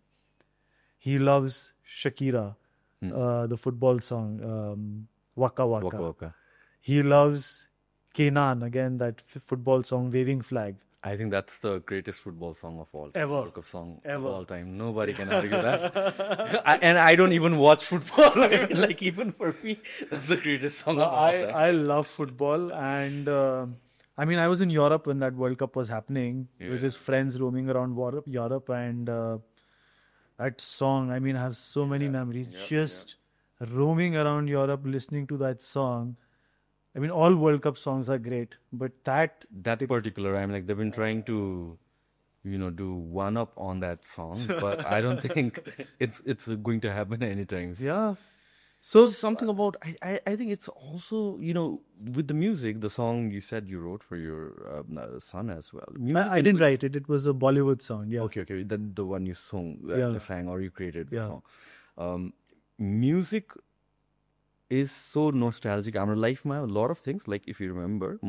Speaker 1: He loves Shakira, the football song, Waka Waka.
Speaker 2: Waka Waka.
Speaker 1: He loves Kenan, again, that football song, Waving Flag.
Speaker 2: I think that's the greatest football song of all time.
Speaker 1: Ever.
Speaker 2: World Cup song
Speaker 1: Ever.
Speaker 2: of all time. Nobody can argue that. And I don't even watch football. Like even for me, that's the greatest song of all time.
Speaker 1: I love football, and I mean, I was in Europe when that World Cup was happening, with his friends roaming around Europe, and that song, I mean, I have so many memories. Roaming around Europe, listening to that song. I mean, all World Cup songs are great, but that
Speaker 2: particular, I'm like, they've been trying to, do one up on that song, but I don't think it's going to happen anytime soon.
Speaker 1: Yeah.
Speaker 2: So something about, I think it's also, with the music, the song you said you wrote for your son as well.
Speaker 1: I didn't write it. It was a Bollywood song. Yeah.
Speaker 2: Okay. Then the one you sang or you created the song. Music is so nostalgic. I'm life, a lot of things, like if you remember,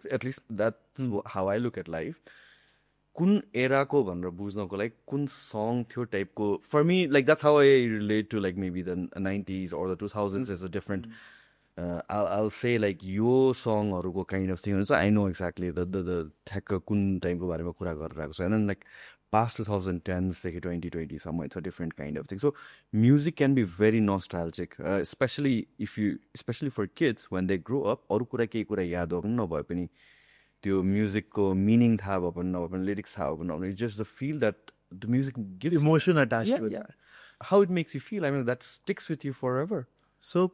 Speaker 2: at least that's how I look at life. Kun era ko bhanera bujhna ko, like kun song thyo type ko. For me, like that's how I relate to like maybe the 90s or the 2000s is a different. I'll say like yo song haruko kind of thing. So I know exactly the thakka kun time ko barema kura garira ko. And then like past 2010s, say 2020, somewhere it's a different kind of thing. So music can be very nostalgic, especially for kids when they grow up. Aru kura kehi kura yaad bhayo pani nabhayo pani त्यो music ko meaning tha bhayo pani nabhayo pani lyrics tha bhayo pani nabhayo pani, just the feel that the music gives
Speaker 1: emotion attached to it.
Speaker 2: Yeah. How it makes you feel, I mean, that sticks with you forever.
Speaker 1: So,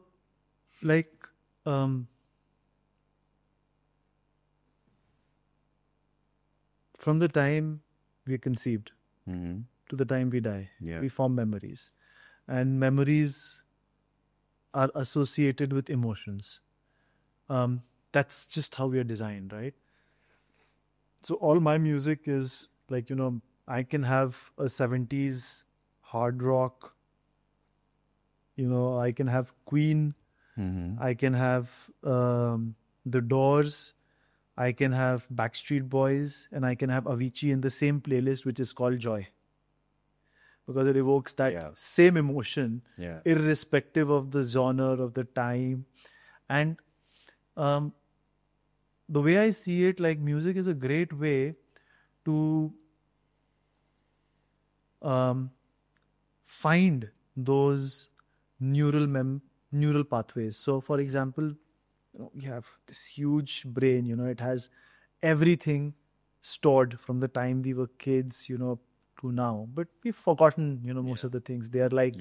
Speaker 1: like, from the time we're conceived to the time we die, we form memories. And memories are associated with emotions. That's just how we are designed, right? So all my music is like, I can have a 70s hard rock, I can have Queen, I can have The Doors, I can have Backstreet Boys, and I can have Avicii in the same playlist, which is called Joy. Because it evokes that same emotion, irrespective of the genre, of the time. And the way I see it, like music is a great way to find those neural pathways. So, for example, you have this huge brain, it has everything stored from the time we were kids, to now. But we've forgotten, most of the things. They are like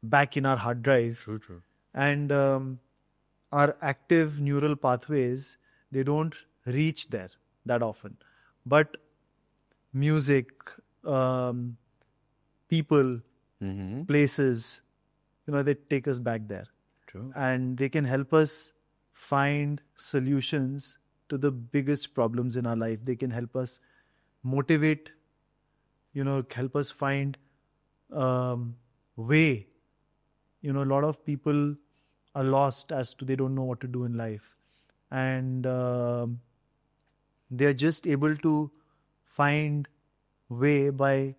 Speaker 1: back in our hard drive.
Speaker 2: True.
Speaker 1: And our active neural pathways, they don't reach there that often. But music, people, places, they take us back there.
Speaker 2: True.
Speaker 1: And they can help us find solutions to the biggest problems in our life. They can help us motivate, help us find way. A lot of people are lost as to they don't know what to do in life. And they're just able to find way by,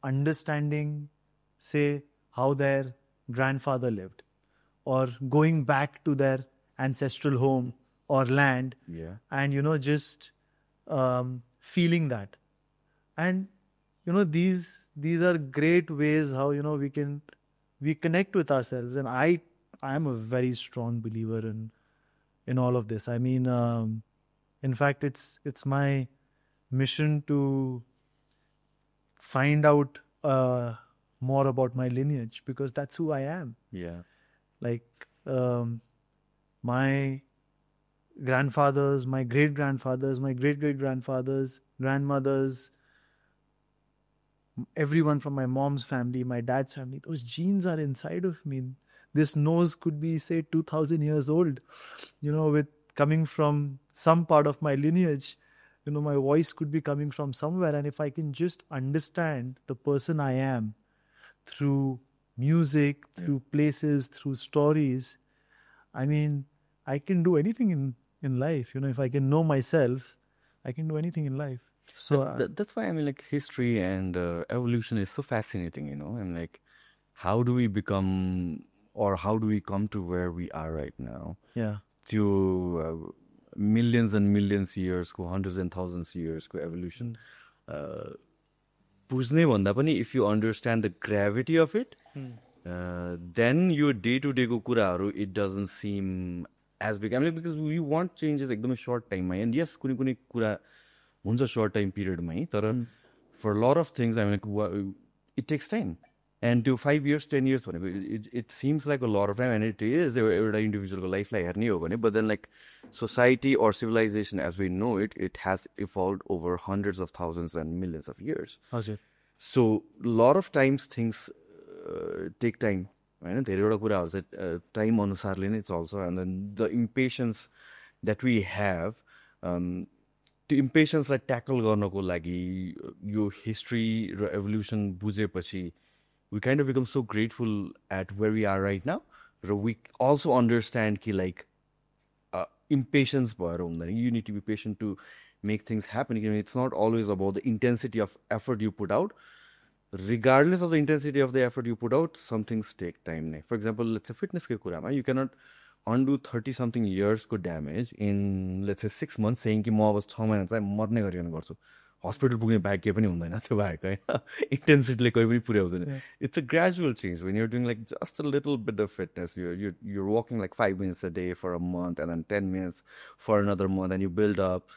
Speaker 1: understanding, say, how their grandfather lived, or going back to their ancestral home or land,
Speaker 2: Yeah.
Speaker 1: and just feeling that. And these are great ways how we connect with ourselves. And I am a very strong believer in all of this. I mean, in fact, it's my mission to find out more about my lineage, because that's who I am.
Speaker 2: Yeah.
Speaker 1: Like, my grandfathers, my great grandfathers, my great great grandfathers, grandmothers, everyone from my mom's family, my dad's family, those genes are inside of me. This nose could be, say, 2000 years old, with coming from some part of my lineage. My voice could be coming from somewhere. And if I can just understand the person I am through music, through places, through stories, I mean, I can do anything in life. If I can know myself, I can do anything in life. So
Speaker 2: That's why, I mean, like, history and evolution is so fascinating, And like, how do we become, or how do we come to where we are right now?
Speaker 1: yeah,
Speaker 2: To millions and millions years, hundreds and thousands years evolution. बुझ्ने भन्दा पनि if you understand the gravity of it, then your day-to-day को कुराहरू, it doesn't seem as big. I mean, because we want changes एकदमै short time मा, and yes, कुनै कुनै कुरा हुन्छ short time period मै, तर for a lot of things, I mean, it takes time. And to 5 years, 10 years, it seems like a lot of time, and it is every individual life like हेर्ने हो भने, but then like society or civilization as we know it, it has evolved over hundreds of thousands and millions of years.
Speaker 1: हजुर.
Speaker 2: So a lot of times things take time. होइन धेरैवटा कुराहरू चाहिँ time अनुसारले नै चल्छ. And then the impatience that we have, त्यो इम्पेसेन्सलाई tackle गर्नको लागि यो हिस्ट्री र एभोल्युसन बुझेपछि we kind of become so grateful at where we are right now. We also understand कि like impatience भएर हुँदैन. You need to be patient to make things happen. It's not always about the intensity of effort you put out. Regardless of the intensity of the effort you put out, some things take time. For example, let's say fitness के कुरामा, you cannot undo 30-something years को damage in, let's say, 6 months, saying कि म अब 6 महिना चाहिँ मर्ने गरिकन गर्छु. हस्पिटल पुग्ने बाहेक केही पनि हुँदैन त्यो बाहेक होइन. इन्टेन्सिटीले कोही पनि पुर्याउँदैन. It's a gradual change. When you're doing like just a little bit of fitness, you're walking like 5 minutes a day for a month, and then 10 minutes for another month, and you build up.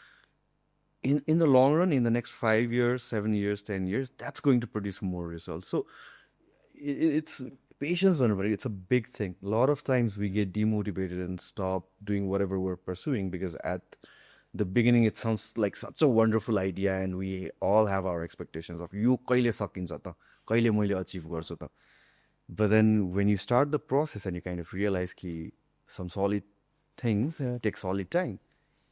Speaker 2: In the long run, in the next 5 years, 7 years, 10 years, that's going to produce more results. So it's patience, it's a big thing. A lot of times we get demotivated and stop doing whatever we're pursuing because at the beginning it sounds like such a wonderful idea, and we all have our expectations of you kaile sakincha ta, kaile मैले achieve गर्छु ta. But then when you start the process and you kind of realize कि some solid things take solid time,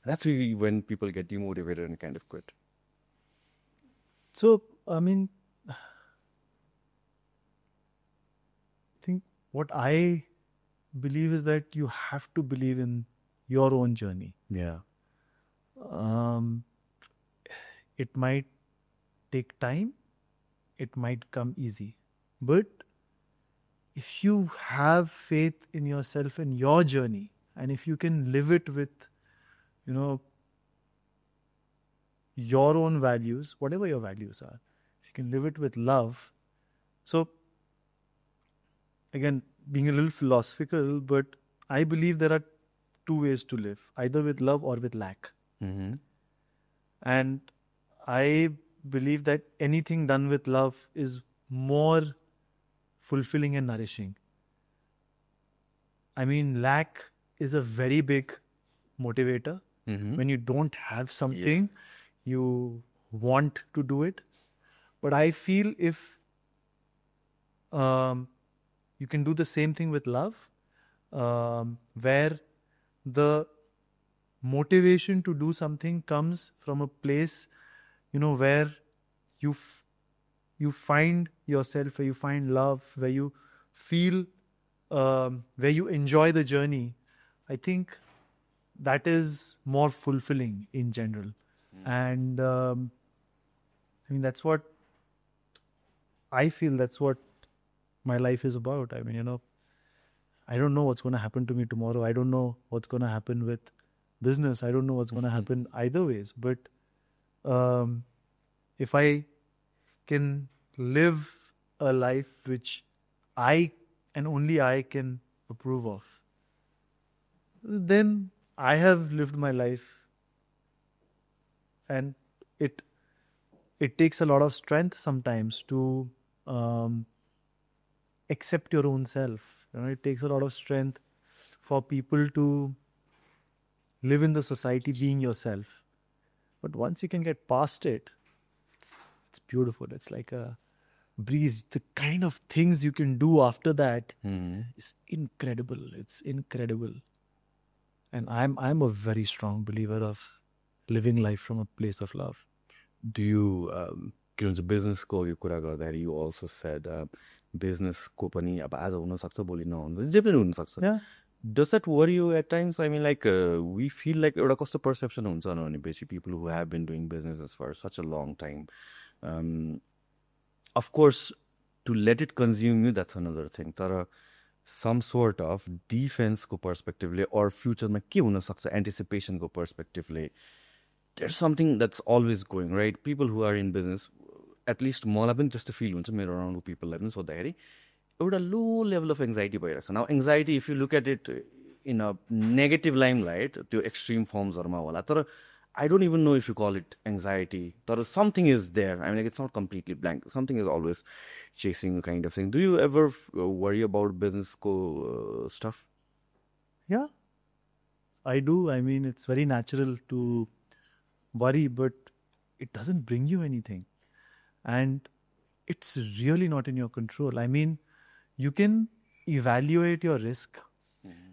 Speaker 2: that's really when people get demotivated and kind of quit.
Speaker 1: So, I mean, I think what I believe is that you have to believe in your own journey.
Speaker 2: Yeah.
Speaker 1: It might take time, it might come easy, but if you have faith in yourself and your journey, and if you can live it with, your own values, whatever your values are, if you can live it with love. So, again, being a little philosophical, but I believe there are two ways to live, either with love or with lack.
Speaker 2: Mm-hmm.
Speaker 1: And I believe that anything done with love is more fulfilling and nourishing. I mean, lack is a very big motivator.
Speaker 2: Mm-hmm.
Speaker 1: When you don't have something, you want to do it. But I feel if you can do the same thing with love, where the motivation to do something comes from a place, where you find yourself, where you find love, where you feel, where you enjoy the journey. I think that is more fulfilling in general. And I mean, that's what I feel that's what my life is about. I mean, I don't know what's going to happen to me tomorrow. I don't know what's going to happen with business. I don't know what's going to happen either ways. But if I can live a life which I and only I can approve of, then I have lived my life. And it takes a lot of strength sometimes to accept your own self. It takes a lot of strength for people to live in the society being yourself. But once you can get past it, it's beautiful. It's like a breeze. The kind of things you can do after that is incredible. It's incredible. And I'm a very strong believer of living life from a place of love.
Speaker 2: Do you, business को यो कुरा गर्दाखेरि you also said business को पनि अब आज हुन सक्छ भोलि नहुन जे पनि हुन सक्छ.
Speaker 1: Yeah.
Speaker 2: Does that worry you at times? I mean, like we feel like एउटा कस्तो perception हुन्छ भनेपछि people who have been doing businesses for such a long time. Of course, to let it consume you, that's another thing. तर some sort of defense को perspective ले or future मा के हुन सक्छ anticipation को perspective ले, there's something that's always going, right? People who are in business, at least मलाई पनि त्यस्तो feel हुन्छ मेरो around people लाई पनि सोद्धाखेरि एउटा low level of anxiety भइरहेको छ. Now anxiety, if you look at it in a negative limelight, त्यो extreme forms हरूमा होला. तर I don't even know if you call it anxiety. But something is there. I mean, like, it's not completely blank. Something is always chasing kind of thing. Do you ever worry about business stuff?
Speaker 1: Yeah, I do. I mean, it's very natural to worry, but it doesn't bring you anything. And it's really not in your control. I mean, you can evaluate your risk.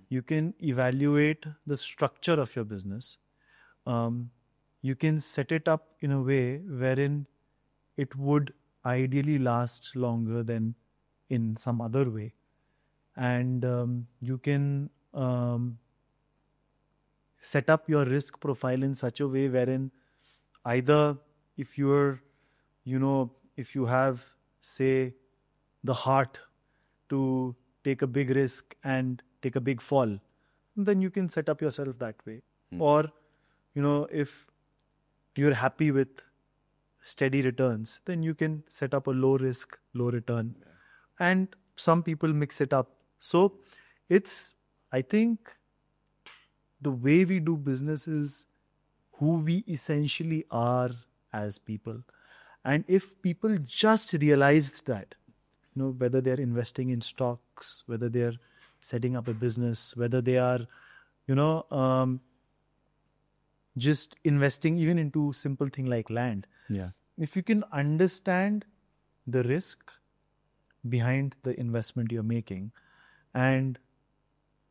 Speaker 1: You can evaluate the structure of your business. You can set it up in a way wherein it would ideally last longer than in some other way. And you can set up your risk profile in such a way wherein either if you're, if you have, say, the heart to take a big risk and take a big fall, then you can set up yourself that way. Or if you're happy with steady returns, then you can set up a low risk, low return. And some people mix it up. So I think the way we do business is who we essentially are as people. And if people just realized that, whether they're investing in stocks, whether they're setting up a business, whether they are, just investing even into simple thing like land.
Speaker 2: Yeah.
Speaker 1: If you can understand the risk behind the investment you're making and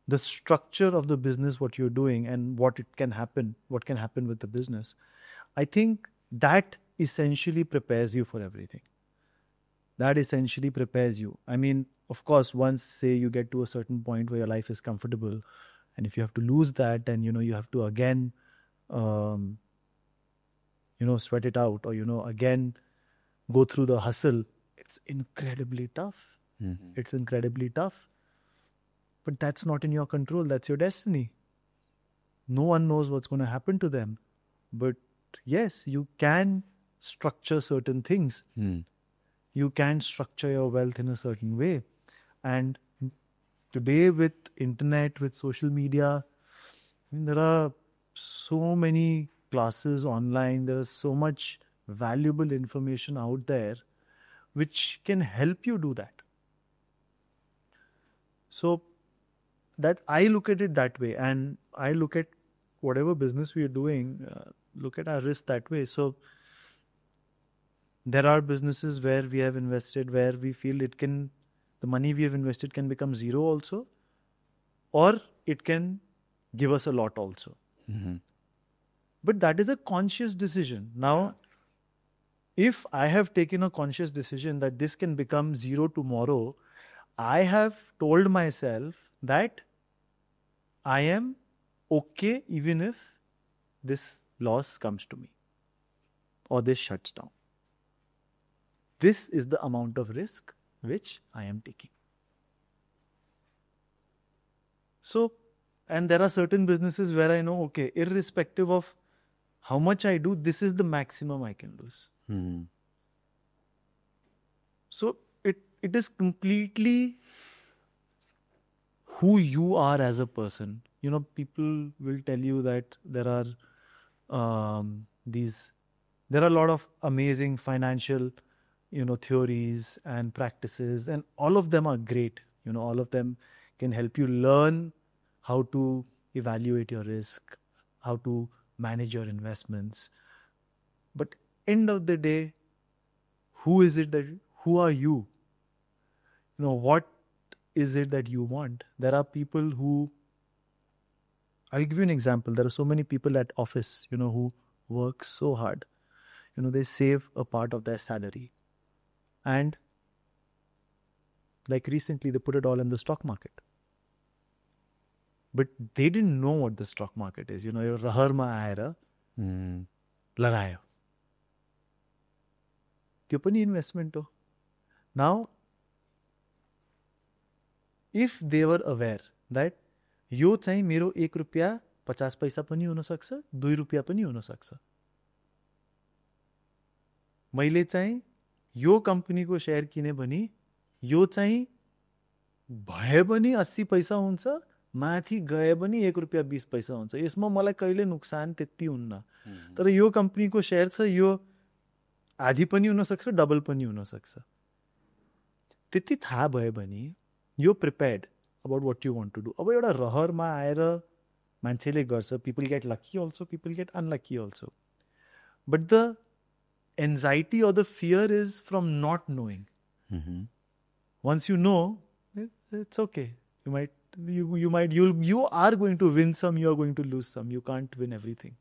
Speaker 1: the structure of the business, what you're doing and what can happen with the business, I think that essentially prepares you for everything. That essentially prepares you. I mean, of course, once, say, you get to a certain point where your life is comfortable, and if you have to lose that, then, you have to again sweat it out, or, again, go through the hustle. It's incredibly tough.
Speaker 2: Mm-hmm.
Speaker 1: It's incredibly tough. But that's not in your control. That's your destiny. No one knows what's going to happen to them. But yes, you can structure certain things. You can structure your wealth in a certain way. And today with internet, with social media, there are so many classes online. There is so much valuable information out there which can help you do that. So that I look at it that way, and I look at whatever business we are doing, look at our risk that way. So there are businesses where we have invested, where we feel the money we have invested can become zero also, or it can give us a lot also.
Speaker 2: Mm-hmm.
Speaker 1: But that is a conscious decision. Now, if I have taken a conscious decision that this can become zero tomorrow, I have told myself that I am okay even if this loss comes to me or this shuts down. this is the amount of risk which I am taking. So, and there are certain businesses where I know, okay, irrespective of how much I do, this is the maximum I can lose. So it is completely who you are as a person. You know, people will tell you that there are a lot of amazing financial, theories and practices, and all of them are great. All of them can help you learn how to evaluate your risk, how to manage your investments. But end of the day, who are you? What is it that you want? There are people who, I'll give you an example. There are so many people at office, who work so hard. They save a part of their salary. And like recently, they put it all in the stock market. But they didn't know what the stock market is. Rahar ma aera, lagayo. त्यो पनि investment हो. Now, if they were aware that यो चाहिँ मेरो 1 रुपियाँ 50 पैसा पनि हुन सक्छ, 2 रुपियाँ पनि हुन सक्छ. मैले चाहिँ यो कम्पनीको शेयर किने भने यो चाहिँ भए पनि 80 पैसा हुन्छ, माथि गए पनि 1 रुपियाँ 20 पैसा हुन्छ. यसमा मलाई कहिले नुकसान त्यति हुन्न. तर यो कम्पनीको शेयर छ, यो आधी पनि हुन सक्छ, डबल पनि हुन सक्छ. त्यति थाहा भयो भने you're prepared about what you want to do. अब एउटा रहरमा आएर मान्छेले गर्छ. People get lucky also, people get unlucky also. But the anxiety or the fear is from not knowing. Once you know, it's okay. You are going to win some, you are going to lose some. You can't win everything.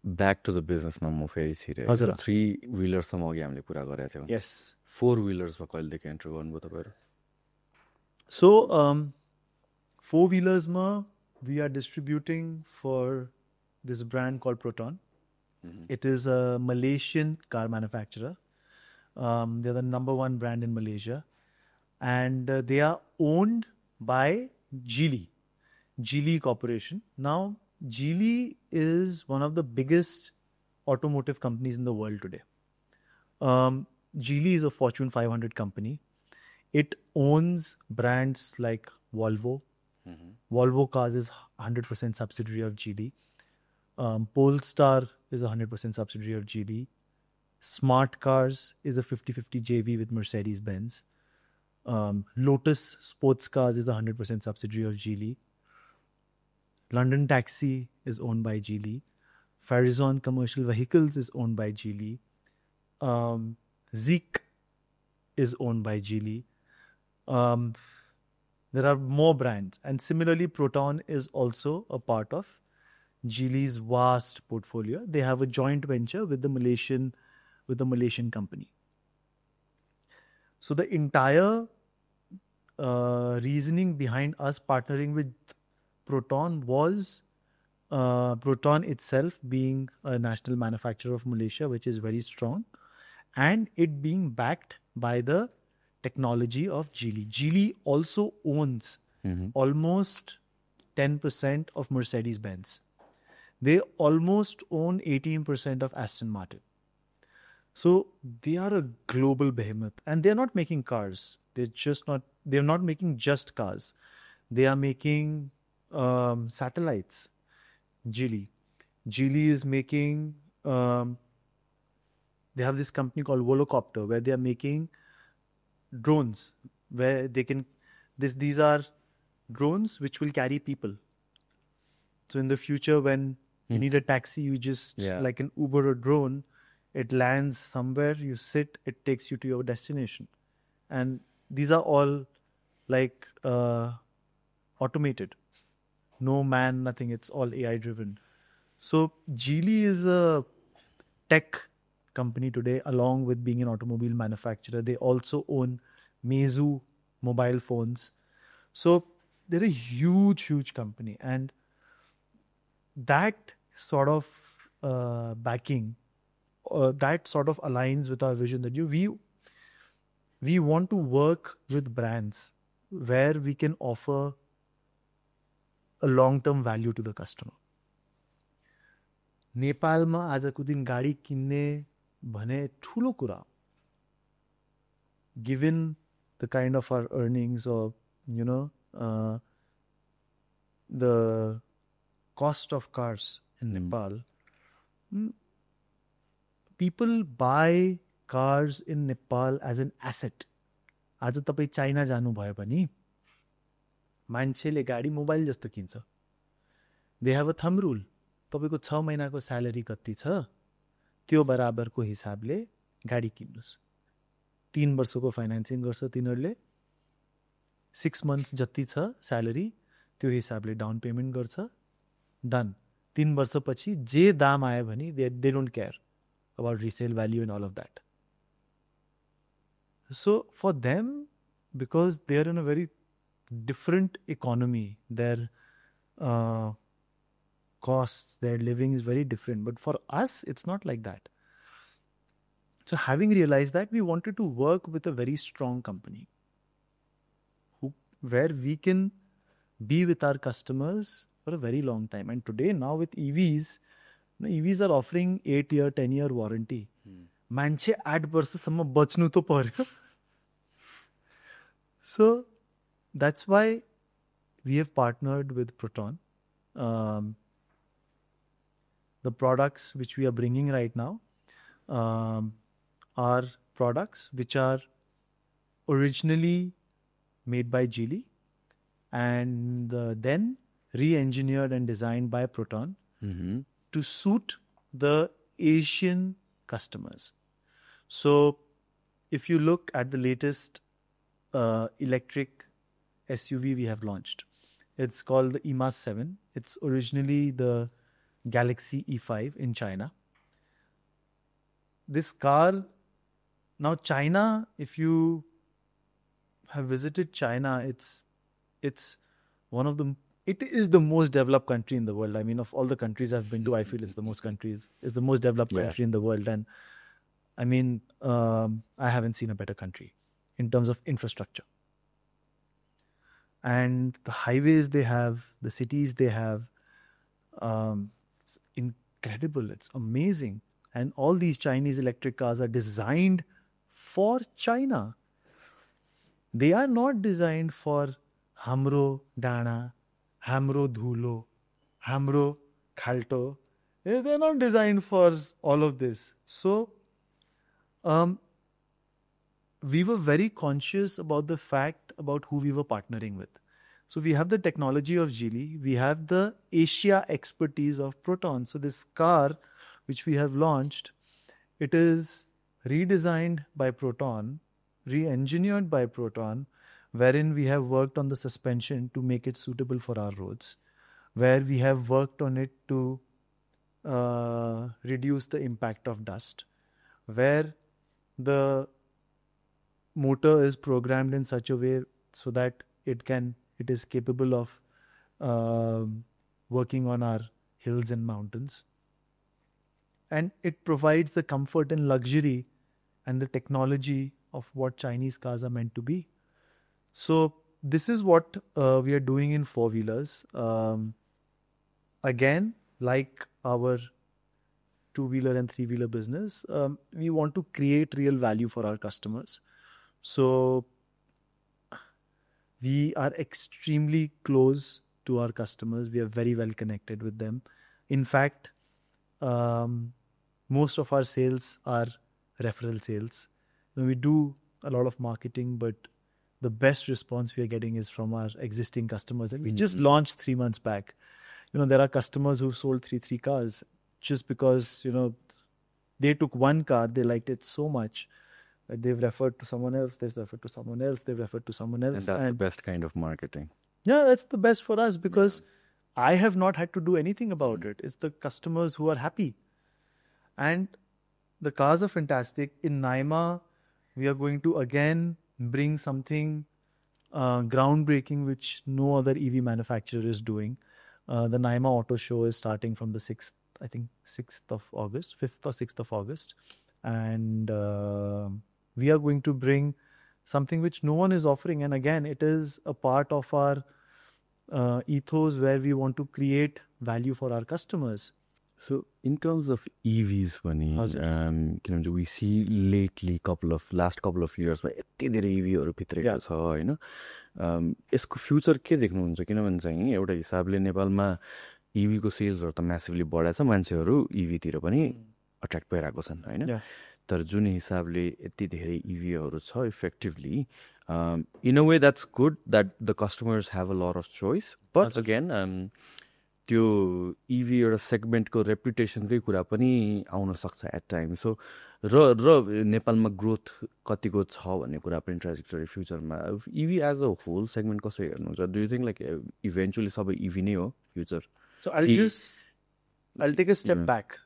Speaker 2: Back to the business ma फेरि छिरे. 3-wheelers सम्म अघि हामीले कुरा गरेका थियौँ.
Speaker 1: Yes.
Speaker 2: 4-wheelers मा कहिलेदेखि enter गर्नुभयो तपाईहरु?
Speaker 1: So 4-wheelers ma we are distributing for this brand called Proton. It is a Malaysian car manufacturer. They're the #1 brand in Malaysia, and they are owned by Geely Corporation. Now, Geely is one of the biggest automotive companies in the world today. Geely is a Fortune 500 company. It owns brands like Volvo. Volvo Cars is 100% subsidiary of Geely. Polestar is 100% subsidiary of Geely. Smart Cars is a 50-50 JV with Mercedes-Benz. Lotus Sports Cars is a 100% subsidiary of Geely. London Taxi is owned by Geely. Farizon Commercial Vehicles is owned by Geely. Zeek is owned by Geely. There are more brands. And similarly, Proton is also a part of Geely's vast portfolio. They have a joint venture with the Malaysian company. So the entire reasoning behind us partnering with Proton was Proton itself being a national manufacturer of Malaysia, which is very strong, and it being backed by the technology of Geely. Geely also owns almost 10% of Mercedes-Benz. They almost own 18% of Aston Martin. So they are a global behemoth, and they're not making cars. They're not making just cars. They are making satellites. Geely is making, they have this company called Volocopter, where they are making drones, where they can, these are drones which will carry people. So in the future, when you need a taxi, you just, like an Uber or drone, it lands somewhere, you sit, it takes you to your destination. And these are all like automated. No man, nothing. It's all AI driven. So Geely is a tech company today, along with being an automobile manufacturer. They also own Meizu mobile phones. So they're a huge company. And that sort of backing that sort of aligns with our vision that we want to work with brands where we can offer a long-term value to the customer. नेपालमा आजको दिन गाडी किन्ने भने ठुलो कुरा, given the kind of our earnings or the cost of cars in Nepal. People buy cars in Nepal as an asset. आज तपाईं चाइना जानु भयो भने मान्छेले गाडी मोबाइल जस्तो किन्छ. They have a thumb rule. तपाईको 6 महिनाको स्यालेरी कति छ त्यो बराबरको हिसाबले गाडी किन्नुस्. 3 वर्षको फाइनान्सिङ गर्छ तिनीहरूले. 6 months जति छ स्यालेरी त्यो हिसाबले डाउन पेमेन्ट गर्छ. डन. 3 वर्षपछि जे दाम आयो भने they don't care about resale value and all of that. So for them, because they are in a very different economy, their costs, their living is very different. But for us, it's not like that. So having realized that, we wanted to work with a very strong company where we can be with our customers for a very long time. And today, now with EVs, EVs are offering 8-year, 10-year warranty. मान्छे 8 वर्षसम्म बच्नु त पर्यो. So that's why we have partnered with Proton. The products which we are bringing right now are products which are originally made by Geely and then re-engineered and designed by Proton to suit the Asian customers. So if you look at the latest electric SUV we have launched, it's called the EMAS 7. It's originally the Galaxy E5 in China. This car, now China, if you have visited China, it's one of the, it is the most developed country in the world. I mean, of all the countries I've been to, I feel it's the most developed country in the world. And I mean, I haven't seen a better country in terms of infrastructure. And the highways they have, the cities they have, it's incredible. It's amazing. And all these Chinese electric cars are designed for China. They are not designed for hamro dana, hamro dhulo, hamro khalto. They're not designed for all of this. So, we were very conscious about the fact about who we were partnering with. So we have the technology of Geely, we have the Asia expertise of Proton. So this car, which we have launched, it is redesigned by Proton, re-engineered by Proton, wherein we have worked on the suspension to make it suitable for our roads, where we have worked on it to reduce the impact of dust, where the motor is programmed in such a way so that it is capable of working on our hills and mountains. And it provides the comfort and luxury and the technology of what Chinese cars are meant to be. So this is what we are doing in four-wheelers. Again, like our two-wheeler and three-wheeler business, we want to create real value for our customers. So we are extremely close to our customers. We are very well connected with them. In fact, most of our sales are referral sales. We do a lot of marketing, but the best response we are getting is from our existing customers that we just launched 3 months back. There are customers who've sold three cars just because, they took one car, they liked it so much that they've referred to someone else, they've referred to someone else, they've referred to someone else.
Speaker 2: And that's the best kind of marketing.
Speaker 1: Yeah, that's the best for us because I have not had to do anything about it. It's the customers who are happy. And the cars are fantastic. In Naima, we are going to again bring something groundbreaking which no other EV manufacturer is doing. The Naima Auto Show is starting from the 6th I think 6th of August, 5th or 6th of August. And we are going to bring something which no one is offering. And again, it is a part of our ethos where we want to create value for our customers.
Speaker 2: So in terms of EVs पनि किनभने we see lately last couple of years मा यति धेरै EVहरू भित्रेको छ हैन यसको future के देख्नुहुन्छ किनभने चाहिँ एउटा हिसाबले नेपालमा EV को सेल्सहरु त म्यासिभली बढाएको छ मान्छेहरु EV तिर पनि अट्र्याक्ट भइरहेको छन् हैन तर जुन हिसाबले यति धेरै EVहरू छ effectively in a way that's good that the customers have a lot of choice but again त्यो EV एउटा सेगमेन्टको रेपुटेसनकै कुरा पनि आउन सक्छ एट टाइम सो र नेपालमा ग्रोथ कतिको छ भन्ने कुरा पनि ट्राजेक्टरी फ्युचरमा EV as a whole segment कसरी हेर्नुहुन्छ do you think like eventually सबै EV नै हो future
Speaker 1: So I'll take a step back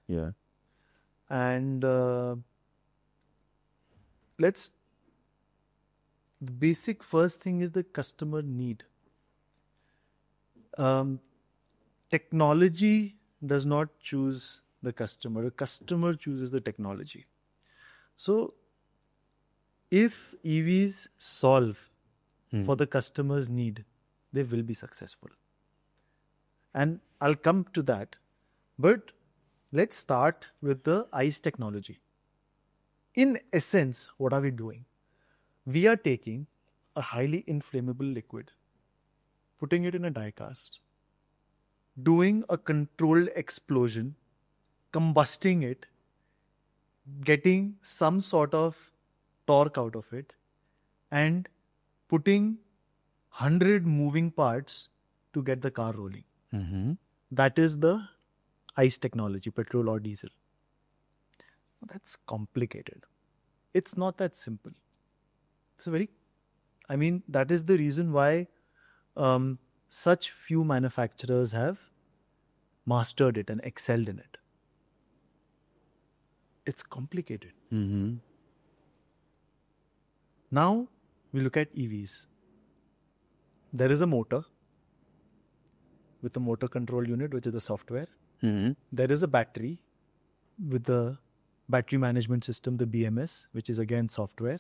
Speaker 1: and the basic first thing is the customer need. Technology does not choose the customer chooses the technology. So if EVs solve for the customer's need, they will be successful. And I'll come to that. But let's start with the ICE technology. In essence, what are we doing? We are taking a highly inflammable liquid, putting it in a die cast, doing a controlled explosion, combusting it, getting some sort of torque out of it, and putting 100 moving parts to get the car rolling. That is the ICE technology, petrol or diesel. That's complicated. It's not that simple. That is the reason why such few manufacturers have mastered it and excelled in it. It's complicated. Now we look at EVs. There is a motor with a motor control unit, which is the software. There is a battery with the battery management system, the BMS, which is again software.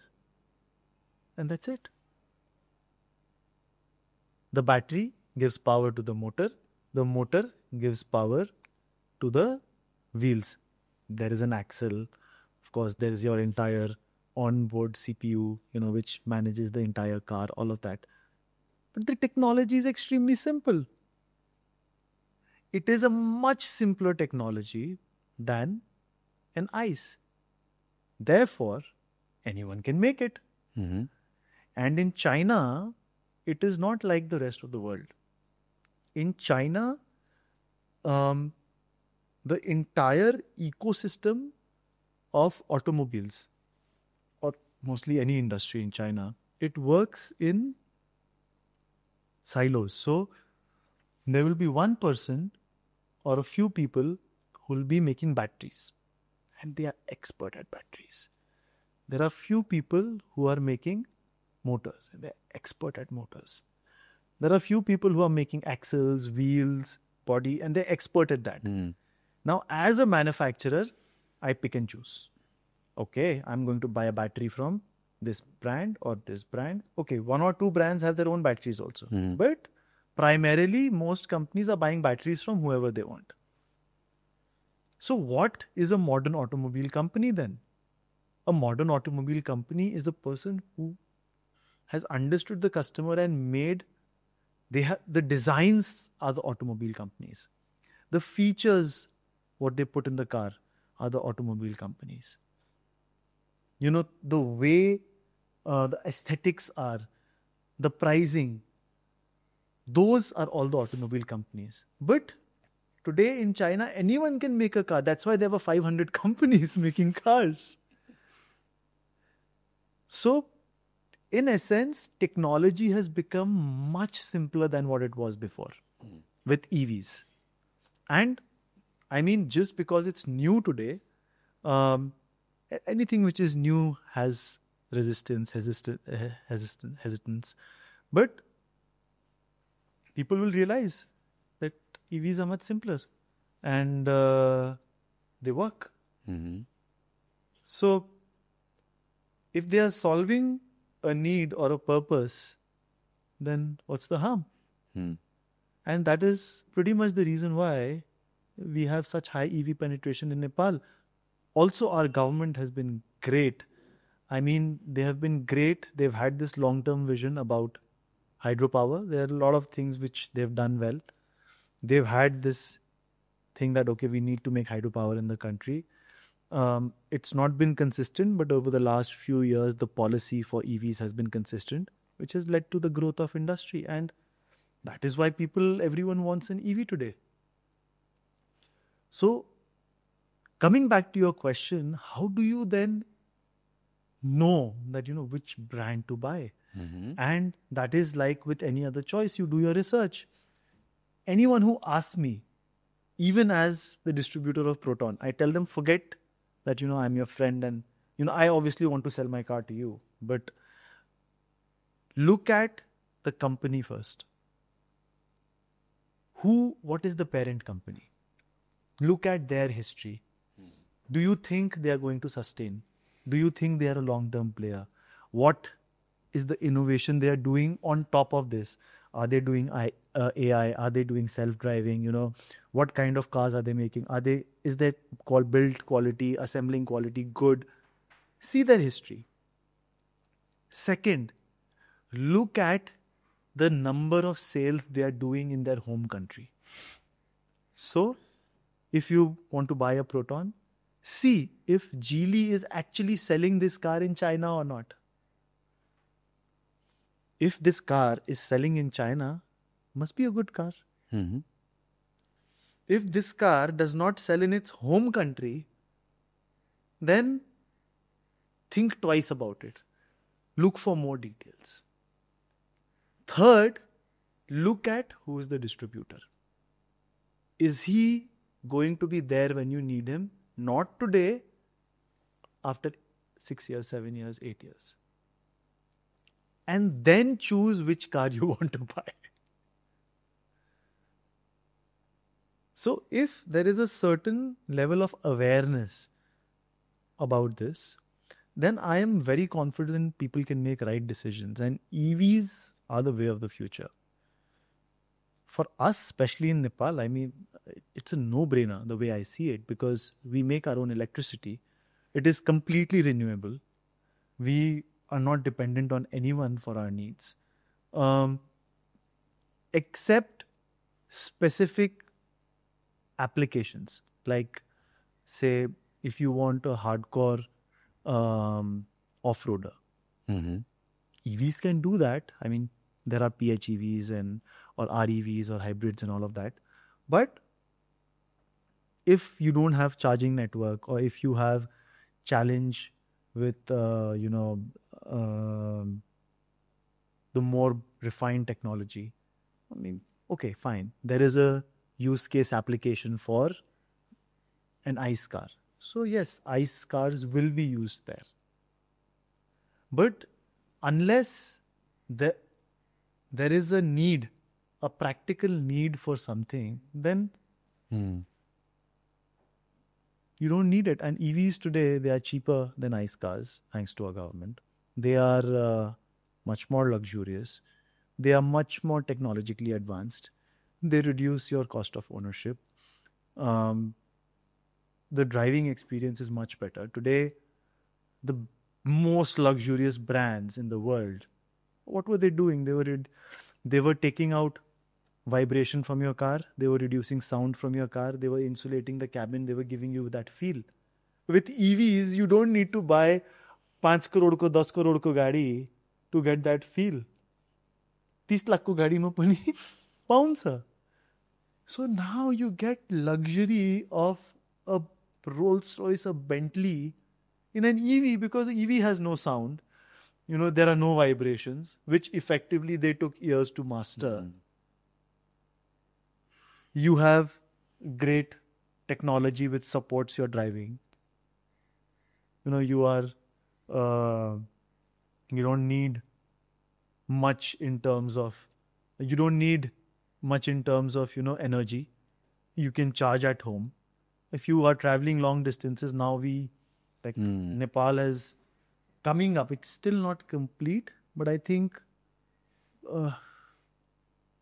Speaker 1: And that's it. The battery gives power to the motor gives power to the wheels. There is an axle. Of course, there is your entire onboard CPU, which manages the entire car, all of that. But the technology is extremely simple. It is a much simpler technology than an ICE. Therefore, anyone can make it. And in China, it is not like the rest of the world. In China, the entire ecosystem of automobiles, or mostly any industry in China, it works in silos. So there will be one person or a few people who will be making batteries, and they are expert at batteries. There are few people who are making motors, and they're expert at motors. There are few people who are making axles, wheels, body, and they're expert at that. Now, as a manufacturer, I pick and choose. Okay, I'm going to buy a battery from this brand or this brand. Okay, one or two brands have their own batteries also. But primarily, most companies are buying batteries from whoever they want. So what is a modern automobile company then? A modern automobile company is the person who has understood the customer and the designs are the automobile companies. The features, what they put in the car, are the automobile companies. The way the aesthetics are, the pricing, those are all the automobile companies. But today in China, anyone can make a car. That's why there were 500 companies making cars. So, in essence, technology has become much simpler than what it was before with EVs. And just because it's new today, anything which is new has hesitance. But people will realize that EVs are much simpler. and they work.
Speaker 2: Mm-hmm.
Speaker 1: So if they are solving a need or a purpose, then what's the harm?
Speaker 2: Mm.
Speaker 1: And that is pretty much the reason why we have such high EV penetration in Nepal. Also, our government has been great. I mean, they have been great. They've had this long-term vision about hydropower. There are a lot of things which they've done well. They've had this thing that, okay, we need to make hydropower in the country. It's not been consistent, but over the last few years, the policy for EVs has been consistent, which has led to the growth of industry. And that is why everyone wants an EV today. So, coming back to your question, how do you then know that, which brand to buy?
Speaker 2: Mm-hmm.
Speaker 1: And that is like with any other choice, you do your research. Anyone who asks me, even as the distributor of Proton, I tell them, forget that, I'm your friend and, I obviously want to sell my car to you. But look at the company first. What is the parent company? Look at their history. Do you think they are going to sustain? Do you think they are a long-term player? What is the innovation they are doing on top of this? Are they doing AI? Are they doing self-driving? What kind of cars are they making? Is that called build quality, assembling quality good? See their history. Second, look at the number of sales they are doing in their home country. So, if you want to buy a Proton, see if Geely is actually selling this car in China or not. If this car is selling in China, must be a good car.
Speaker 2: Mm-hmm.
Speaker 1: If this car does not sell in its home country, then think twice about it. Look for more details. Third, look at who is the distributor. Is he going to be there when you need him? Not today, after 6 years, 7 years, 8 years. And then choose which car you want to buy. So if there is a certain level of awareness about this, then I am very confident people can make right decisions. And EVs are the way of the future. For us, especially in Nepal, I mean, it's a no-brainer the way I see it, because we make our own electricity. It is completely renewable. We are not dependent on anyone for our needs. Except specific applications. Like, say, if you want a hardcore off-roader.
Speaker 2: Mm-hmm.
Speaker 1: EVs can do that. I mean, there are PHEVs or REVs or hybrids and all of that. But if you don't have charging network, or if you have challenge with, the more refined technology, I mean, okay, fine. There is a use case application for an ICE car. So yes, ICE cars will be used there. But unless there is a need, a practical need for something, then you don't need it. And EVs today, they are cheaper than ICE cars, thanks to our government. They are much more luxurious. They are much more technologically advanced. They reduce your cost of ownership. The driving experience is much better. Today, the most luxurious brands in the world, what were they doing? They were taking out vibration from your car. They were reducing sound from your car. They were insulating the cabin. They were giving you that feel. With EVs, you don't need to buy 5 crore ko 10 crore ko gadi to get that feel. 30 lakh ko gadi mein pani paunsa. So now you get luxury of a Rolls Royce, a Bentley in an EV, because the EV has no sound. There are no vibrations, which effectively they took years to master. Mm-hmm. You have great technology which supports your driving. You don't need much in terms of energy. you can charge at home. If you are traveling long distances, now Nepal is coming up. It's still not complete, but I think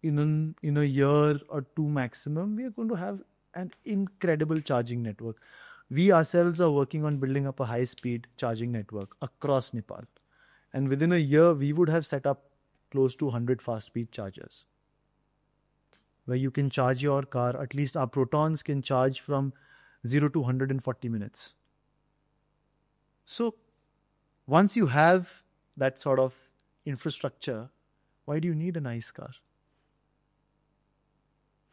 Speaker 1: in a year or two maximum, we are going to have an incredible charging network. We ourselves are working on building up a high-speed charging network across Nepal. And within a year, we would have set up close to 100 fast-speed chargers where you can charge your car. At least our Protons can charge from 0 to 100 in 40 minutes. So once you have that sort of infrastructure, why do you need a nice car?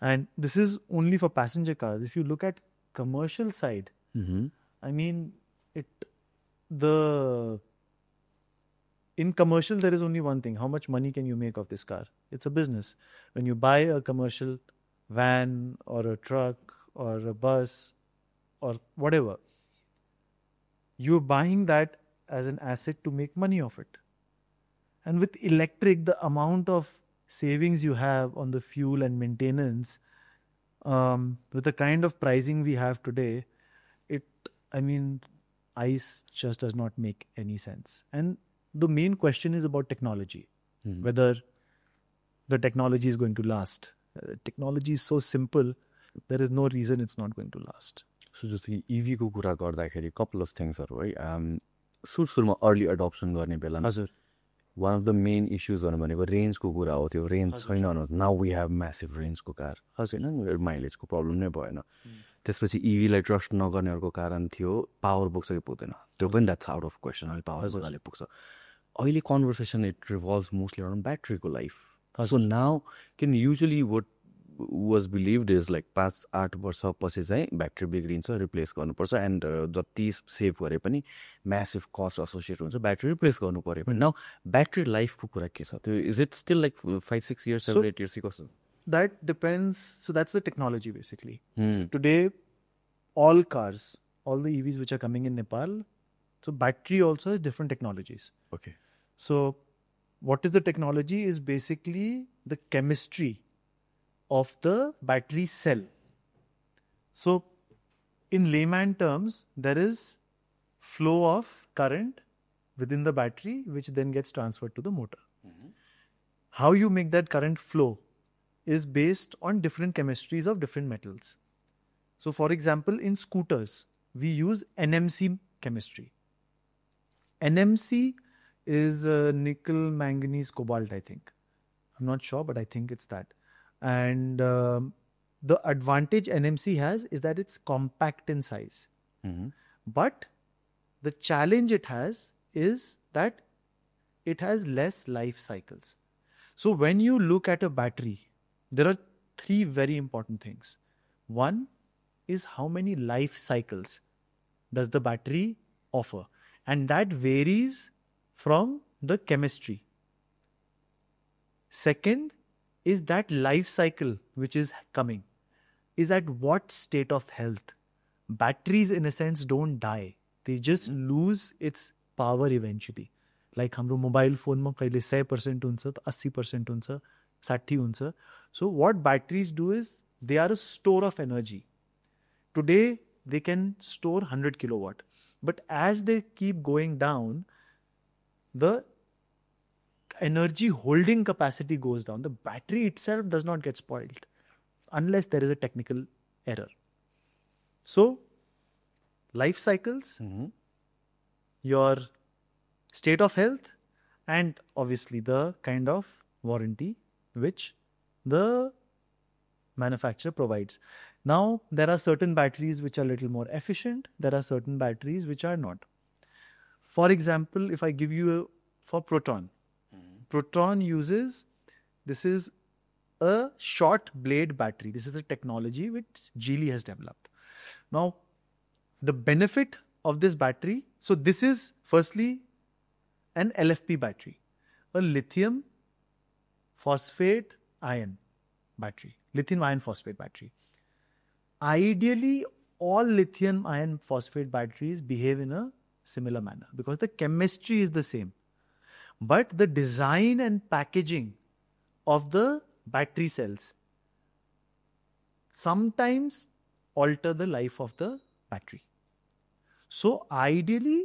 Speaker 1: And this is only for passenger cars. If you look at commercial side, I mean, in commercial, there is only one thing. How much money can you make of this car? It's a business. When you buy a commercial van or a truck or a bus or whatever, you're buying that as an asset to make money of it. And with electric, the amount of savings you have on the fuel and maintenance, with the kind of pricing we have today, ICE just does not make any sense. And the main question is about technology, whether the technology is going to last. Technology is so simple, there is no reason it's not going to last.
Speaker 2: So just EV ko कुरा गर्दाखेरि couple of things haru hai. सुरुमा early adoption गर्ने बेलामा one of the main issues भनेको range को कुरा हो. त्यो range छैन भन्नु. Now we have massive range को कार. हैन, mileage को problem नै भएन. त्यसपछि EV लाई ट्रस्ट नगर्नेहरुको कारण थियो पावर पुग्छ कि पुग्दैन. त्यो पनि that's out of question. अहिले पावर जग्गाले पुग्छ. अहिले conversation it revolves mostly around battery को life. So now can usually what was believed is like 5-8 वर्षपछि चाहिँ ब्याट्री बिग्रिन्छ, रिप्लेस गर्नुपर्छ, एन्ड जति सेभ गरे पनि म्यासिभ कस्ट एसोसिएट हुन्छ, ब्याट्री रिप्लेस गर्नु पर्यो पनि. नाउ ब्याट्री लाइफको कुरा के छ? त्यो is it still like 5-6 years, 7-8 years कस्तो?
Speaker 1: That depends. So that's the technology basically. So today, all cars, all the EVs which are coming in Nepal, so battery also has different technologies.
Speaker 2: Okay.
Speaker 1: So what is the technology is basically the chemistry of the battery cell. So in layman terms, there is flow of current within the battery, which then gets transferred to the motor. How you make that current flow is based on different chemistries of different metals. So for example, in scooters, we use NMC chemistry. NMC is nickel, manganese, cobalt, I think. I'm not sure, but I think it's that. And the advantage NMC has is that it's compact in size. But the challenge it has is that it has less life cycles. So when you look at a battery, there are 3 very important things. One is how many life cycles does the battery offer? And that varies from the chemistry. Second is that life cycle which is coming is at what state of health. Batteries in a sense don't die. They just lose its power eventually. Like हाम्रो mobile फोनमा कहिले 100% हुन्छ त 80% हुन्छ 60 हुन्छ. So what batteries do is they are a store of energy. Today they can store 100 kilowatt. But as they keep going down, the energy holding capacity goes down. The battery itself does not get spoiled unless there is a technical error. So, life cycles, your state of health, and obviously the kind of warranty which the manufacturer provides. Now, there are certain batteries which are a little more efficient. There are certain batteries which are not. For example, if I give you for Proton, Proton uses, this is a short blade battery. This is a technology which Geely has developed. Now, the benefit of this battery, so this is firstly an LFP battery, a lithium phosphate ion battery, lithium iron phosphate battery. Ideally, all lithium iron phosphate batteries behave in a similar manner because the chemistry is the same. But the design and packaging of the battery cells, sometimes alter the life of the battery. So ideally,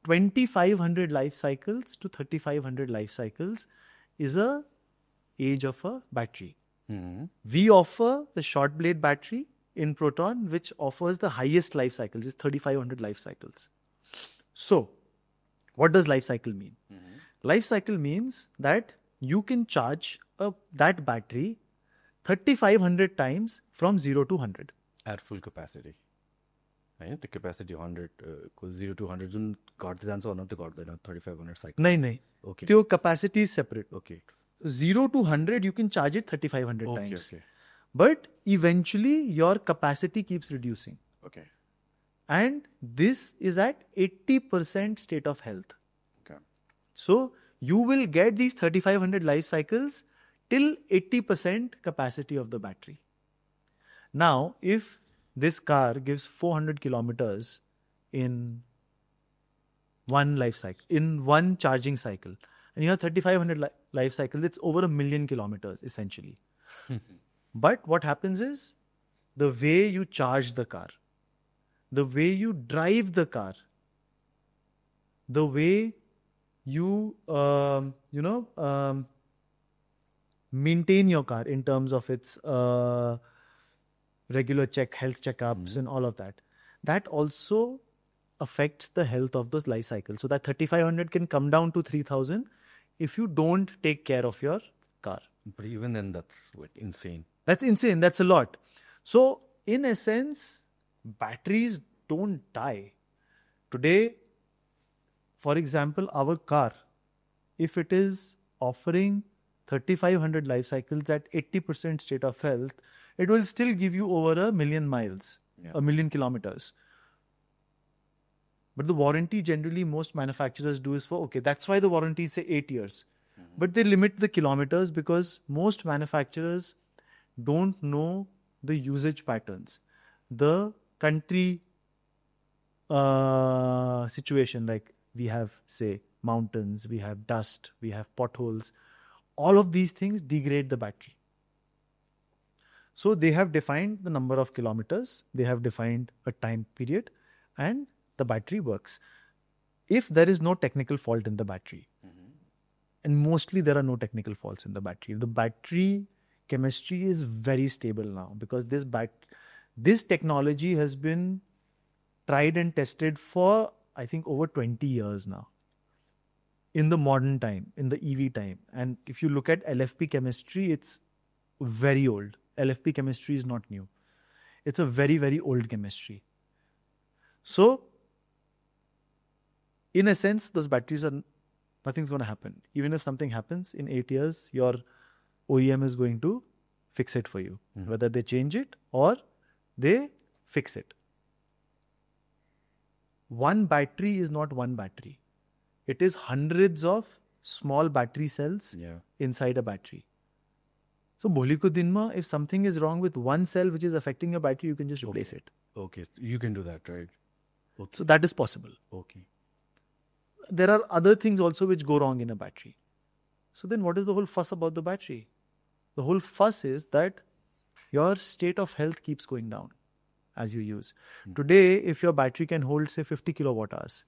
Speaker 1: 2500 life cycles to 3500 life cycles is a age of a battery. We offer the short blade battery in Proton, which offers the highest life cycles, is 3500 life cycles. So, what does life cycle mean? Life cycle means that you can charge that battery 3500 times from 0 to 100.
Speaker 2: At full capacity. होइन त्यो capacity 100 को 0 to 100 जुन घट्दै जान्छ भन्नु त्यो घट्दैन 3500 cycle
Speaker 1: नहीं
Speaker 2: Okay.
Speaker 1: त्यो capacity is separate.
Speaker 2: Okay.
Speaker 1: 0 to 100 you can charge it 3500
Speaker 2: Okay,
Speaker 1: times.
Speaker 2: okay.
Speaker 1: But eventually your capacity keeps reducing.
Speaker 2: Okay.
Speaker 1: And this is at 80% state of health.
Speaker 2: Okay.
Speaker 1: So you will get these 3500 life cycles till 80% capacity of the battery. Now, if this car gives 400 kilometers in one life cycle, in one charging cycle, and you have 3500 life cycles, it's over 1 million kilometers essentially. But what happens is the way you charge the car, the way you drive the car, the way you maintain your car in terms of its regular health checkups and all of that, that also affects the health of those life cycles. So that 3500 can come down to 3000 if you don't take care of your car.
Speaker 2: But even then, that's insane.
Speaker 1: That's insane. That's a lot. So in essence, batteries don't die. Today, for example, our car, if it is offering 3500 life cycles at 80% state of health, it will still give you over 1 million miles, 1 million kilometers. But the warranty generally most manufacturers do is for, okay, that's why the warranty is say 8 years. But they limit the kilometers because most manufacturers don't know the usage patterns. The country situation, like we have, say, mountains, we have dust, we have potholes. All of these things degrade the battery. So they have defined the number of kilometers, they have defined a time period, and the battery works. If there is no technical fault in the battery, and mostly there are no technical faults in the battery chemistry is very stable now because this technology has been tried and tested for, I think, over 20 years now. In the modern time, in the EV time. And if you look at LFP chemistry, it's very old. LFP chemistry is not new. It's a very, very old chemistry. So, in a sense, those batteries are, nothing's going to happen. Even if something happens in 8 years, your OEM is going to fix it for you. Whether they change it or they fix it. One battery is not one battery. It is hundreds of small battery cells inside a battery. So, bholi ko din ma, if something is wrong with one cell which is affecting your battery, you can just replace it.
Speaker 2: Okay, you can do that, right? Okay.
Speaker 1: So, that is possible.
Speaker 2: Okay.
Speaker 1: There are other things also which go wrong in a battery. So, then what is the whole fuss about the battery? The whole fuss is that your state of health keeps going down as you use. Today, if your battery can hold, say, 50 kilowatt hours,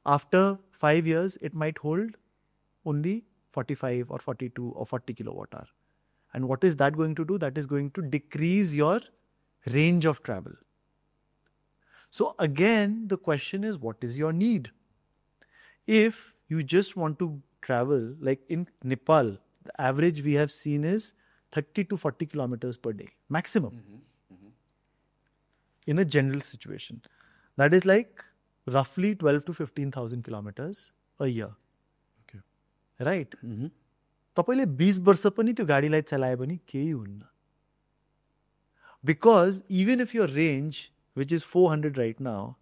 Speaker 1: after 5 years, it might hold only 45 or 42 or 40 kilowatt hour. And what is that going to do? That is going to decrease your range of travel. So again, the question is, what is your need? If you just want to travel, like in Nepal, the average we have seen is 30 to 40 kilometers per day, maximum. In a general situation. That is like roughly 12 to 15,000 kilometers a year.
Speaker 2: Okay.
Speaker 1: Right? तपाईले 20 वर्ष पनि त्यो गाडीलाई चलाए पनि केही हुन्न. Because even if your range, which is 400 right now,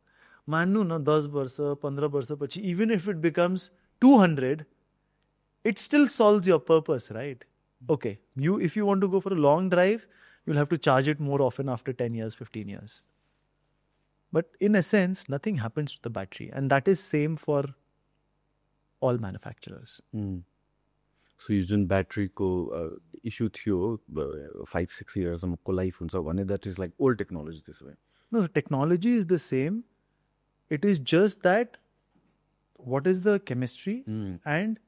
Speaker 1: मान्नु न 10 वर्ष, 15 वर्षपछि, even if it becomes 200, it still solves your purpose, right? Okay, if you want to go for a long drive, you'll have to charge it more often after 10 years, 15 years. But in a sense, nothing happens to the battery. And that is same for all manufacturers.
Speaker 2: So यो जुन ब्याट्रीको issue थियो 5-6 इयर्सम्मको life हुन्छ भने that is like old technology त्यसो भए.
Speaker 1: No, the technology is the same. It is just that what is the chemistry and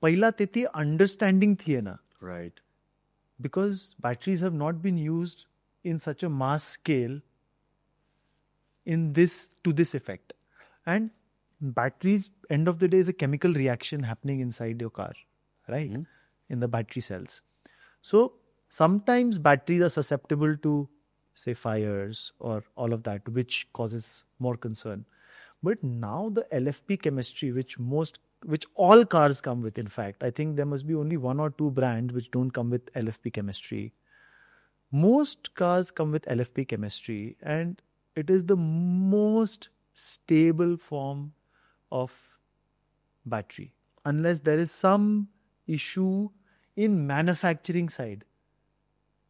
Speaker 1: पहिला त्यति understanding थिएन.
Speaker 2: Right.
Speaker 1: Because batteries have not been used in such a mass scale to this effect. And batteries, end of the day, is a chemical reaction happening inside your car, right? In the battery cells. So sometimes batteries are susceptible to, say, fires or all of that, which causes more concern. But now the LFP chemistry, which all cars come with, in fact, I think there must be only 1 or 2 brands which don't come with LFP chemistry. Most cars come with LFP chemistry, and it is the most stable form of battery, unless there is some issue in manufacturing side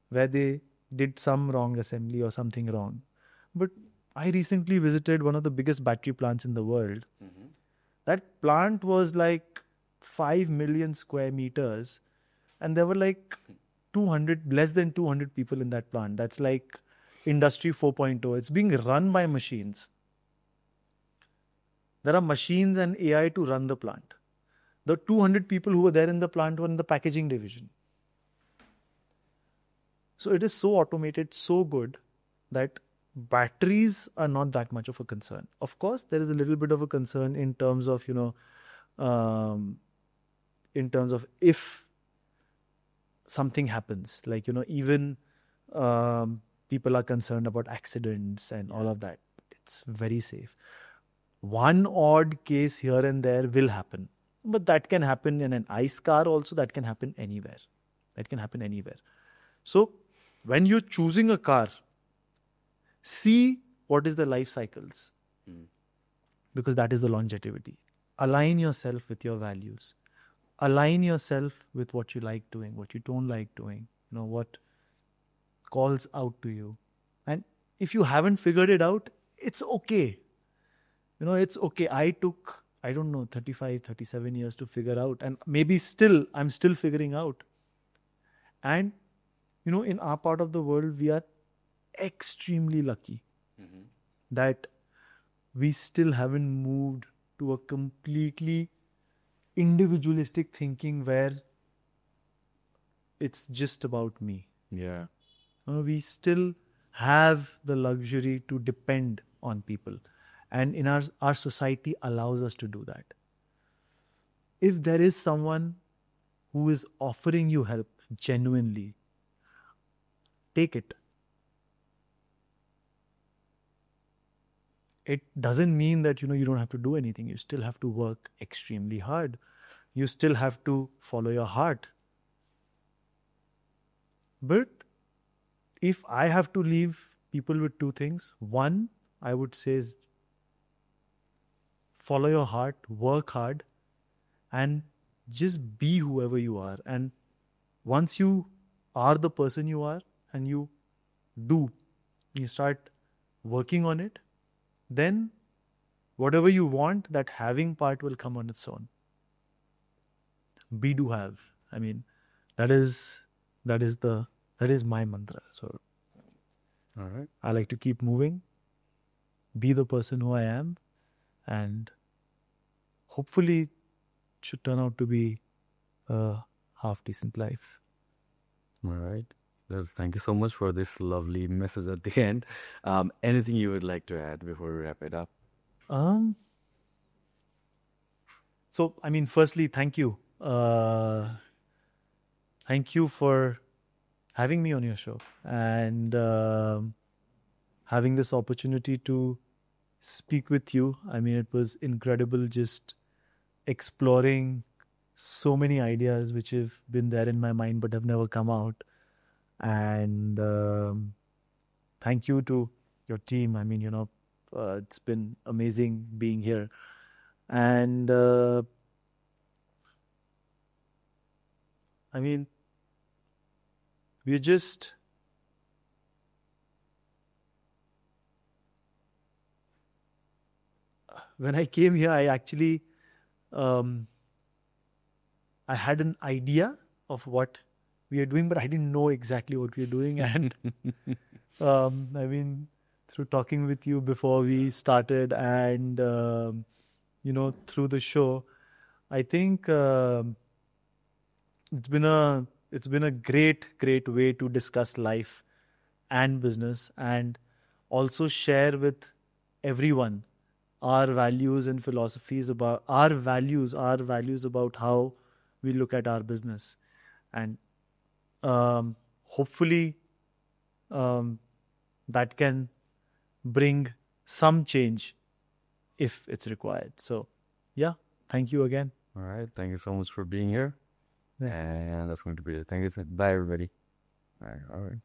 Speaker 1: where they did some wrong assembly or something wrong. But I recently visited one of the biggest battery plants in the world. That plant was like 5 million square meters, and there were like less than 200 people in that plant. That's like Industry 4.0. It's being run by machines. There are machines and AI to run the plant. The 200 people who were there in the plant were in the packaging division. So it is so automated, so good that batteries are not that much of a concern. Of course, there is a little bit of a concern in terms of, if something happens, like, even people are concerned about accidents and all of that. It's very safe. One odd case here and there will happen. But that can happen in an ICE car also. That can happen anywhere. So when you're choosing a car, see what is the life cycles. Because that is the longevity. Align yourself with your values. Align yourself with what you like doing, what you don't like doing, what calls out to you. And if you haven't figured it out, it's okay. It's okay. I took, 35, 37 years to figure out. And maybe I'm still figuring out. And, in our part of the world, we are extremely lucky that we still haven't moved to a completely individualistic thinking where it's just about me.
Speaker 2: Yeah.
Speaker 1: We still have the luxury to depend on people. And in our society allows us to do that. If there is someone who is offering you help genuinely, take it. It doesn't mean that, you don't have to do anything. You still have to work extremely hard. You still have to follow your heart. But if I have to leave people with 2 things, one, I would say is follow your heart, work hard, and just be whoever you are. And once you are the person you are and you start working on it, then whatever you want, that having part will come on its own. Be, do, have. I mean, that is my mantra. So,
Speaker 2: all right.
Speaker 1: I like to keep moving, be the person who I am, and hopefully it should turn out to be a half decent life.
Speaker 2: All right. Thank you so much for this lovely message at the end. Anything you would like to add before we wrap it up?
Speaker 1: So, I mean, firstly, thank you. Thank you for having me on your show and having this opportunity to speak with you. I mean, it was incredible just exploring so many ideas which have been there in my mind but have never come out. And thank you to your team. I mean, it's been amazing being here. And I mean, we're just when I came here, I actually I had an idea of what we are doing, but I didn't know exactly what we are doing. And I mean, through talking with you before we started and, through the show, I think it's been a great way to discuss life and business, and also share with everyone our values and philosophies about our values about how we look at our business. And hopefully that can bring some change if it's required. So yeah, thank you again.
Speaker 2: All right. Thank you so much for being here. And that's going to be it. Thank you. Bye, everybody. All right.